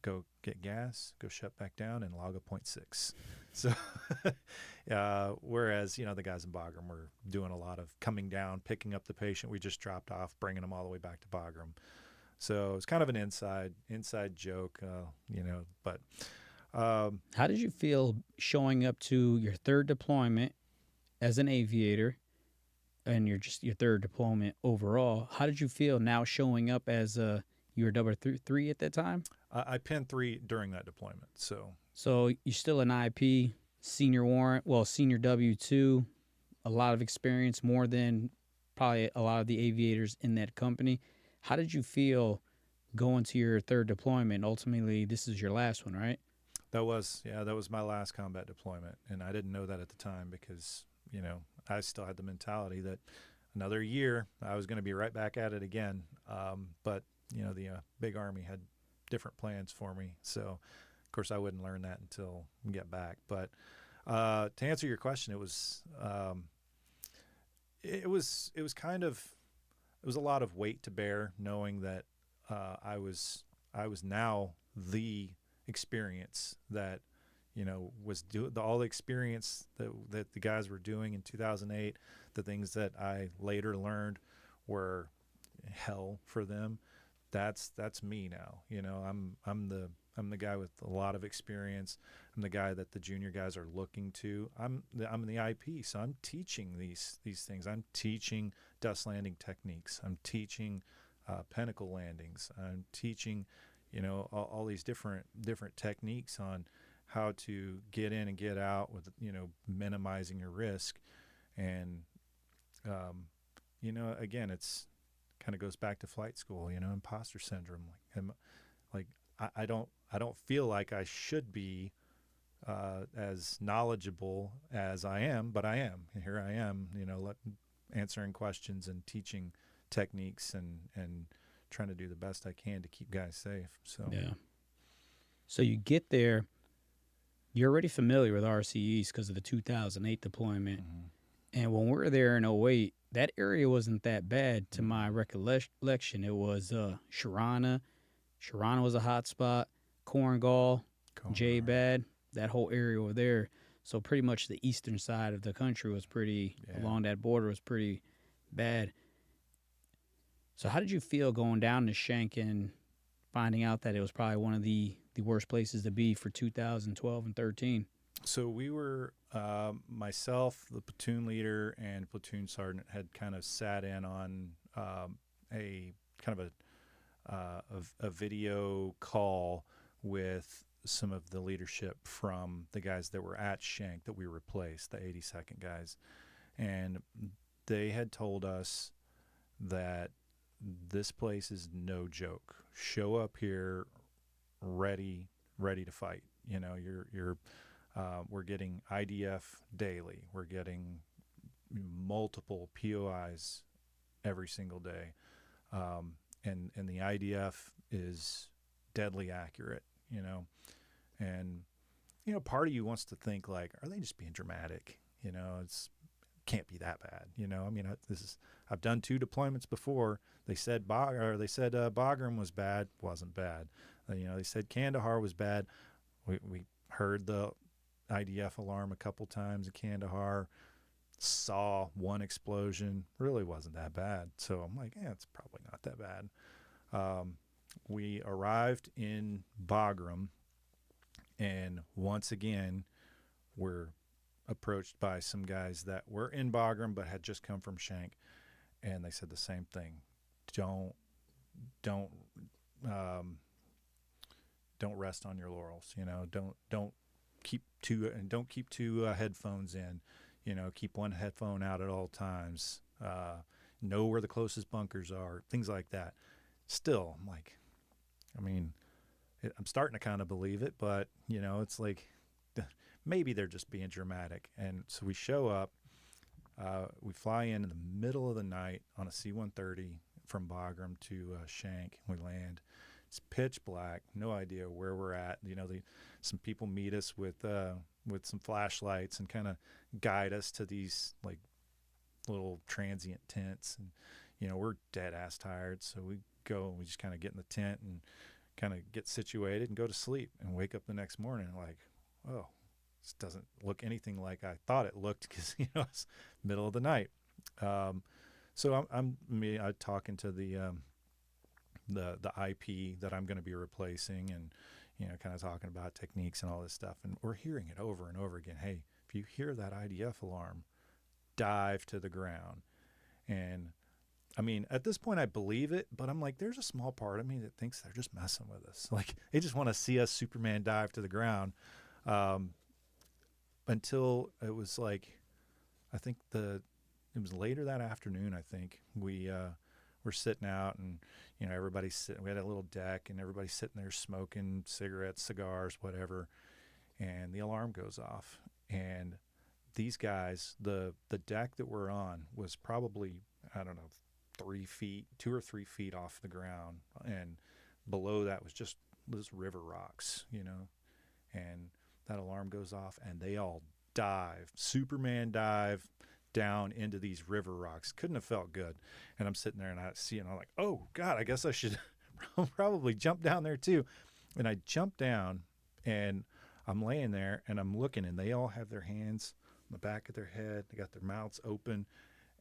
go get gas, go shut back down, and log a 0.6. So whereas the guys in Bagram were doing a lot of coming down, picking up the patient we just dropped off, bringing them all the way back to Bagram. So it's kind of an inside joke, but how did you feel showing up to your third deployment as an aviator, and your third deployment overall? How did you feel now showing up as you were double 3 at that time? I pinned 3 during that deployment. So you're still an IP, senior warrant, senior W-2, a lot of experience, more than probably a lot of the aviators in that company. How did you feel going to your third deployment? Ultimately, this is your last one, right? That was my last combat deployment, and I didn't know that at the time because I still had the mentality that another year I was going to be right back at it again. But the big army had different plans for me, so of course I wouldn't learn that until we get back. But to answer your question, it was kind of it was a lot of weight to bear, knowing that I was now the experience that all the experience that the guys were doing in 2008, the things that I later learned were hell for them. That's me now. I'm the guy with a lot of experience. I'm the guy that the junior guys are looking to. I'm the IP, so I'm teaching these things. I'm teaching dust landing techniques. I'm teaching pentacle landings. I'm teaching all these different techniques on how to get in and get out with minimizing your risk. And again, it's kind of goes back to flight school, imposter syndrome. Like I don't feel like I should be as knowledgeable as I am, but I am. Here I am, answering questions and teaching techniques and trying to do the best I can to keep guys safe. So Yeah. So you get there, you're already familiar with RCEs because of the 2008 deployment. mm-hmm. And when we were there in '08, that area wasn't that bad to my Mm-hmm. recollection. It was Sharana. Sharana was a hot spot. Korengal, J-Bad, that whole area over there. So pretty much the eastern side of the country was pretty, along that border was pretty bad. So how did you feel going down to Shank and finding out that it was probably one of the worst places to be for 2012 and 13? So we were myself, the platoon leader, and platoon sergeant had kind of sat in on a kind of a video call with some of the leadership from the guys that were at Shank that we replaced, the 82nd guys, and they had told us that this place is no joke. Show up here ready to fight. You're we're getting IDF daily. We're getting multiple POIs every single day, and the IDF is deadly accurate. And part of you wants to think like, are they just being dramatic? It's can't be that bad. I mean, I've done 2 deployments before. They said Bagram was bad, wasn't bad. They said Kandahar was bad. We heard the IDF alarm a couple times in Kandahar, saw one explosion, really wasn't that bad. So I'm like, yeah, it's probably not that bad. We arrived in Bagram, and once again, we're approached by some guys that were in Bagram but had just come from Shank, and they said the same thing. Don't rest on your laurels. Don't keep two headphones in. Keep one headphone out at all times. Know where the closest bunkers are. Things like that. Still, I'm like, I mean, I'm starting to kind of believe it, but it's like maybe they're just being dramatic. And so we show up. We fly in the middle of the night on a C-130 from Bagram to Shank. We land. It's pitch black. No idea where we're at. Some people meet us with some flashlights and kind of guide us to these like little transient tents. And we're dead ass tired, so we go and we just kind of get in the tent and kind of get situated and go to sleep and wake up the next morning like, oh, this doesn't look anything like I thought it looked because it's middle of the night. So I'm talking to the IP that I'm going to be replacing, and kind of talking about techniques and all this stuff, and we're hearing it over and over again. Hey, if you hear that IDF alarm, dive to the ground. And I mean, at this point I believe it, but I'm like, there's a small part of me that thinks they're just messing with us. Like they just want to see us Superman dive to the ground. Until it was like, I think it was later that afternoon. I think we're we're sitting out, and everybody's sitting. We had a little deck, and everybody's sitting there smoking cigarettes, cigars, whatever. And the alarm goes off, and these guys, the deck that we're on was probably, I don't know, 3 feet, 2 or 3 feet off the ground, and below that was just this river rocks, and that alarm goes off, and they all dive, Superman dive down into these river rocks. Couldn't have felt good. And I'm sitting there and I see it, and I'm like, oh God, I guess I should probably jump down there too. And I jump down, and I'm laying there and I'm looking, and they all have their hands on the back of their head. They got their mouths open,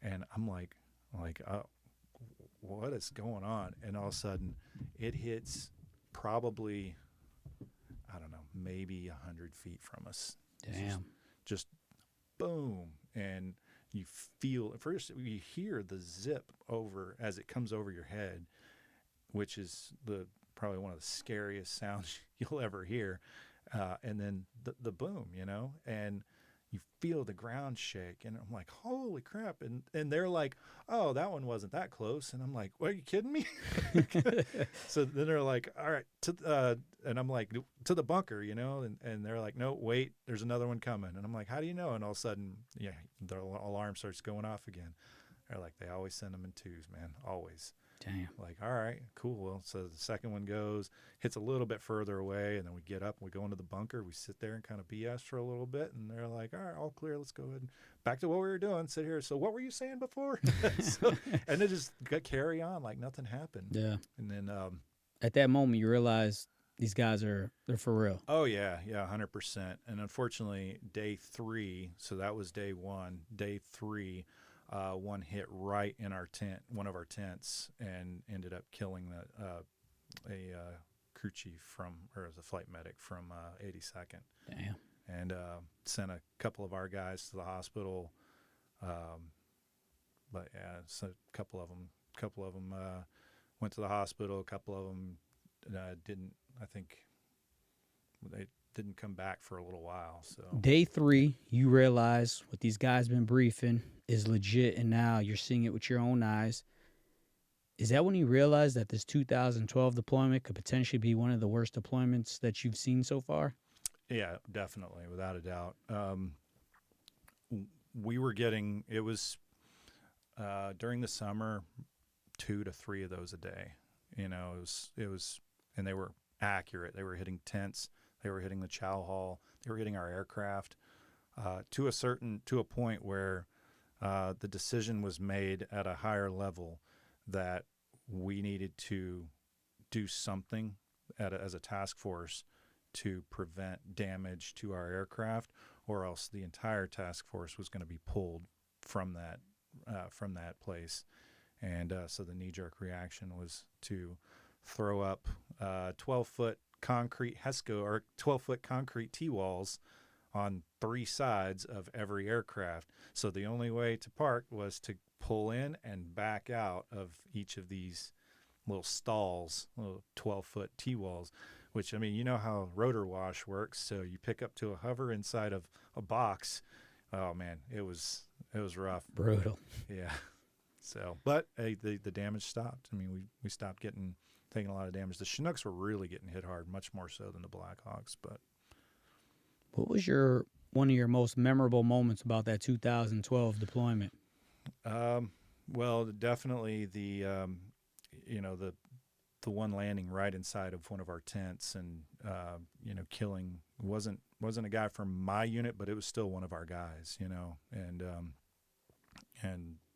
and I'm like, oh, what is going on? And all of a sudden, it hits probably, I don't know, maybe 100 feet from us. Damn. Just boom, and you feel first. You hear the zip over as it comes over your head, which is probably one of the scariest sounds you'll ever hear. And then the boom, and you feel the ground shake, and I'm like, holy crap. And they're like, oh, that one wasn't that close. And I'm like, what, are you kidding me? So then they're like, all right, and I'm like, to the bunker, and they're like, no, wait, there's another one coming. And I'm like, how do you know? And all of a sudden, the alarm starts going off again. They're like, they always send them in twos, man, always. Damn. Like, all right, cool. Well, so the second one goes, hits a little bit further away, and then we get up, and we go into the bunker. We sit there and kind of BS for a little bit, and they're like, all right, all clear. Let's go ahead and back to what we were doing. Sit here. So what were you saying before? And they just carry on like nothing happened. Yeah. And then at that moment, you realize these guys they're for real. Oh, yeah, 100%. And unfortunately, day 3, so that was day 1. Day 3, one hit right in our tent, one of our tents, and ended up killing a crew chief or as a flight medic from 82nd. Damn. And sent a couple of our guys to the hospital. But yeah, so a couple of them went to the hospital. A couple of them didn't. I think they didn't come back for a little while. So Day 3, you realize what these guys been briefing is legit, and now you're seeing it with your own eyes. Is that when you realize that this 2012 deployment could potentially be one of the worst deployments that you've seen so far? Yeah, definitely, without a doubt. We were getting, it was during the summer, 2 to 3 of those a day. It was, and they were accurate. They were hitting tents. They were hitting the chow hall. They were hitting our aircraft to a point where the decision was made at a higher level that we needed to do something as a task force to prevent damage to our aircraft, or else the entire task force was going to be pulled from that place. And so the knee-jerk reaction was to throw up 12-foot concrete HESCO or 12-foot concrete T-walls on 3 sides of every aircraft. So the only way to park was to pull in and back out of each of these little stalls, little 12-foot T-walls, which, I mean, you know how rotor wash works. So you pick up to a hover inside of a box. Oh, man, it was rough. Brutal. Yeah. So, but hey, the damage stopped. I mean, we stopped taking a lot of damage. The Chinooks were really getting hit hard, much more so than the Blackhawks. But what was one of your most memorable moments about that 2012 deployment? Well, definitely the one landing right inside of one of our tents, and killing wasn't a guy from my unit, but it was still one of our guys, and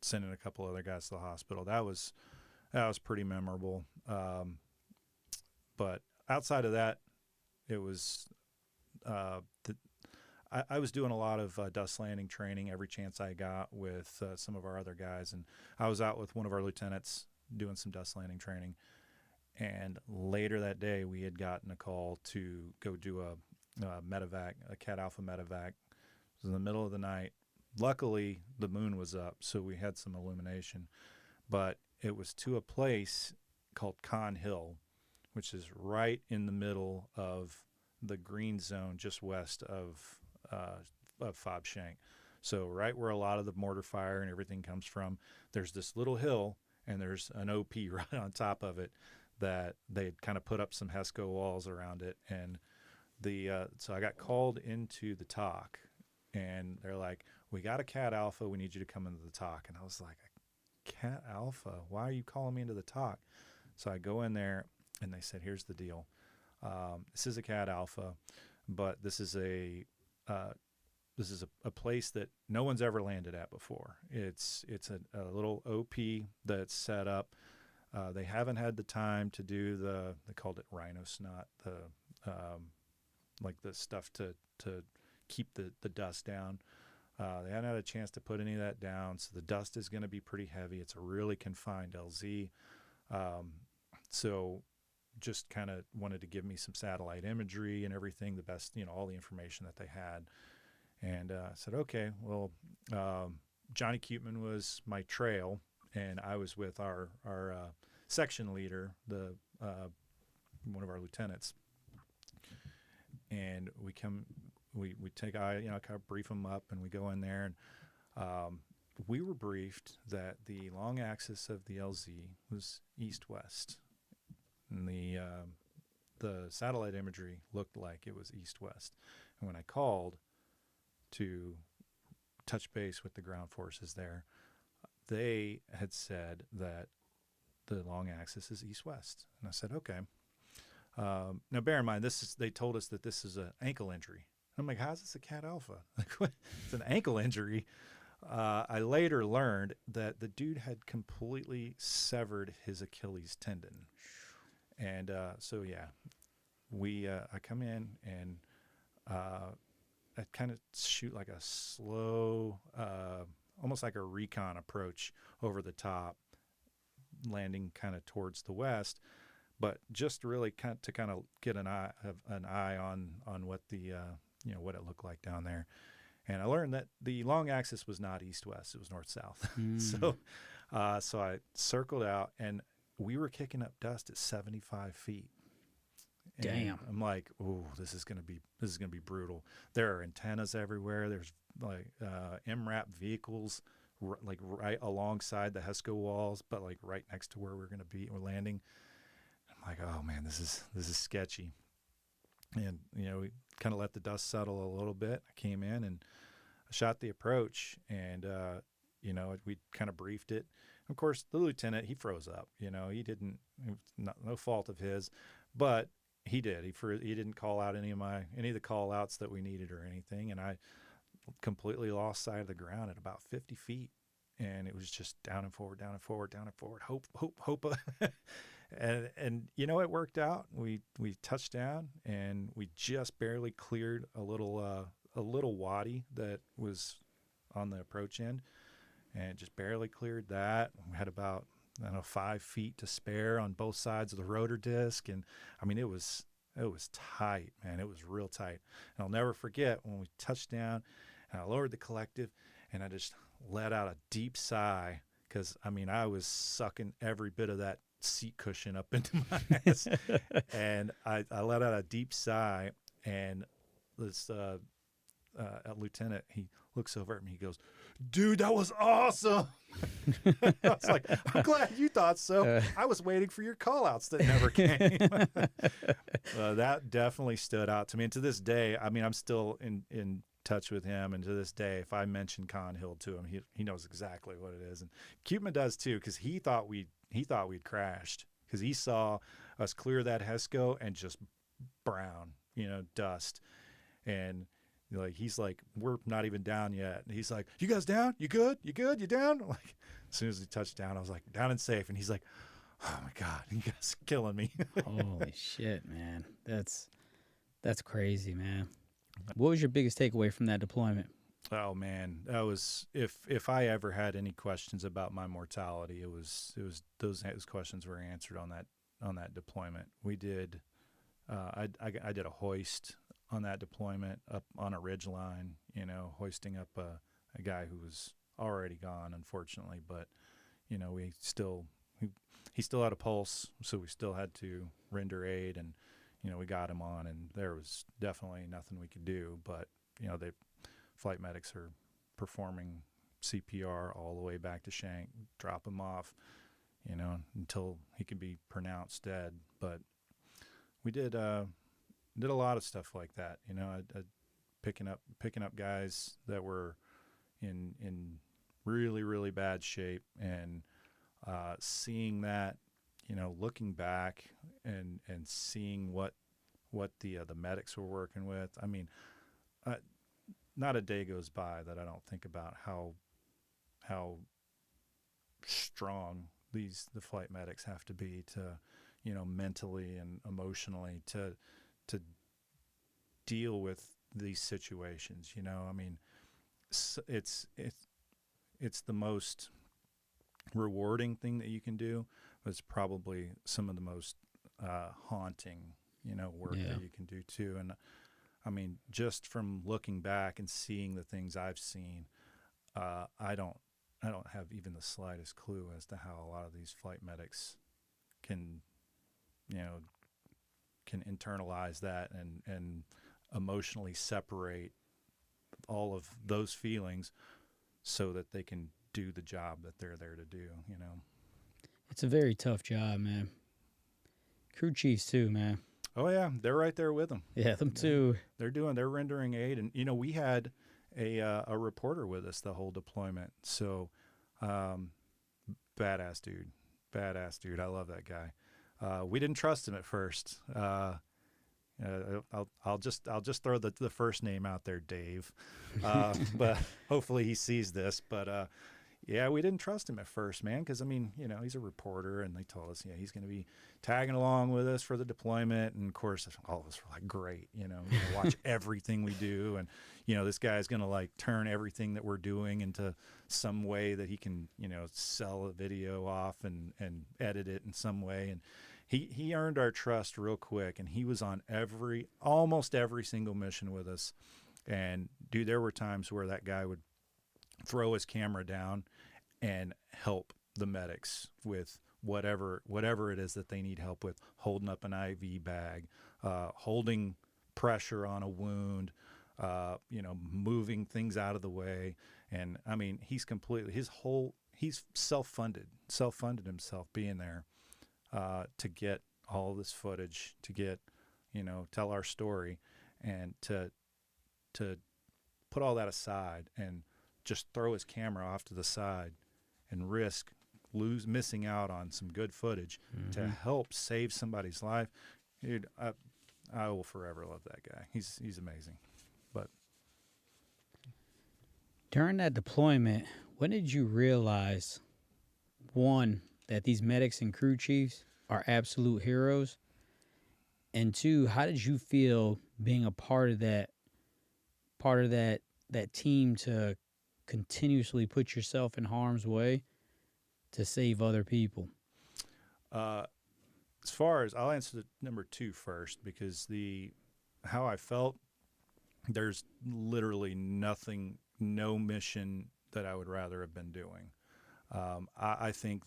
sending a couple other guys to the hospital. That was pretty memorable. But outside of that, it was I was doing a lot of dust landing training every chance I got with some of our other guys, and I was out with one of our lieutenants doing some dust landing training. And later that day, we had gotten a call to go do a medevac, a Cat Alpha medevac. It was in the middle of the night. Luckily, the moon was up, so we had some illumination. But it was to a place called Con Hill, which is right in the middle of the green zone just west of Fob Shank. So right where a lot of the mortar fire and everything comes from, there's this little hill, and there's an OP right on top of it that they had kind of put up some HESCO walls around it. And so I got called into the talk, and they're like, we got a Cat Alpha. We need you to come into the talk. And I was like, a Cat Alpha? Why are you calling me into the talk? So I go in there, and they said, here's the deal. This is a Cat Alpha, but this is a place that no one's ever landed at before. It's a little OP that's set up. They haven't had the time to do they called it rhino snot, like the stuff to keep the dust down. They haven't had a chance to put any of that down, so the dust is going to be pretty heavy. It's a really confined LZ. So just kind of wanted to give me some satellite imagery and everything, the best, all the information that they had. And I said, okay, well, Johnny Cuteman was my trail, and I was with our section leader, one of our lieutenants. And we take, kind of brief them up, and we go in there, and we were briefed that the long axis of the LZ was east-west, and the satellite imagery looked like it was east-west. And when I called to touch base with the ground forces there, they had said that the long axis is east-west. And I said, okay. Now, bear in mind, they told us that this is an ankle injury. I'm like, how's this a Cat Alpha? It's an ankle injury. I later learned that the dude had completely severed his Achilles tendon. And so, yeah, I come in, and I kind of shoot like a slow, almost like a recon approach over the top, landing kind of towards the west, but just really to kind of get an eye on what the what it looked like down there. And I learned that the long axis was not east-west; it was north-south. So I circled out, and we were kicking up dust at 75 feet. And damn. I'm like, oh, this is gonna be brutal. There are antennas everywhere. There's like MRAP vehicles like right alongside the HESCO walls, but like right next to where we're landing. I'm like, oh man, this is sketchy. And we kind of let the dust settle a little bit. I came in and I shot the approach, and we kind of briefed it. Of course, the lieutenant, he froze up. He didn't. It was no fault of his, but he did. He didn't call out any of the call outs that we needed or anything, and I completely lost sight of the ground at about 50 feet, and it was just down and forward, down and forward, down and forward. Hope. And it worked out. We touched down, and we just barely cleared a little wadi that was on the approach end, and just barely cleared that. We had about 5 feet to spare on both sides of the rotor disc, and I mean it was tight, man. It was real tight. And I'll never forget when we touched down, and I lowered the collective, and I just let out a deep sigh, because I was sucking every bit of that seat cushion up into my ass. And I let out a deep sigh, and this lieutenant, he looks over at me, he goes, dude, that was awesome. I was like, I'm glad you thought so. I was waiting for your call outs that never came. That definitely stood out to me. And to this day, I'm still in touch with him. And to this day, if I mention Con Hill to him, he knows exactly what it is. And Cuteman does too, because he thought we'd crashed, because he saw us clear that HESCO and just brown, dust. And he's like, we're not even down yet. And he's like, you guys down? You good? You down? Like, as soon as he touched down, I was like, down and safe. And he's like, oh my God, you guys are killing me. Holy shit, man. That's crazy, man. What was your biggest takeaway from that deployment? Oh man, that was, if I ever had any questions about my mortality, it was those questions were answered on that deployment. We did, I did a hoist on that deployment up on a ridge line, hoisting up a guy who was already gone, unfortunately, but he still had a pulse, so we still had to render aid, and we got him on, and there was definitely nothing we could do, but the flight medics are performing CPR all the way back to Shank, drop him off, until he could be pronounced dead. But we did a lot of stuff like that. I picking up guys that were in really really bad shape, and seeing that, looking back and seeing what the medics were working with. I mean, not a day goes by that I don't think about how strong the flight medics have to be to, mentally and emotionally to deal with these situations. I mean, it's the most rewarding thing that you can do, but it's probably some of the most haunting, work that you can do too. And I mean, just from looking back and seeing the things I've seen, I don't have even the slightest clue as to how a lot of these flight medics can internalize that and emotionally separate all of those feelings so that they can do the job that they're there to do. It's a very tough job, man. Crew chiefs too, man. Oh yeah, they're right there with them. Yeah, them too. They're rendering aid, and we had a reporter with us the whole deployment. So, badass dude. I love that guy. We didn't trust him at first. I'll just throw the first name out there, Dave. But hopefully he sees this. But yeah, we didn't trust him at first, man, because I mean, he's a reporter, and they told us, he's going to be tagging along with us for the deployment, and of course, all of us were like, great, watch everything we do, and this guy's going to like turn everything that we're doing into some way that he can, sell a video off and edit it in some way, and he earned our trust real quick, and he was on almost every single mission with us, and dude, there were times where that guy would throw his camera down and help the medics with whatever it is that they need help with, holding up an IV bag, holding pressure on a wound, moving things out of the way. And I mean, he's self-funded himself being there, to get all this footage, to get, tell our story, and to put all that aside and just throw his camera off to the side and risk missing out on some good footage to help save somebody's life. Dude, I will forever love that guy. He's amazing. But during that deployment, when did you realize, one, that these medics and crew chiefs are absolute heroes, and two, how did you feel being a part of that team to continuously put yourself in harm's way to save other people? As far as, I'll answer the number 2 first, because how I felt, there's literally no mission that I would rather have been doing. I think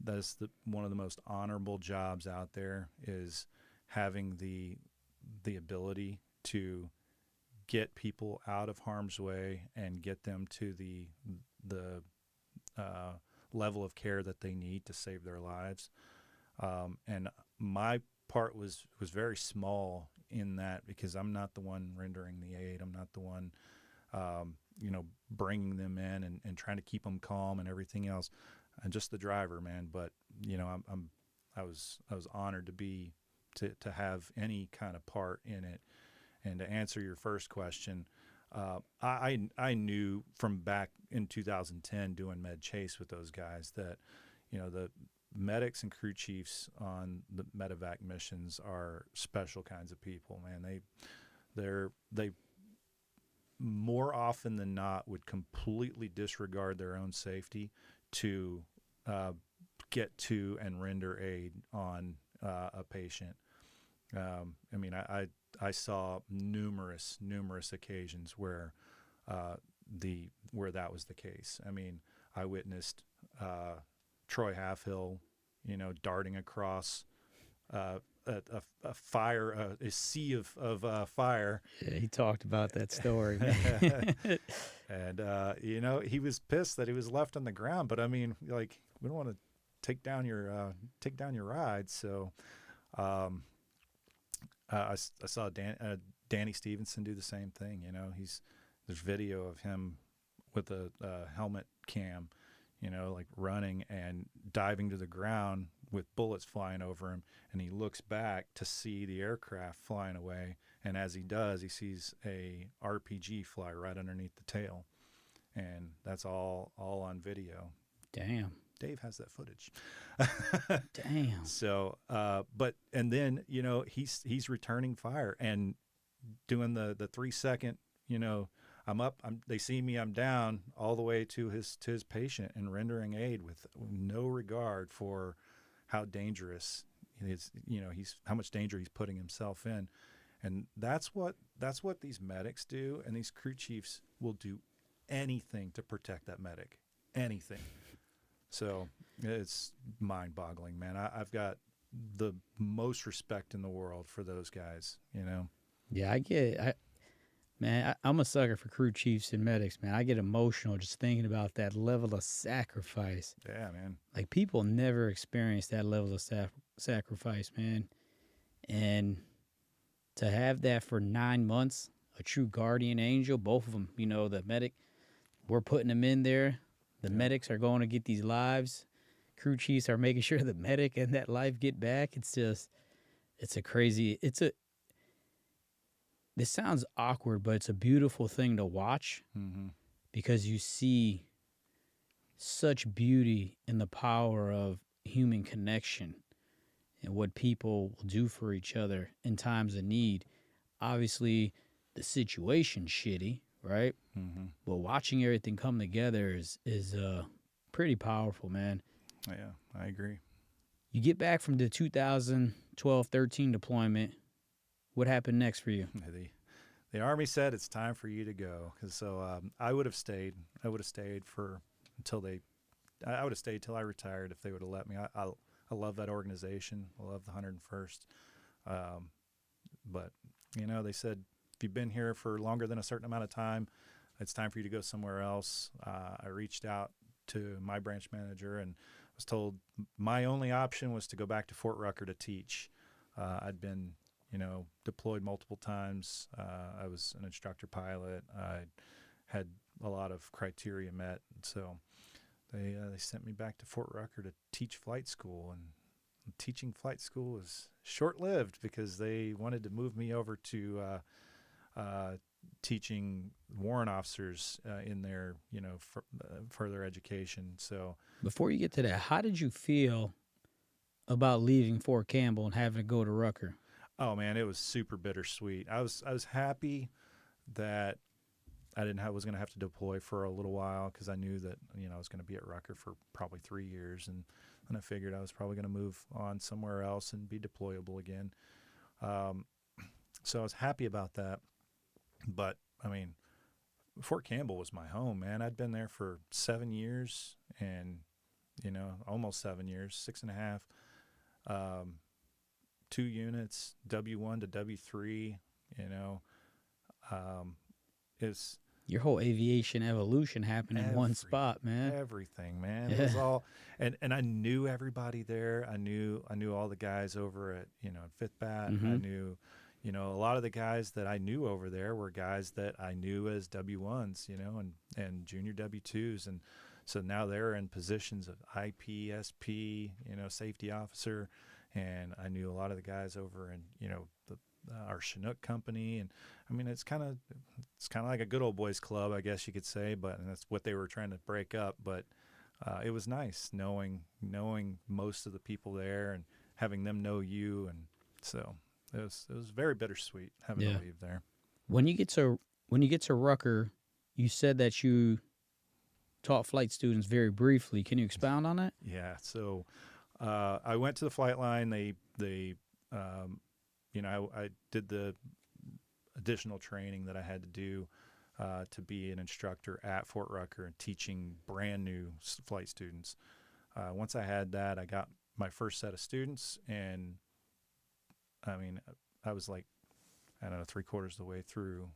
that's one of the most honorable jobs out there, is having the ability to get people out of harm's way and get them to the level of care that they need to save their lives. And my part was very small in that, because I'm not the one rendering the aid. I'm not the one, bringing them in and trying to keep them calm and everything else. I'm just the driver, man. But I was honored to have any kind of part in it. And to answer your first question, I knew from back in 2010 doing Med Chase with those guys that, the medics and crew chiefs on the medevac missions are special kinds of people, man. They more often than not would completely disregard their own safety to get to and render aid on a patient. I mean, I saw numerous occasions where that was the case. I mean, I witnessed Troy Halfhill, darting across a fire, a sea of fire. Yeah, he talked about that story, man. And he was pissed that he was left on the ground. But I mean, like, we don't want to take down your ride. So um, I saw Danny Stevenson do the same thing. You know, there's video of him with a helmet cam, you know, like running and diving to the ground with bullets flying over him, and he looks back to see the aircraft flying away, and as he does, he sees a RPG fly right underneath the tail, and that's all on video. Damn. Dave has that footage. Damn. So, and then, you know, he's returning fire and doing the 3 second, you know, they see me, I'm down, all the way to his patient, and rendering aid with no regard for how dangerous how much danger he's putting himself in. And that's what these medics do, and these crew chiefs will do anything to protect that medic, anything. So it's mind-boggling, man. I've got the most respect in the world for those guys, you know. Yeah, I'm a sucker for crew chiefs and medics, man. I get emotional just thinking about that level of sacrifice. Yeah, man. Like, people never experience that level of sacrifice, man. And to have that for 9 months, a true guardian angel, both of them, you know, the medic, we're putting them in there. The medics are going to get these lives. Crew chiefs are making sure the medic and that life get back. This sounds awkward, but it's a beautiful thing to watch, because you see such beauty in the power of human connection and what people will do for each other in times of need. Obviously, the situation's shitty, right? But watching everything come together is pretty powerful, man. Yeah, I agree. You get back from the 2012-13 deployment. What happened next for you? The Army said it's time for you to go. So I would have stayed. I would have stayed till I retired if they would have let me. I love that organization. I love the 101st. But, you know, they said, if you've been here for longer than a certain amount of time, it's time for you to go somewhere else. I reached out to my branch manager and was told my only option was to go back to Fort Rucker to teach. I'd been, you know, deployed multiple times. I was an instructor pilot. I had a lot of criteria met. So they sent me back to Fort Rucker to teach flight school. And teaching flight school was short-lived because they wanted to move me over to teaching warrant officers in their, you know, further education. So before you get to that, how did you feel about leaving Fort Campbell and having to go to Rucker? Oh man, it was super bittersweet. I was happy that I was going to have to deploy for a little while, because I knew that, you know, I was going to be at Rucker for probably 3 years, and I figured I was probably going to move on somewhere else and be deployable again. So I was happy about that. But I mean, Fort Campbell was my home, man. I'd been there for 7 years, and, you know, almost 7 years, 6.5. 2 units, W1 to W3, you know. It's your whole aviation evolution happened in one spot, man. Everything, man. It was all, and I knew everybody there. I knew all the guys over at, you know, Fifth Bat. I knew, you know, a lot of the guys that I knew over there were guys that I knew as W1s, you know, and junior W2s, and so now they're in positions of IP, SP, you know, safety officer, and I knew a lot of the guys over in, you know, our Chinook company, and I mean, it's kind of like a good old boys club, I guess you could say, and that's what they were trying to break up. But it was nice knowing most of the people there and having them know you, and so it was very bittersweet having to leave there. When you get to Rucker, you said that you taught flight students very briefly. Can you expound on that? Yeah. So I went to the flight line. They you know, I did the additional training that I had to do to be an instructor at Fort Rucker and teaching brand new flight students. Once I had that, I got my first set of students, and I mean, I was like, I don't know, 3/4 of the way through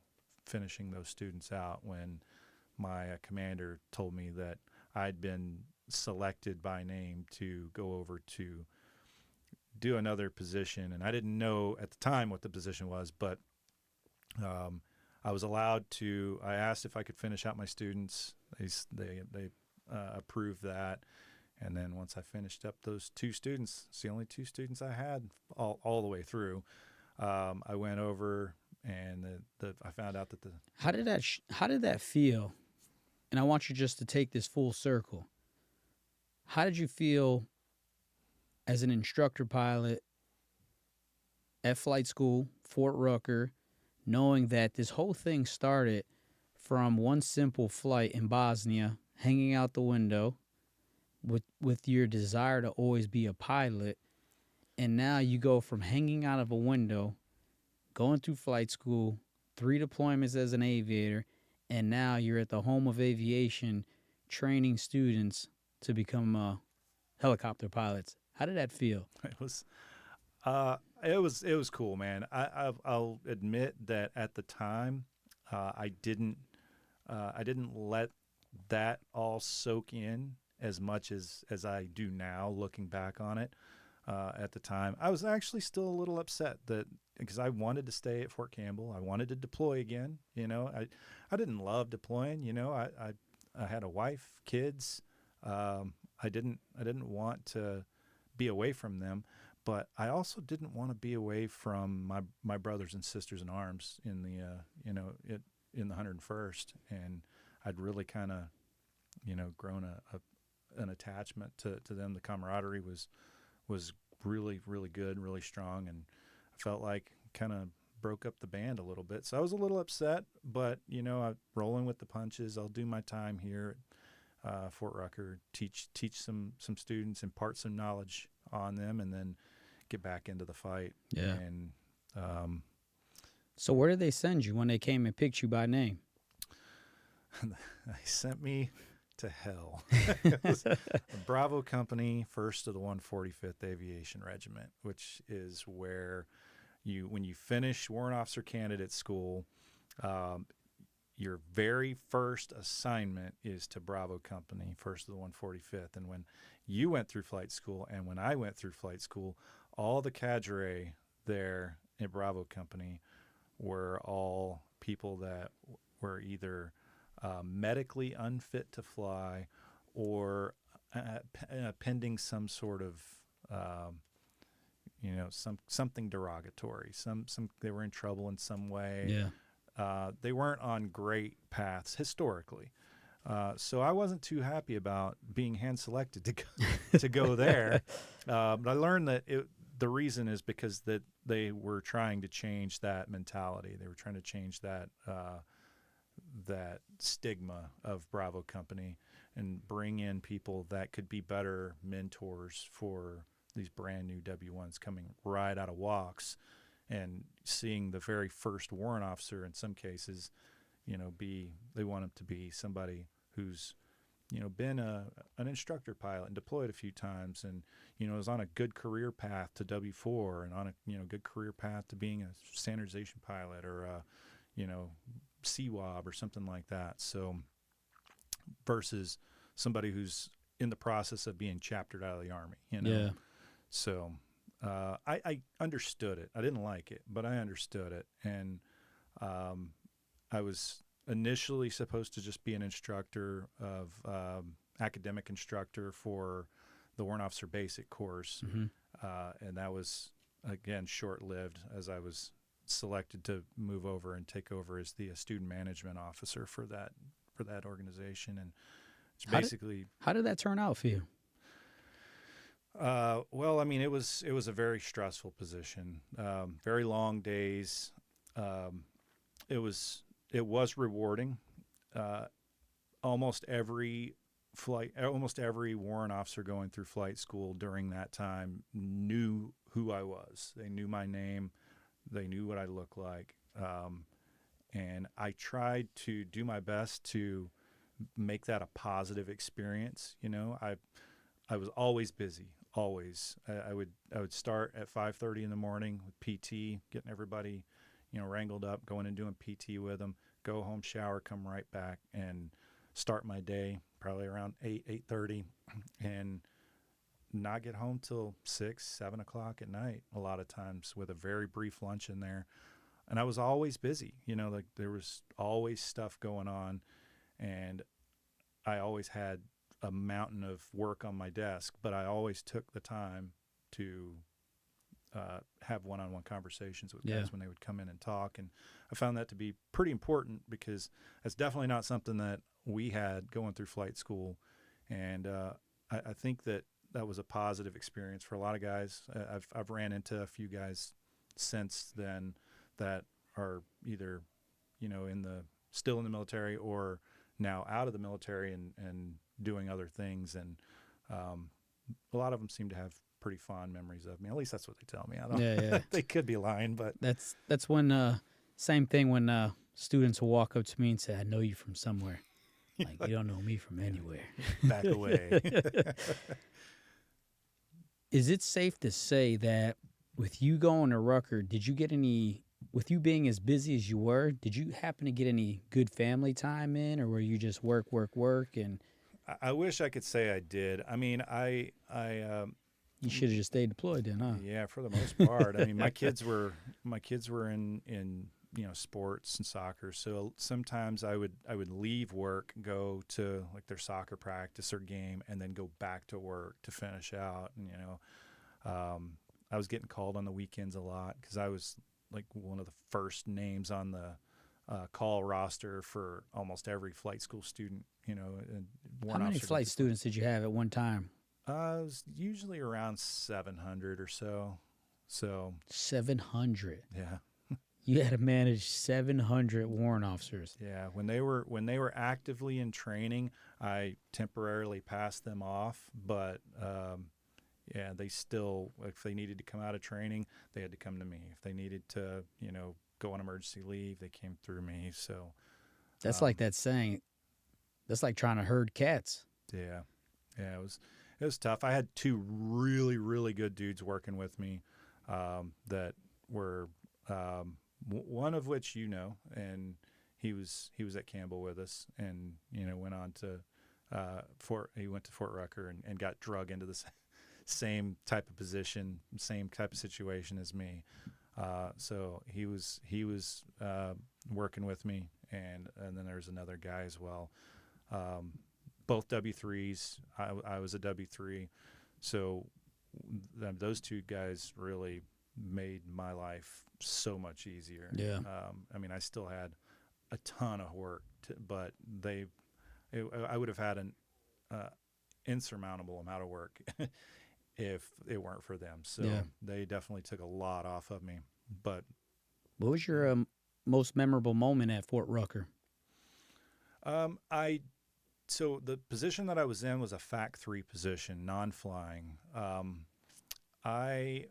finishing those students out when my commander told me that I'd been selected by name to go over to do another position, and I didn't know at the time what the position was, but I was allowed to. I asked if I could finish out my students. They approved that, and then once I finished up those 2 students, it's the only 2 students I had all the way through. I went over, and I found out that How did that feel? And I want you just to take this full circle. How did you feel as an instructor pilot at flight school, Fort Rucker, knowing that this whole thing started from one simple flight in Bosnia, hanging out the window with your desire to always be a pilot, and now you go from hanging out of a window, going through flight school, 3 deployments as an aviator, and now you're at the home of aviation training students to become helicopter pilots. How did that feel? It was cool, man. I'll admit that at the time, I didn't let that all soak in as much as I do now, looking back on it. At the time, I was actually still a little upset that because I wanted to stay at Fort Campbell, I wanted to deploy again. I didn't love deploying. I had a wife, kids. I didn't want to be away from them, but I also didn't want to be away from my brothers and sisters in arms in the in the 101st, and I'd really kind of grown an attachment to them. The camaraderie was really, really good, really strong, and I felt like kind of broke up the band a little bit. So I was a little upset, but I'm rolling with the punches. I'll do my time here at Fort Rucker, teach some students, impart some knowledge on them, and then get back into the fight. Yeah. And so where did they send you when they came and picked you by name? They sent me to hell. It was a Bravo Company, 1st of the 145th Aviation Regiment, which is where when you finish Warrant Officer Candidate School, your very first assignment is to Bravo Company, 1st of the 145th. And when you went through flight school and when I went through flight school, all the cadre there at Bravo Company were all people that were either medically unfit to fly or pending some sort of something derogatory. Some they were in trouble in some way. Yeah. They weren't on great paths historically. So I wasn't too happy about being hand selected to go there. But I learned that the reason is because that they were trying to change that mentality. They were trying to change that stigma of Bravo Company and bring in people that could be better mentors for these brand new W-1s coming right out of walks, and seeing the very first warrant officer in some cases, they want him to be somebody who's, been an instructor pilot and deployed a few times and, is on a good career path to W4 and on a, good career path to being a standardization pilot or CWAB or something like that. So versus somebody who's in the process of being chaptered out of the Army, Yeah. So I understood it. I didn't like it, but I understood it. And I was initially supposed to just be an instructor of academic instructor for the Warrant Officer Basic course. Mm-hmm. And that was, again, short-lived as I was selected to move over and take over as the student management officer for that organization. And it's how did that turn out for you? Well, I mean, it was a very stressful position, very long days. It was rewarding. Almost every warrant officer going through flight school during that time knew who I was. They knew my name. They knew what I looked like. And I tried to do my best to make that a positive experience. I was always busy. Always. I would start at 5:30 in the morning with PT, getting everybody, wrangled up, going and doing PT with them, go home, shower, come right back and start my day probably around 8:30, and not get home till 6, 7 o'clock at night. A lot of times with a very brief lunch in there, and I was always busy. Like there was always stuff going on, and I always had a mountain of work on my desk. But I always took the time to have one-on-one conversations with guys when they would come in and talk. And I found that to be pretty important, because that's definitely not something that we had going through flight school. And I think that was a positive experience for a lot of guys. I've ran into a few guys since then that are either, still in the military or now out of the military and doing other things. And a lot of them seem to have pretty fond memories of me. At least that's what they tell me. I don't. Yeah. They could be lying, but That's when same thing when students will walk up to me and say, "I know you from somewhere." Like, you don't know me from anywhere. back away. Is it safe to say that with you going to Rucker, did you get any, with you being as busy as you were, did you happen to get any good family time in, or were you just work, and I wish I could say I did. I mean, you should have just stayed deployed then, huh? yeah, for the most part. I mean, my kids were in sports and soccer. So sometimes I would leave work, go to like their soccer practice or game, and then go back to work to finish out. And I was getting called on the weekends a lot, because I was like one of the first names on the call roster for almost every flight school student. And How many flight students did you have at one time? It was usually around 700 or so. 700. Yeah. You had to manage 700 warrant officers. Yeah, when they were actively in training, I temporarily passed them off, but they still, if they needed to come out of training, they had to come to me. If they needed to, go on emergency leave, they came through me. So that's like that saying. That's like trying to herd cats. Yeah, it was tough. I had two really, really good dudes working with me that were. One of which and he was at Campbell with us, and went on to he went to Fort Rucker and got drug into the same type of position, same type of situation as me. So he was working with me, and then there's another guy as well. Both W3s. I was a W3, so those two guys really made my life so much easier. Yeah. I mean, I still had a ton of work, but I would have had an insurmountable amount of work if it weren't for them. So they definitely took a lot off of me. But what was your most memorable moment at Fort Rucker? So the position that I was in was a FAC 3 position, non-flying. I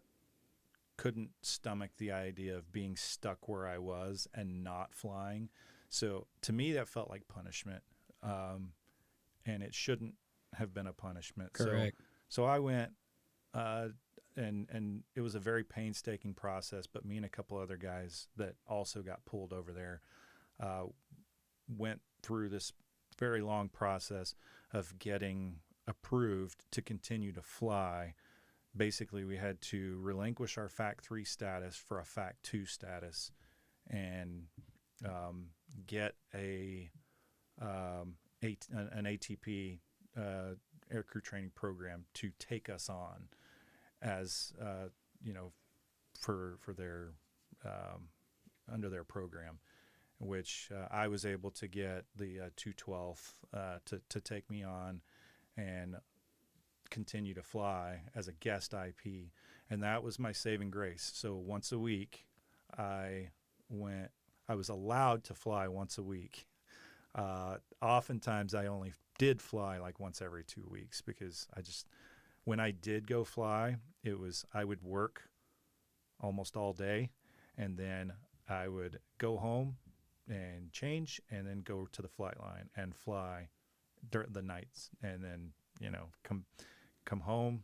couldn't stomach the idea of being stuck where I was and not flying. So to me, that felt like punishment, and it shouldn't have been a punishment. Correct. So I went, and it was a very painstaking process. But me and a couple other guys that also got pulled over there went through this very long process of getting approved to continue to fly. Basically, we had to relinquish our FAC 3 status for a FAC 2 status, and get an ATP aircrew training program to take us on as for their under their program, which I was able to get the 212 to take me on and continue to fly as a guest IP, and that was my saving grace. So once a week, I was allowed to fly once a week. Oftentimes I only did fly like once every 2 weeks, because when I did go fly, I would work almost all day, and then I would go home and change, and then go to the flight line and fly during the nights, and then come home,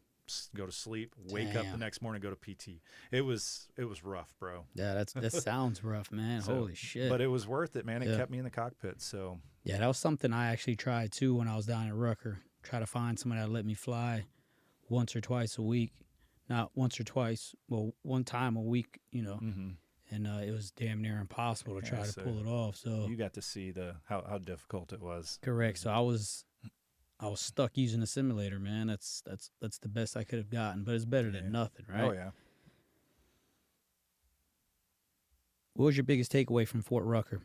go to sleep, wake up the Damn. next morning, go to PT. It was rough, bro. Yeah, that sounds rough, man. So, Holy shit. but it was worth it, man. It Yeah. kept me in the cockpit. So Yeah, that was something I actually tried too when I was down at Rucker. Try to find somebody that let me fly once or twice a week. Not once or twice, well, one time a week, mhm. and it was damn near impossible to Yeah, try to so pull it off. So you got to see how difficult it was. correct. So I was stuck using a simulator, man. That's the best I could have gotten, but it's better Yeah. than nothing, right? Oh yeah. What was your biggest takeaway from Fort Rucker?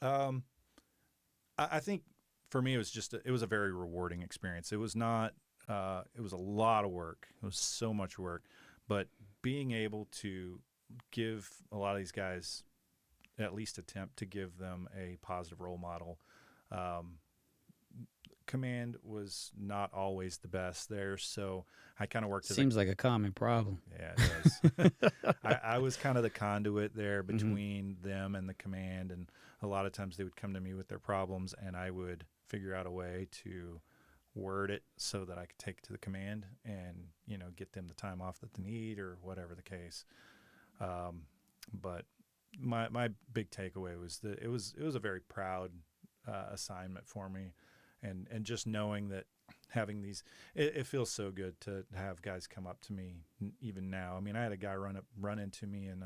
Um, I think for me, it was a very rewarding experience. It was not, it was a lot of work. It was so much work, but being able to give a lot of these guys, at least attempt to give them a positive role model. Command was not always the best there, so I kind of worked. Seems like a common problem. Yeah, it does. I was kind of the conduit there between them and the command, and a lot of times they would come to me with their problems, and I would figure out a way to word it so that I could take it to the command and get them the time off that they need or whatever the case. But my big takeaway was that it was a very proud assignment for me. And just knowing that having these, it feels so good to have guys come up to me even now. I mean, I had a guy run into me in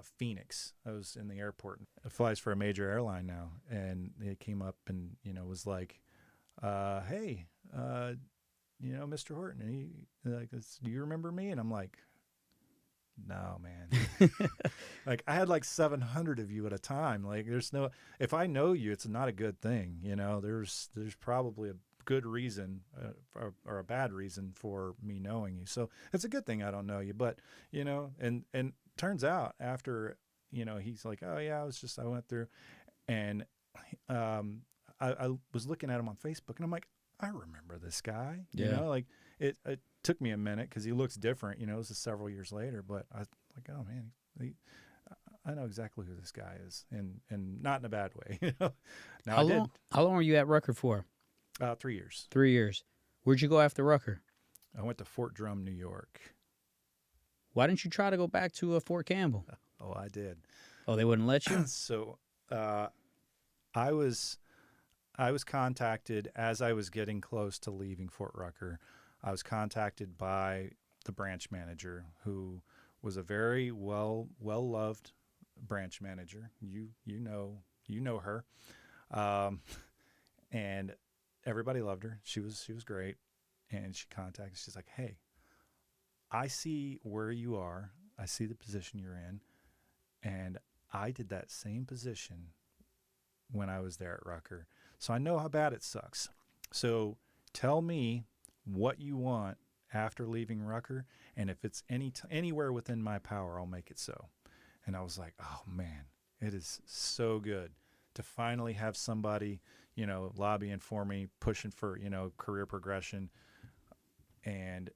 Phoenix. I was in the airport. It flies for a major airline now, and he came up and was like, "Hey, Mr. Horton, and he like, do you remember me?" And I'm like, "No, man." Like I had like 700 of you at a time. Like if I know you, it's not a good thing. There's probably a good reason or a bad reason for me knowing you. So it's a good thing I don't know you. But and turns out after he's like, "Oh yeah, I went through," and I was looking at him on Facebook, and I'm like, I remember this guy. Yeah. Like it took me a minute because he looks different. This is several years later, but I was like, oh man, I know exactly who this guy is, and not in a bad way. Now How long were you at Rucker for? 3 years. 3 years. Where'd you go after Rucker? I went to Fort Drum, New York. Why didn't you try to go back to Fort Campbell? Oh, I did. Oh, they wouldn't let you? So I was contacted as I was getting close to leaving Fort Rucker. I was contacted by the branch manager, who was a very well loved branch manager. You know her, and everybody loved her. She was great, and she contacted. She's like, "Hey, I see where you are. I see the position you're in, and I did that same position when I was there at Rucker. So I know how bad it sucks. So tell me what you want after leaving Rucker, and if it's anywhere within my power, I'll make it so." And I was like, oh man, it is so good to finally have somebody, lobbying for me, pushing for, career progression. And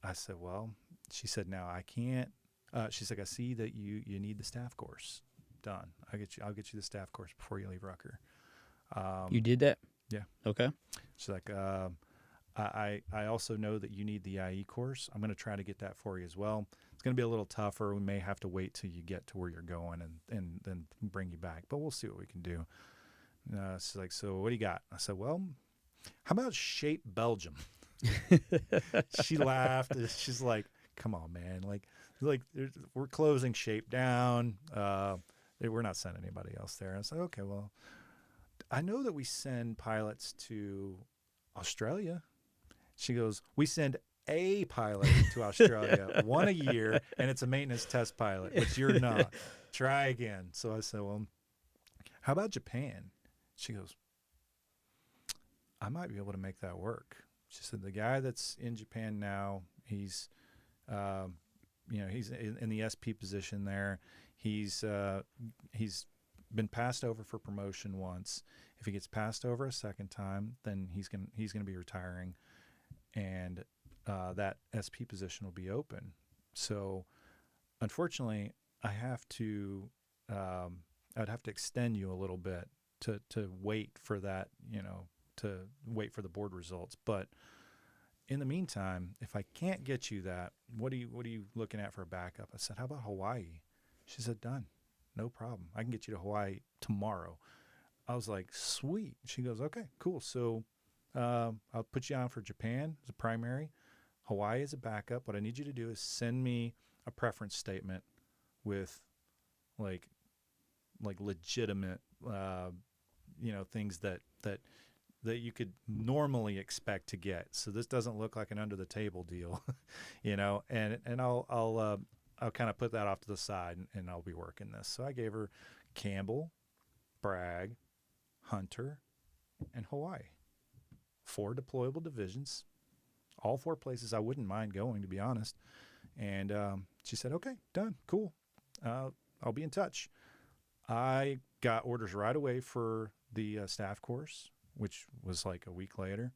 I said, well, she said, "Now I can't." She's like, "I see that you need the staff course done. I'll get you the staff course before you leave Rucker." You did that? Yeah. Okay. She's like, I also know that you need the IE course. I'm going to try to get that for you as well. It's going to be a little tougher. We may have to wait till you get to where you're going and then bring you back, but we'll see what we can do. She's like, "So what do you got?" I said, "Well, how about Shape Belgium?" She laughed. She's like, "Come on, man. Like we're closing Shape down. We're not sending anybody else there." I said, "Okay, well, I know that we send pilots to Australia." She goes, "We send a pilot to Australia, one a year, and it's a maintenance test pilot, but you're not. Try again." So I said, "Well, how about Japan?" She goes, "I might be able to make that work." She said, "The guy that's in Japan now, he's in the SP position there. He's been passed over for promotion once. If he gets passed over a second time, then he's gonna be retiring, and that SP position will be open. So, unfortunately, I'd have to extend you a little bit to wait for that, to wait for the board results. But in the meantime, if I can't get you that, what are you looking at for a backup? I said, how about Hawaii? She said, done. No problem. I can get you to Hawaii tomorrow. I was like, sweet. She goes, okay, cool. So I'll put you on for Japan as a primary, Hawaii as a backup. What I need you to do is send me a preference statement with like legitimate, things that you could normally expect to get. So this doesn't look like an under the table deal, and I'll kind of put that off to the side and I'll be working this. So I gave her Campbell, Bragg, Hunter, and Hawaii. 4 deployable divisions, all 4 places I wouldn't mind going, to be honest. And she said, okay, done, cool. I'll be in touch. I got orders right away for the staff course, which was like a week later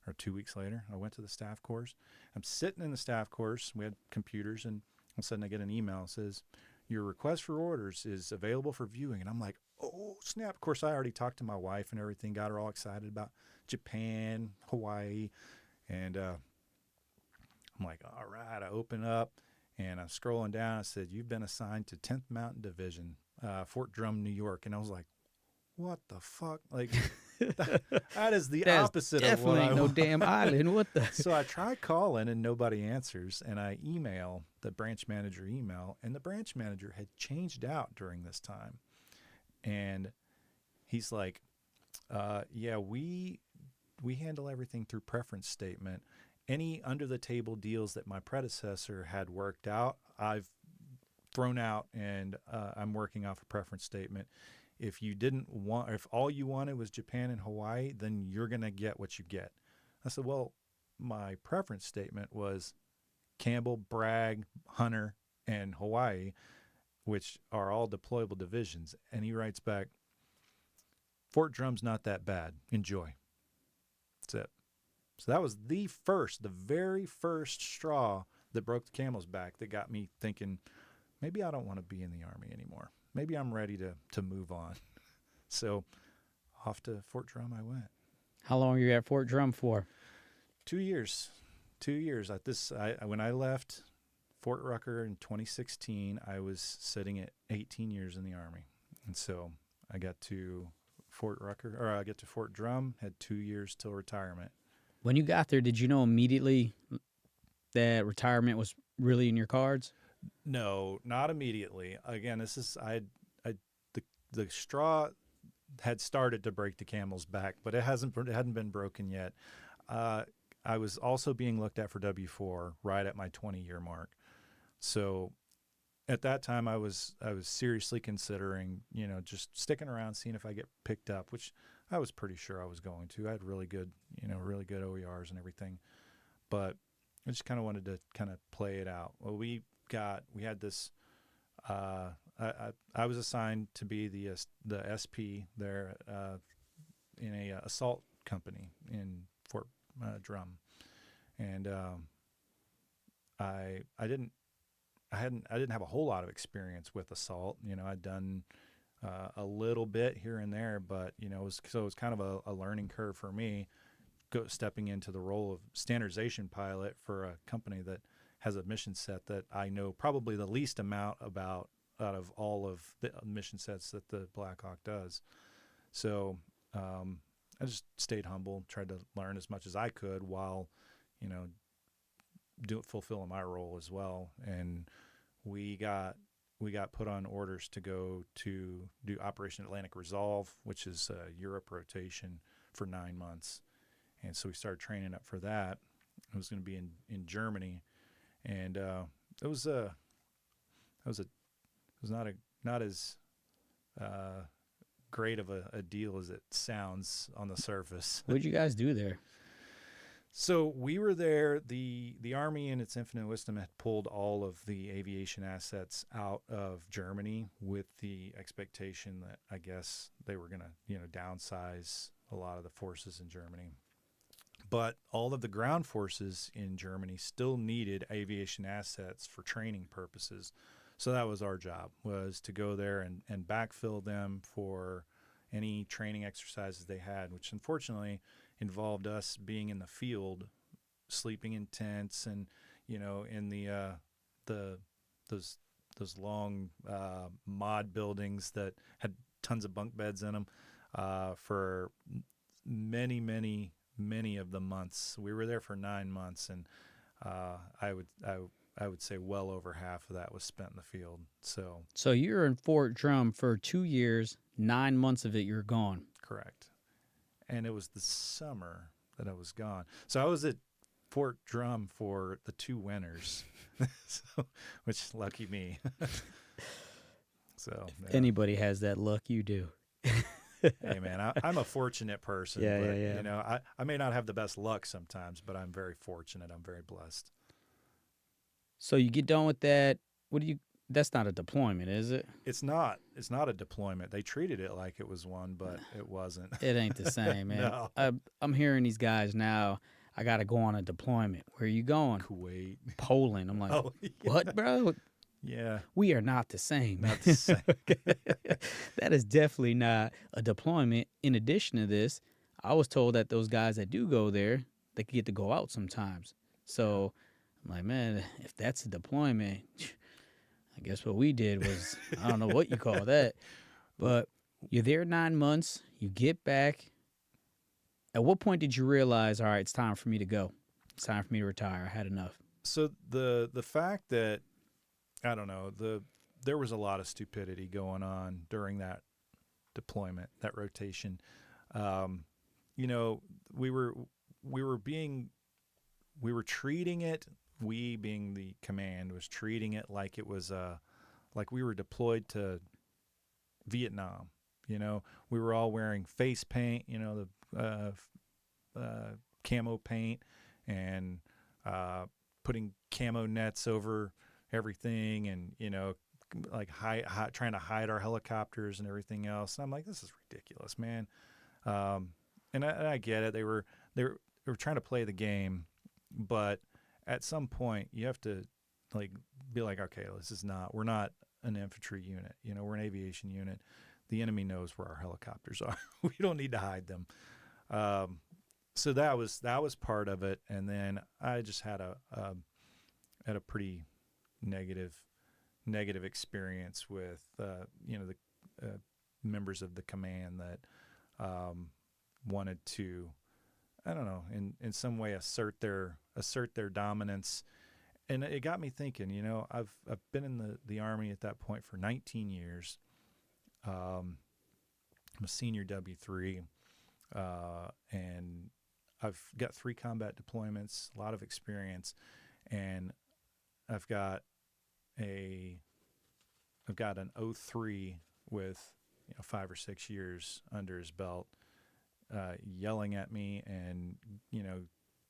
or 2 weeks later. I went to the staff course. I'm sitting in the staff course. We had computers, and all of a sudden I get an email that says, your request for orders is available for viewing. And I'm like, oh, snap. Of course, I already talked to my wife and everything, got her all excited about Japan, Hawaii. And I'm like, all right. I open up, and I'm scrolling down. I said, you've been assigned to 10th Mountain Division, Fort Drum, New York. And I was like, what the fuck? Like, that is the opposite of what I definitely no want. damn island. What the? So I try calling and nobody answers, and I email the branch manager email, and the branch manager had changed out during this time. And he's like, yeah, we handle everything through preference statement. Any under the table deals that my predecessor had worked out, I've thrown out, and I'm working off a preference statement. If you didn't want, if all you wanted was Japan and Hawaii, then you're going to get what you get. I said, well, my preference statement was Campbell, Bragg, Hunter, and Hawaii, which are all deployable divisions. And he writes back, Fort Drum's not that bad. Enjoy. That's it. So that was the very first straw that broke the camel's back that got me thinking, maybe I don't want to be in the Army anymore. Maybe I'm ready to move on. So off to Fort Drum I went. How long were you at Fort Drum for? 2 years. 2 years. When I left Fort Rucker in 2016, I was sitting at 18 years in the Army. And so I got to Fort Drum, had 2 years till retirement. When you got there, did you know immediately that retirement was really in your cards? No, not immediately. Again, the straw had started to break the camel's back, but it hadn't been broken yet. I was also being looked at for W-4 right at my 20-year mark. So at that time, I was seriously considering, just sticking around, seeing if I get picked up, which I was pretty sure I was going to. I had really good OERs and everything, but I just kind of wanted to kind of play it out. Well, we had this. I was assigned to be the SP there in a assault company in Fort Drum, and I didn't have a whole lot of experience with assault. I'd done a little bit here and there, but it was kind of a learning curve for me, stepping into the role of standardization pilot for a company that has a mission set that I know probably the least amount about out of all of the mission sets that the Black Hawk does. So I just stayed humble, tried to learn as much as I could while, fulfilling my role as well. And we got put on orders to go to do Operation Atlantic Resolve, which is a Europe rotation for 9 months. And so we started training up for that. It was going to be in Germany. And it was not as great of a deal as it sounds on the surface. What did you guys do there? So we were there. The Army, in its infinite wisdom, had pulled all of the aviation assets out of Germany with the expectation that I guess they were going to downsize a lot of the forces in Germany. But all of the ground forces in Germany still needed aviation assets for training purposes. So that was our job, was to go there and backfill them for any training exercises they had, which unfortunately involved us being in the field sleeping in tents and, in the those long mod buildings that had tons of bunk beds in them for many of the months. We were there for 9 months, and I would say well over half of that was spent in the field. So you're in Fort Drum for 2 years, 9 months of it you're gone. Correct. And it was the summer that I was gone. So I was at Fort Drum for the 2 winters, which lucky me. So if anybody has that luck, you do. Hey man, I'm a fortunate person. Yeah. I may not have the best luck sometimes, but I'm very fortunate. I'm very blessed. So you get done with that. That's not a deployment, is it? It's not a deployment. They treated it like it was one, but it wasn't. It ain't the same, man. No. I'm hearing these guys now. I got to go on a deployment. Where are you going? Kuwait. Poland. I'm like, Oh, yeah. what, bro? Yeah. We are not the same. Not the same. That is definitely not a deployment. In addition to this, I was told that those guys that do go there, they get to go out sometimes. So I'm like, man, if that's a deployment, I guess what we did was, I don't know what you call that. But you're there 9 months. You get back. At what point did you realize, all right, it's time for me to go? It's time for me to retire. I had enough. So the fact that, I don't know, there was a lot of stupidity going on during that deployment, that rotation. We were treating it, we being the command was treating it like it was like we were deployed to Vietnam. We were all wearing face paint, the camo paint, and putting camo nets over everything, and like trying to hide our helicopters and everything else. And I'm like, this is ridiculous, man. And I get it. They were trying to play the game, but at some point you have to be like, okay, we're not an infantry unit. We're an aviation unit. The enemy knows where our helicopters are. We don't need to hide them. So that was part of it. And then I just had a pretty negative experience with the members of the command that wanted to, I don't know, in some way assert their dominance. And it got me thinking, I've been in the Army at that point for 19 years. I'm a senior W3, and I've got 3 combat deployments, a lot of experience, and I've got an 03 with 5 or 6 years under his belt, yelling at me and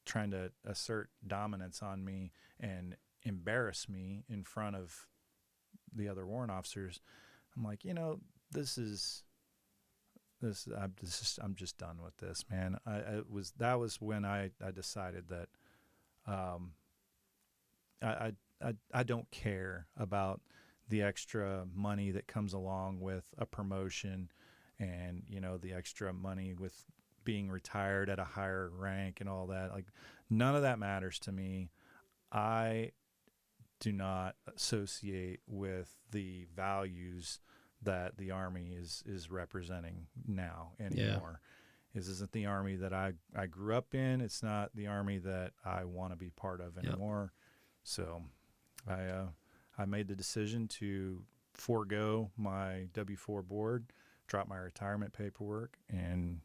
trying to assert dominance on me and embarrass me in front of the other warrant officers. I'm like, I'm just done with this, man. That was when I decided that I don't care about the extra money that comes along with a promotion, and the extra money with being retired at a higher rank and all that. Like, none of that matters to me. I do not associate with the values that the Army is representing now anymore. Yeah. This isn't the Army that I grew up in. It's not the Army that I want to be part of anymore. Yep. So I made the decision to forego my W-4 board, drop my retirement paperwork, and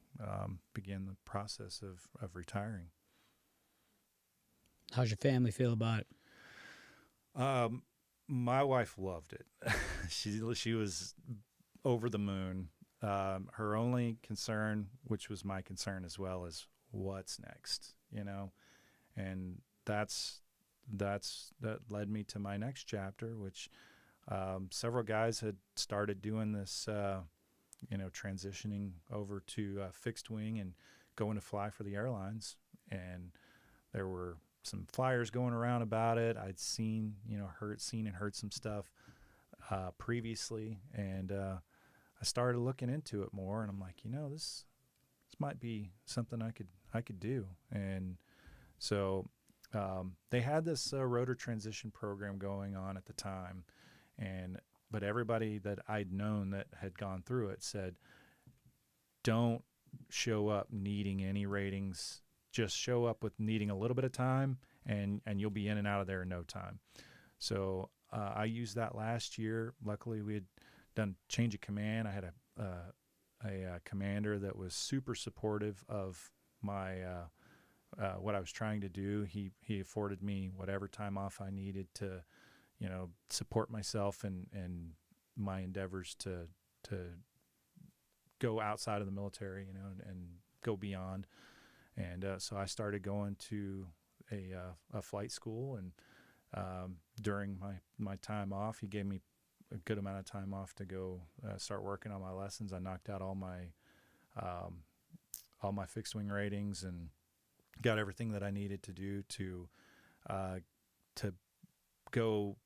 begin the process of retiring. How's your family feel about it? My wife loved it. She was over the moon. Her only concern, which was my concern as well, is what's next, and that led me to my next chapter, which several guys had started doing this, transitioning over to fixed wing and going to fly for the airlines. And there were some flyers going around about it. I'd seen and heard some stuff previously, and I started looking into it more. And I'm like, this might be something I could do. And so they had this rotor transition program going on at the time, but everybody that I'd known that had gone through it said, don't show up needing any ratings. Just show up with needing a little bit of time, and you'll be in and out of there in no time. So I used that last year. Luckily, we had done change of command. I had a commander that was super supportive of my what I was trying to do. He afforded me whatever time off I needed to, support myself and my endeavors to go outside of the military, and go beyond. And so I started going to a flight school, and during my time off, he gave me a good amount of time off to go start working on my lessons. I knocked out all my fixed wing ratings and got everything that I needed to do to go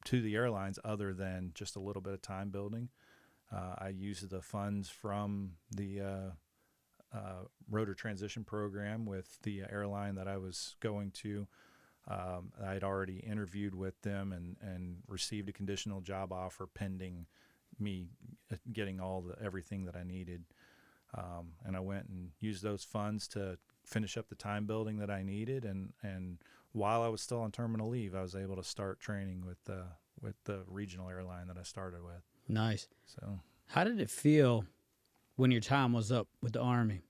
to the airlines, other than just a little bit of time building. I used the funds from the rotor transition program with the airline that I was going to. I had already interviewed with them and received a conditional job offer pending me getting everything that I needed. And I went and used those funds to finish up the time building that I needed. And while I was still on terminal leave, I was able to start training with the regional airline that I started with. Nice. So, how did it feel when your time was up with the Army?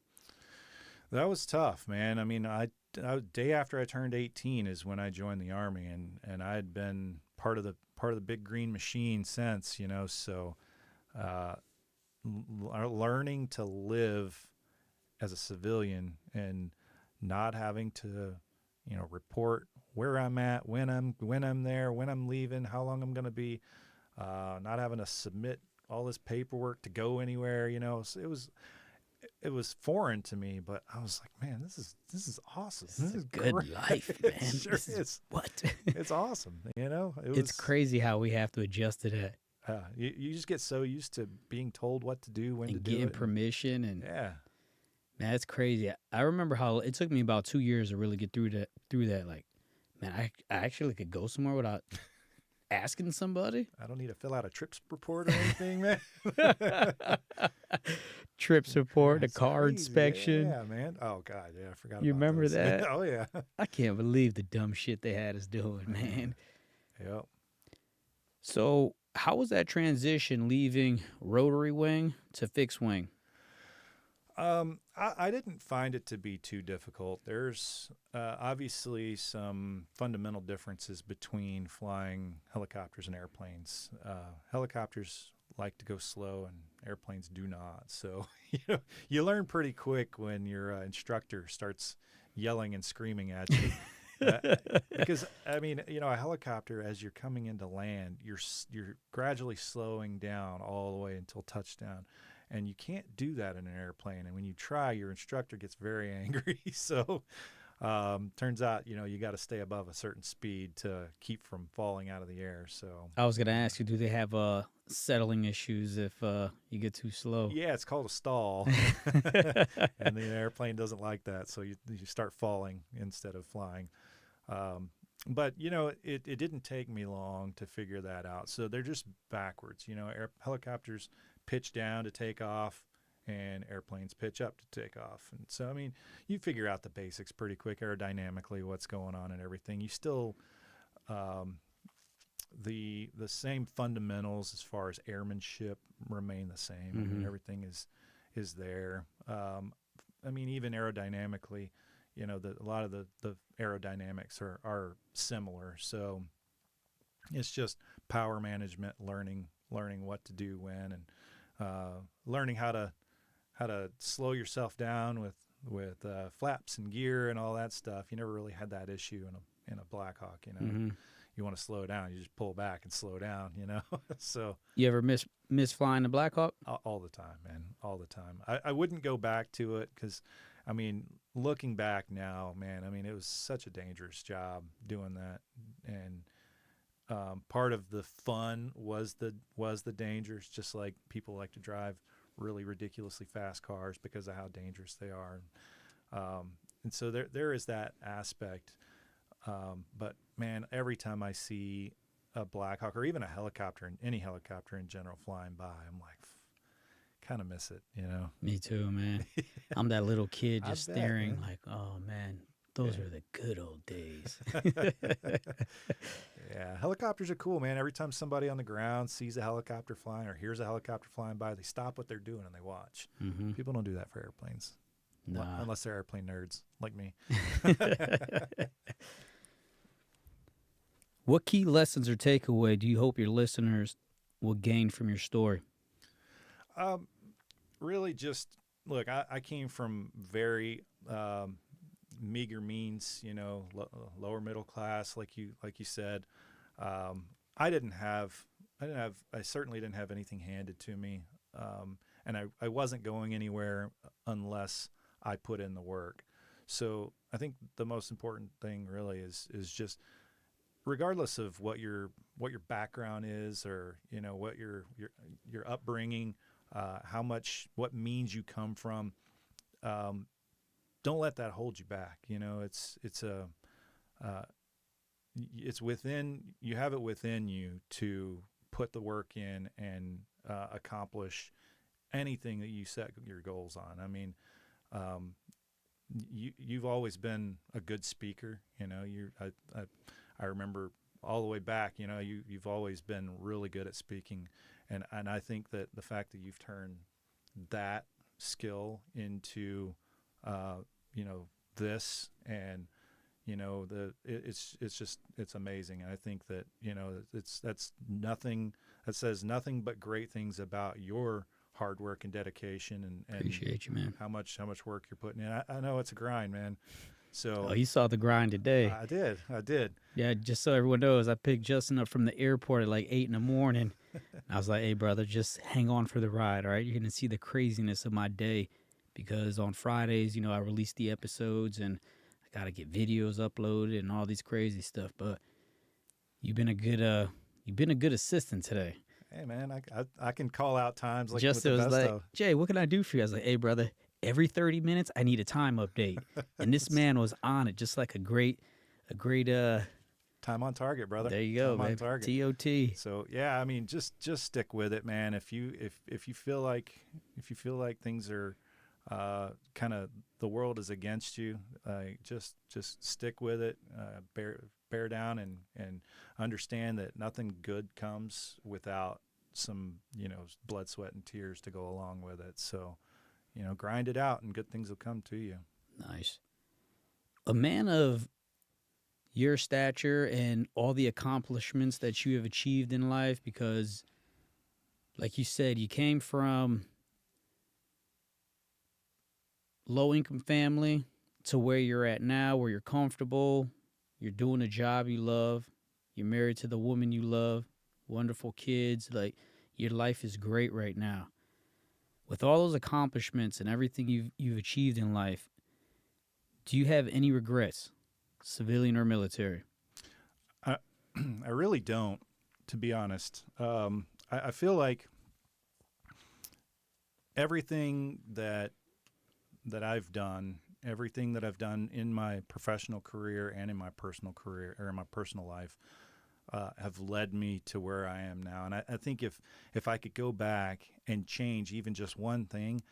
That was tough, man. I mean, I day after I turned 18 is when I joined the Army, and I had been part of the big green machine since, So, learning to live as a civilian and not having to, report where I'm at, when I'm there, when I'm leaving, how long I'm going to be, not having to submit all this paperwork to go anywhere, So it was foreign to me, but I was like, man, this is awesome. This is a good great. life, man. It sure is. What? It's awesome. It's crazy how we have to adjust to that. You just get so used to being told what to do, when and to do it. getting permission. And yeah. Man, it's crazy. I remember how it took me about 2 years to really get through that. Like, man, I actually could go somewhere without asking somebody. I don't need to fill out a trips report or anything, man. Trips report, a That's car crazy. inspection. Yeah, man. Oh, God, yeah, I forgot You about remember those. that? Oh, yeah. I can't believe the dumb shit they had us doing, man. Yep. So, how was that transition leaving rotary wing to fixed wing? I didn't find it to be too difficult. There's obviously some fundamental differences between flying helicopters and airplanes. Helicopters like to go slow, and airplanes do not. So you learn pretty quick when your instructor starts yelling and screaming at you. Because I mean, a helicopter, as you're coming into land, you're gradually slowing down all the way until touchdown. And you can't do that in an airplane. And when you try, your instructor gets very angry. So turns out, you got to stay above a certain speed to keep from falling out of the air. So I was going to ask you, do they have settling issues if you get too slow? Yeah, it's called a stall. And the airplane doesn't like that. So you start falling instead of flying. But, it didn't take me long to figure that out. So they're just backwards. Helicopters pitch down to take off, and airplanes pitch up to take off. And so, I mean, you figure out the basics pretty quick aerodynamically, what's going on and everything. You still, the same fundamentals as far as airmanship remain the same. Mm-hmm. I mean, everything is there. I mean, even aerodynamically, a lot of the aerodynamics are similar. So it's just power management, learning what to do when, and learning how to slow yourself down with flaps and gear and all that stuff. You never really had that issue in a Black Hawk. Mm-hmm. You want to slow down, you just pull back and slow down. So you ever miss flying the Black Hawk? all the time, man, all the time. I wouldn't go back to it because, I mean, looking back now, man, I mean, it was such a dangerous job doing that, and part of the fun was the dangers. Just like people like to drive really ridiculously fast cars because of how dangerous they are, and so there is that aspect. But man, every time I see a Black Hawk or even a helicopter, any helicopter in general flying by, I'm like, kind of miss it, you know? Me too, man. I'm that little kid I just bet, staring man. like, oh man, those Yeah. were the good old days. Yeah, helicopters are cool, man. Every time somebody on the ground sees a helicopter flying or hears a helicopter flying by, they stop what they're doing and they watch. Hmm. People don't do that for airplanes, Nah. unless they're airplane nerds like me. What key lessons or takeaway do you hope your listeners will gain from your story? Um, really, just look. I came from very meager means, you know, lower middle class, like you said. Um, I didn't have, I certainly didn't have anything handed to me, and I wasn't going anywhere unless I put in the work. So I think the most important thing really is just regardless of what your background is, or you know what your upbringing, what means you come from. Um, don't let that hold you back. You know, uh, it's within you have it within you to put the work in and accomplish anything that you set your goals on. I mean, um, you've always been a good speaker. You know, I remember all the way back. You know, you've always been really good at speaking, and I think that the fact that you've turned that skill into, uh, you know, this, and you know it's amazing. And I think that, you know, that says nothing but great things about your hard work and dedication, and Appreciate you, man. how much work you're putting in. I know it's a grind, man. Oh, So you saw the grind today. I did. Yeah, just so everyone knows, I picked Justin up from the airport at like 8 in the morning. I was like, hey, brother, just hang on for the ride, all right? You're going to see the craziness of my day, because on Fridays, you know, I release the episodes and I got to get videos uploaded and all these crazy stuff. But you've been a good assistant today. Hey, man, I can call out times like with the Justin was best like, of. Jay, what can I do for you? I was like, hey, brother, every 30 minutes, I need a time update. And this man was on it, just like a great, Time on target, brother. there you go, Time on baby. target. TOT. So yeah, I mean, just stick with it, man. If you feel like things are kind of the world is against you, just stick with it. Bear down, and understand that nothing good comes without some, you know, blood, sweat, and tears to go along with it. So, you know, grind it out, and good things will come to you. Nice. A man of your stature and all the accomplishments that you have achieved in life, because, like you said, you came from low income family to where you're at now, where you're comfortable, you're doing a job you love, you're married to the woman you love, wonderful kids. Like, your life is great right now. With all those accomplishments and everything you've achieved in life, do you have any regrets, civilian or military? I I really don't, to be honest. I feel like everything that I've done, everything that I've done in my professional career and in my personal career, or in my personal life, have led me to where I am now. And I think if I could go back and change even just one thing,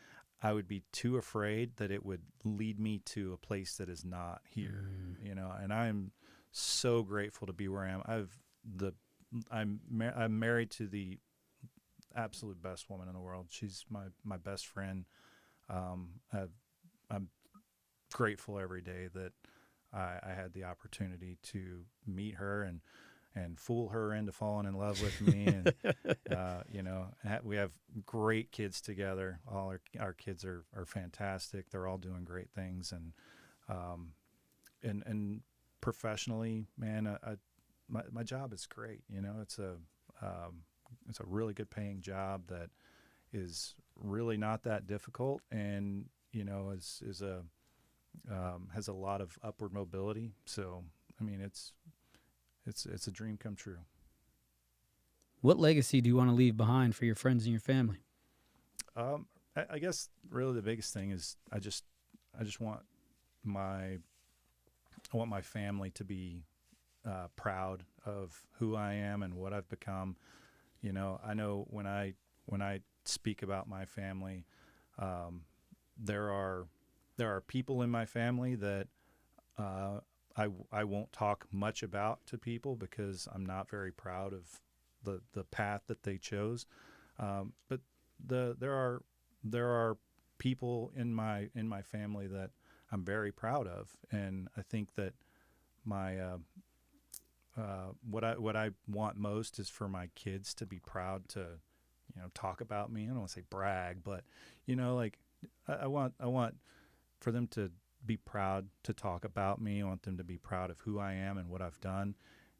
I would be too afraid that it would lead me to a place that is not here. You know, and I'm so grateful to be where I am. I'm married to the absolute best woman in the world. She's my best friend. I'm grateful every day that I had the opportunity to meet her and fool her into falling in love with me. And, you know, we have great kids together. All our kids are fantastic. They're all doing great things. And professionally, man, my job is great. You know, it's a really good paying job that is really not that difficult, and you know has a lot of upward mobility. So I mean, it's a dream come true. What legacy do you want to leave behind for your friends and your family? I guess really the biggest thing is I just want want my family to be proud of who I am and what I've become. I know when I speak about my family, there are people in my family that I won't talk much about to people because I'm not very proud of the path that they chose. But there are people in my family that I'm very proud of, and I think that my what I want most is for my kids to be proud to talk about me. I don't want to say brag, but like I want for them to be proud to talk about me. I want them to be proud of who I am and what I've done,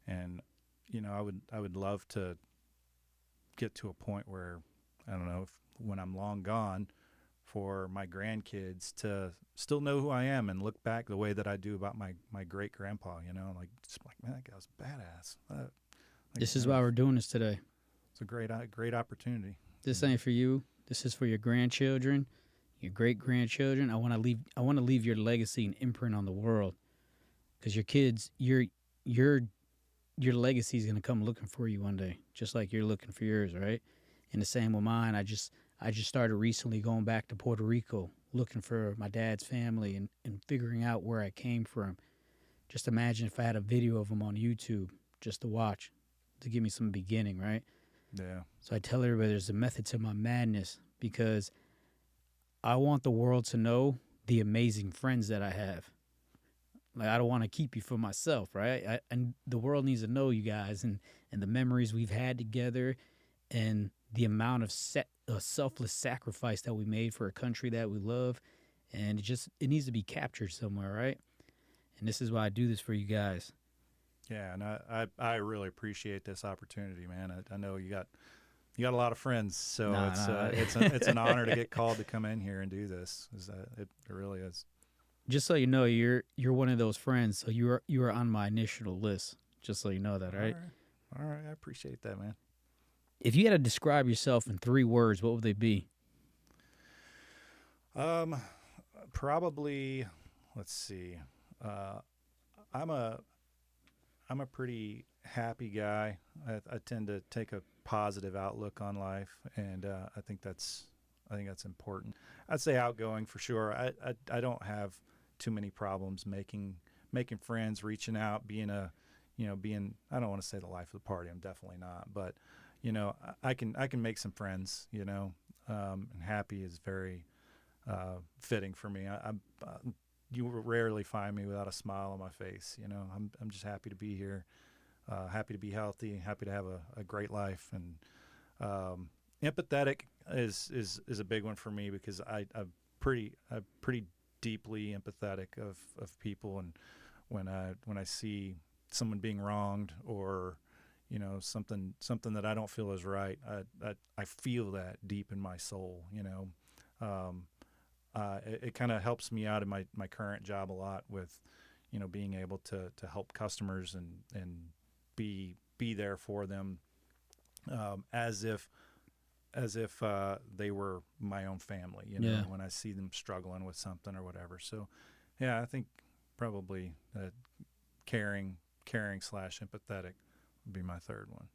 and I would love to get to a point where I don't know if when I'm long gone, for my grandkids to still know who I am and look back the way that I do about my great grandpa. Like just like, man, that guy was badass. This is why we're doing this today. It's a great opportunity. This ain't for you. This is for your grandchildren, your great grandchildren. I want to leave your legacy and imprint on the world, because your kids, your legacy is gonna come looking for you one day, just like you're looking for yours, right? And the same with mine. I just started recently going back to Puerto Rico, looking for my dad's family and figuring out where I came from. Just imagine if I had a video of them on YouTube just to watch, to give me some beginning, right? Yeah. So I tell everybody there's a method to my madness, because I want the world to know the amazing friends that I have. Like, I don't want to keep you for myself, right? And the world needs to know you guys and the memories we've had together, and the amount of selfless sacrifice that we made for a country that we love. And it needs to be captured somewhere, right? And this is why I do this for you guys. Yeah, and I really appreciate this opportunity, man. I know you got a lot of friends, so it's an honor to get called to come in here and do this. It really is. Just so you know, you're one of those friends, so you are on my initial list. Just so you know that, right? All right. I appreciate that, man. If you had to describe yourself in 3 words, what would they be? Probably. Let's see. I'm a pretty happy guy. I tend to take a positive outlook on life, and I think that's important. I'd say outgoing for sure. I don't have too many problems making friends, reaching out, being I don't want to say the life of the party. I'm definitely not, but I can make some friends. And happy is very fitting for me. You rarely find me without a smile on my face. I'm just happy to be here, happy to be healthy, happy to have a great life, and empathetic is a big one for me, because I'm pretty deeply empathetic of people, and when I see someone being wronged, or something that I don't feel is right, I feel that deep in my soul. It kind of helps me out in my current job a lot with being able to help customers and be there for them, as if they were my own family, Yeah. when I see them struggling with something or whatever. So yeah, I think probably caring / empathetic would be my third one.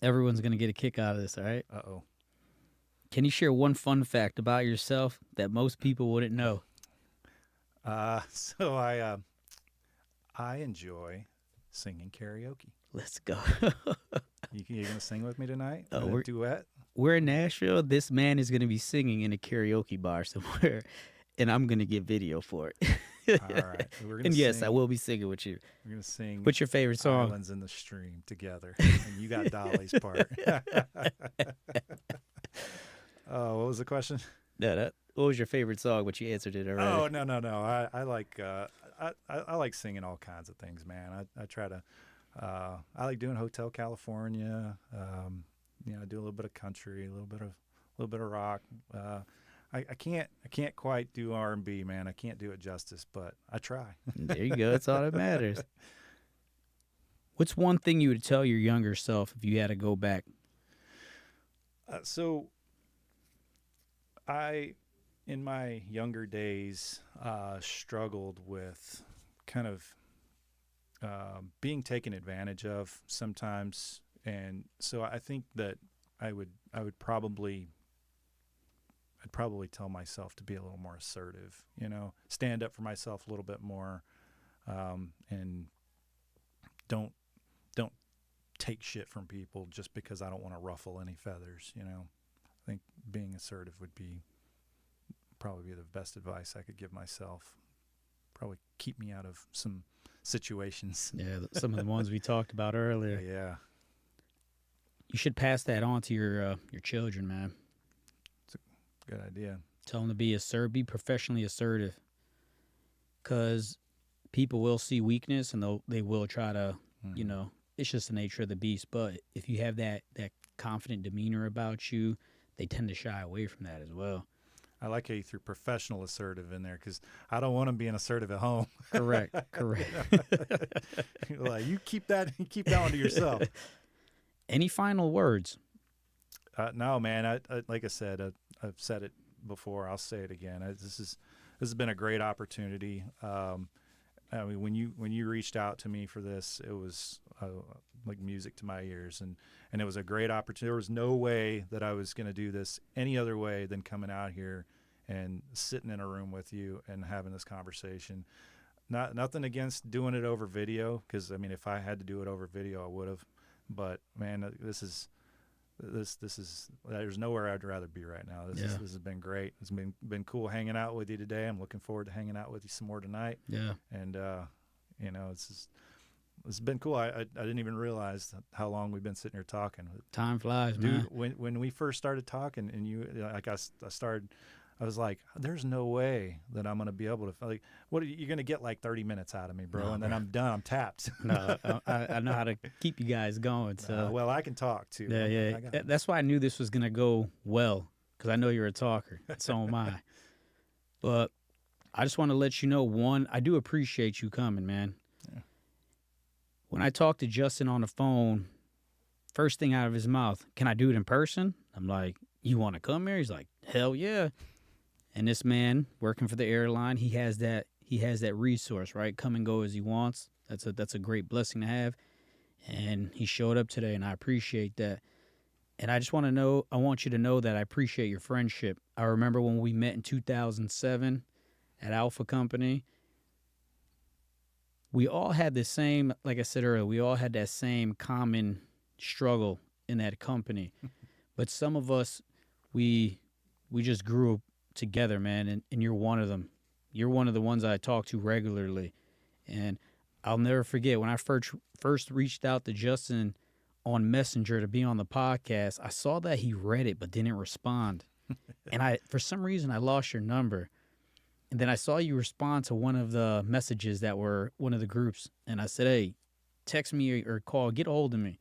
Everyone's going to get a kick out of this, all right? Uh-oh. Can you share one fun fact about yourself that most people wouldn't know? So I enjoy singing karaoke. Let's go. You gonna sing with me tonight? We're- A duet? We're in Nashville. This man is going to be singing in a karaoke bar somewhere, and I'm going to get video for it. All right. We're gonna And yes, sing, I will be singing with you. We're gonna sing. What's your favorite song? Islands in the Stream together, and you got Dolly's part. Oh, what was the question? No, what was your favorite song? But you answered it already. Oh, no. I like I like singing all kinds of things, man. I try to I like doing Hotel California. I do a little bit of country, a little bit of rock. I can't quite do R&B, man. I can't do it justice, but I try. There you go. That's all that matters. What's one thing you would tell your younger self if you had to go back? So I, in my younger days, struggled with kind of being taken advantage of sometimes. And so I think that I'd probably tell myself to be a little more assertive, stand up for myself a little bit more, and don't take shit from people just because I don't want to ruffle any feathers. I think being assertive would probably be the best advice I could give myself. Probably keep me out of some situations. Yeah, some of the ones we talked about earlier. Yeah. You should pass that on to your children, man. It's a good idea. Tell them to be professionally assertive, because people will see weakness and they will try to, it's just the nature of the beast. But if you have that confident demeanor about you, they tend to shy away from that as well. I like how you threw professional assertive in there, because I don't want them being assertive at home. Correct. Like, you keep that one to yourself. Any final words? No, man. I like I said, I've said it before. I'll say it again. This has been a great opportunity. I mean, when you reached out to me for this, it was like music to my ears, and it was a great opportunity. There was no way that I was going to do this any other way than coming out here and sitting in a room with you and having this conversation. Nothing against doing it over video, because I mean, if I had to do it over video, I would have. But man, this is there's nowhere I'd rather be right now. This has been great. It's been cool hanging out with you today. I'm looking forward to hanging out with you some more tonight. Yeah. And it's been cool. I didn't even realize how long we've been sitting here talking. Time flies, dude. Man. When we first started talking, and I was like, there's no way that I'm gonna be able to, like, what are you gonna get, like 30 minutes out of me, bro? No, and then I'm done. I'm tapped. No, I know how to keep you guys going. So well, I can talk too. Yeah. That's why I knew this was gonna go well, because I know you're a talker. So am I. But I just want to let you know, one, I do appreciate you coming, man. Yeah. When I talked to Justin on the phone, first thing out of his mouth, can I do it in person? I'm like, you want to come here? He's like, hell yeah. And this man working for the airline, he has that resource, right? Come and go as he wants. That's a great blessing to have. And he showed up today, and I appreciate that. And I want you to know that I appreciate your friendship. I remember when we met in 2007 at Alpha Company. We all had the same, like I said earlier, we all had that same common struggle in that company. But some of us, we just grew up together, man, and you're one of them. You're one of the ones I talk to regularly. And I'll never forget when I first reached out to Justin on Messenger to be on the podcast, I saw that he read it but didn't respond. And for some reason, I lost your number. And then I saw you respond to one of the messages that were one of the groups. And I said, hey, text me or call, get a hold of me.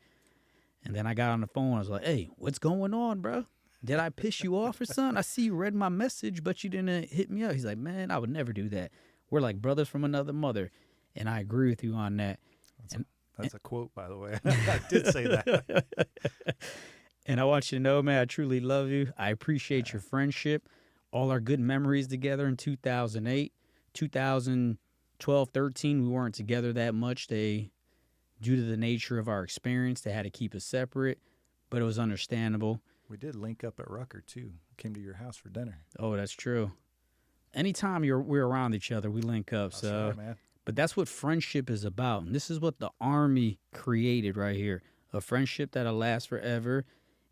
And then I got on the phone. I was like, hey, what's going on, bro? Did I piss you off or something? I see you read my message, but you didn't hit me up. He's like, man, I would never do that. We're like brothers from another mother. And I agree with you on that. That's a quote, by the way. I did say that. And I want you to know, man, I truly love you. I appreciate your friendship. All our good memories together in 2008. 2012, 13, we weren't together that much. Due to the nature of our experience, they had to keep us separate, but it was understandable. We did link up at Rucker, too. Came to your house for dinner. Oh, that's true. Anytime we're around each other, we link up. That's right, man. But that's what friendship is about. And this is what the Army created right here. A friendship that'll last forever.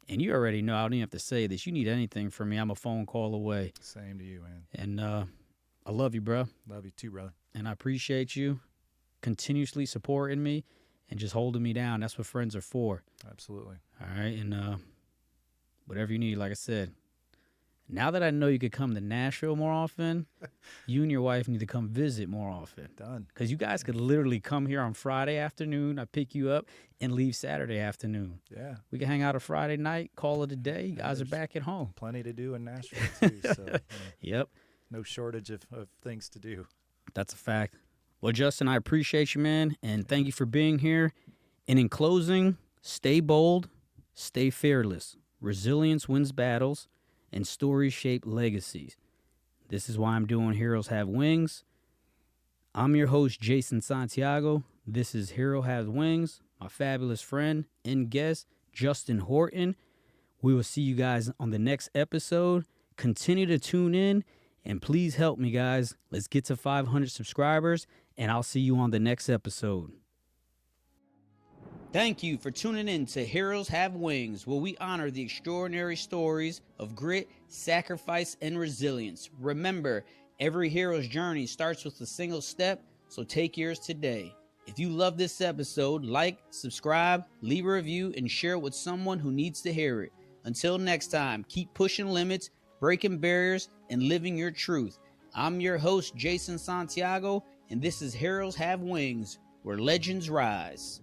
And you already know, I don't even have to say this. You need anything from me, I'm a phone call away. Same to you, man. And I love you, bro. Love you too, brother. And I appreciate you continuously supporting me and just holding me down. That's what friends are for. Absolutely. All right. And whatever you need, like I said, now that I know you could come to Nashville more often, you and your wife need to come visit more often. Done. Because you guys could literally come here on Friday afternoon, I pick you up, and leave Saturday afternoon. Yeah. We can hang out a Friday night, call it a day. You guys are back at home. Plenty to do in Nashville, too. So, Yep. No shortage of things to do. That's a fact. Well, Justin, I appreciate you, man, and thank you for being here. And in closing, stay bold, stay fearless. Resilience wins battles, and stories shape legacies. This is why I'm doing Heroes Have Wings. I'm your host, Jason Santiago. This is Hero Has Wings, my fabulous friend and guest, Justin Horton. We will see you guys on the next episode. Continue to tune in, and please help me, guys. Let's get to 500 subscribers, and I'll see you on the next episode. Thank you for tuning in to Heroes Have Wings, where we honor the extraordinary stories of grit, sacrifice, and resilience. Remember, every hero's journey starts with a single step, so take yours today. If you love this episode, like, subscribe, leave a review, and share it with someone who needs to hear it. Until next time, keep pushing limits, breaking barriers, and living your truth. I'm your host, Jason Santiago, and this is Heroes Have Wings, where legends rise.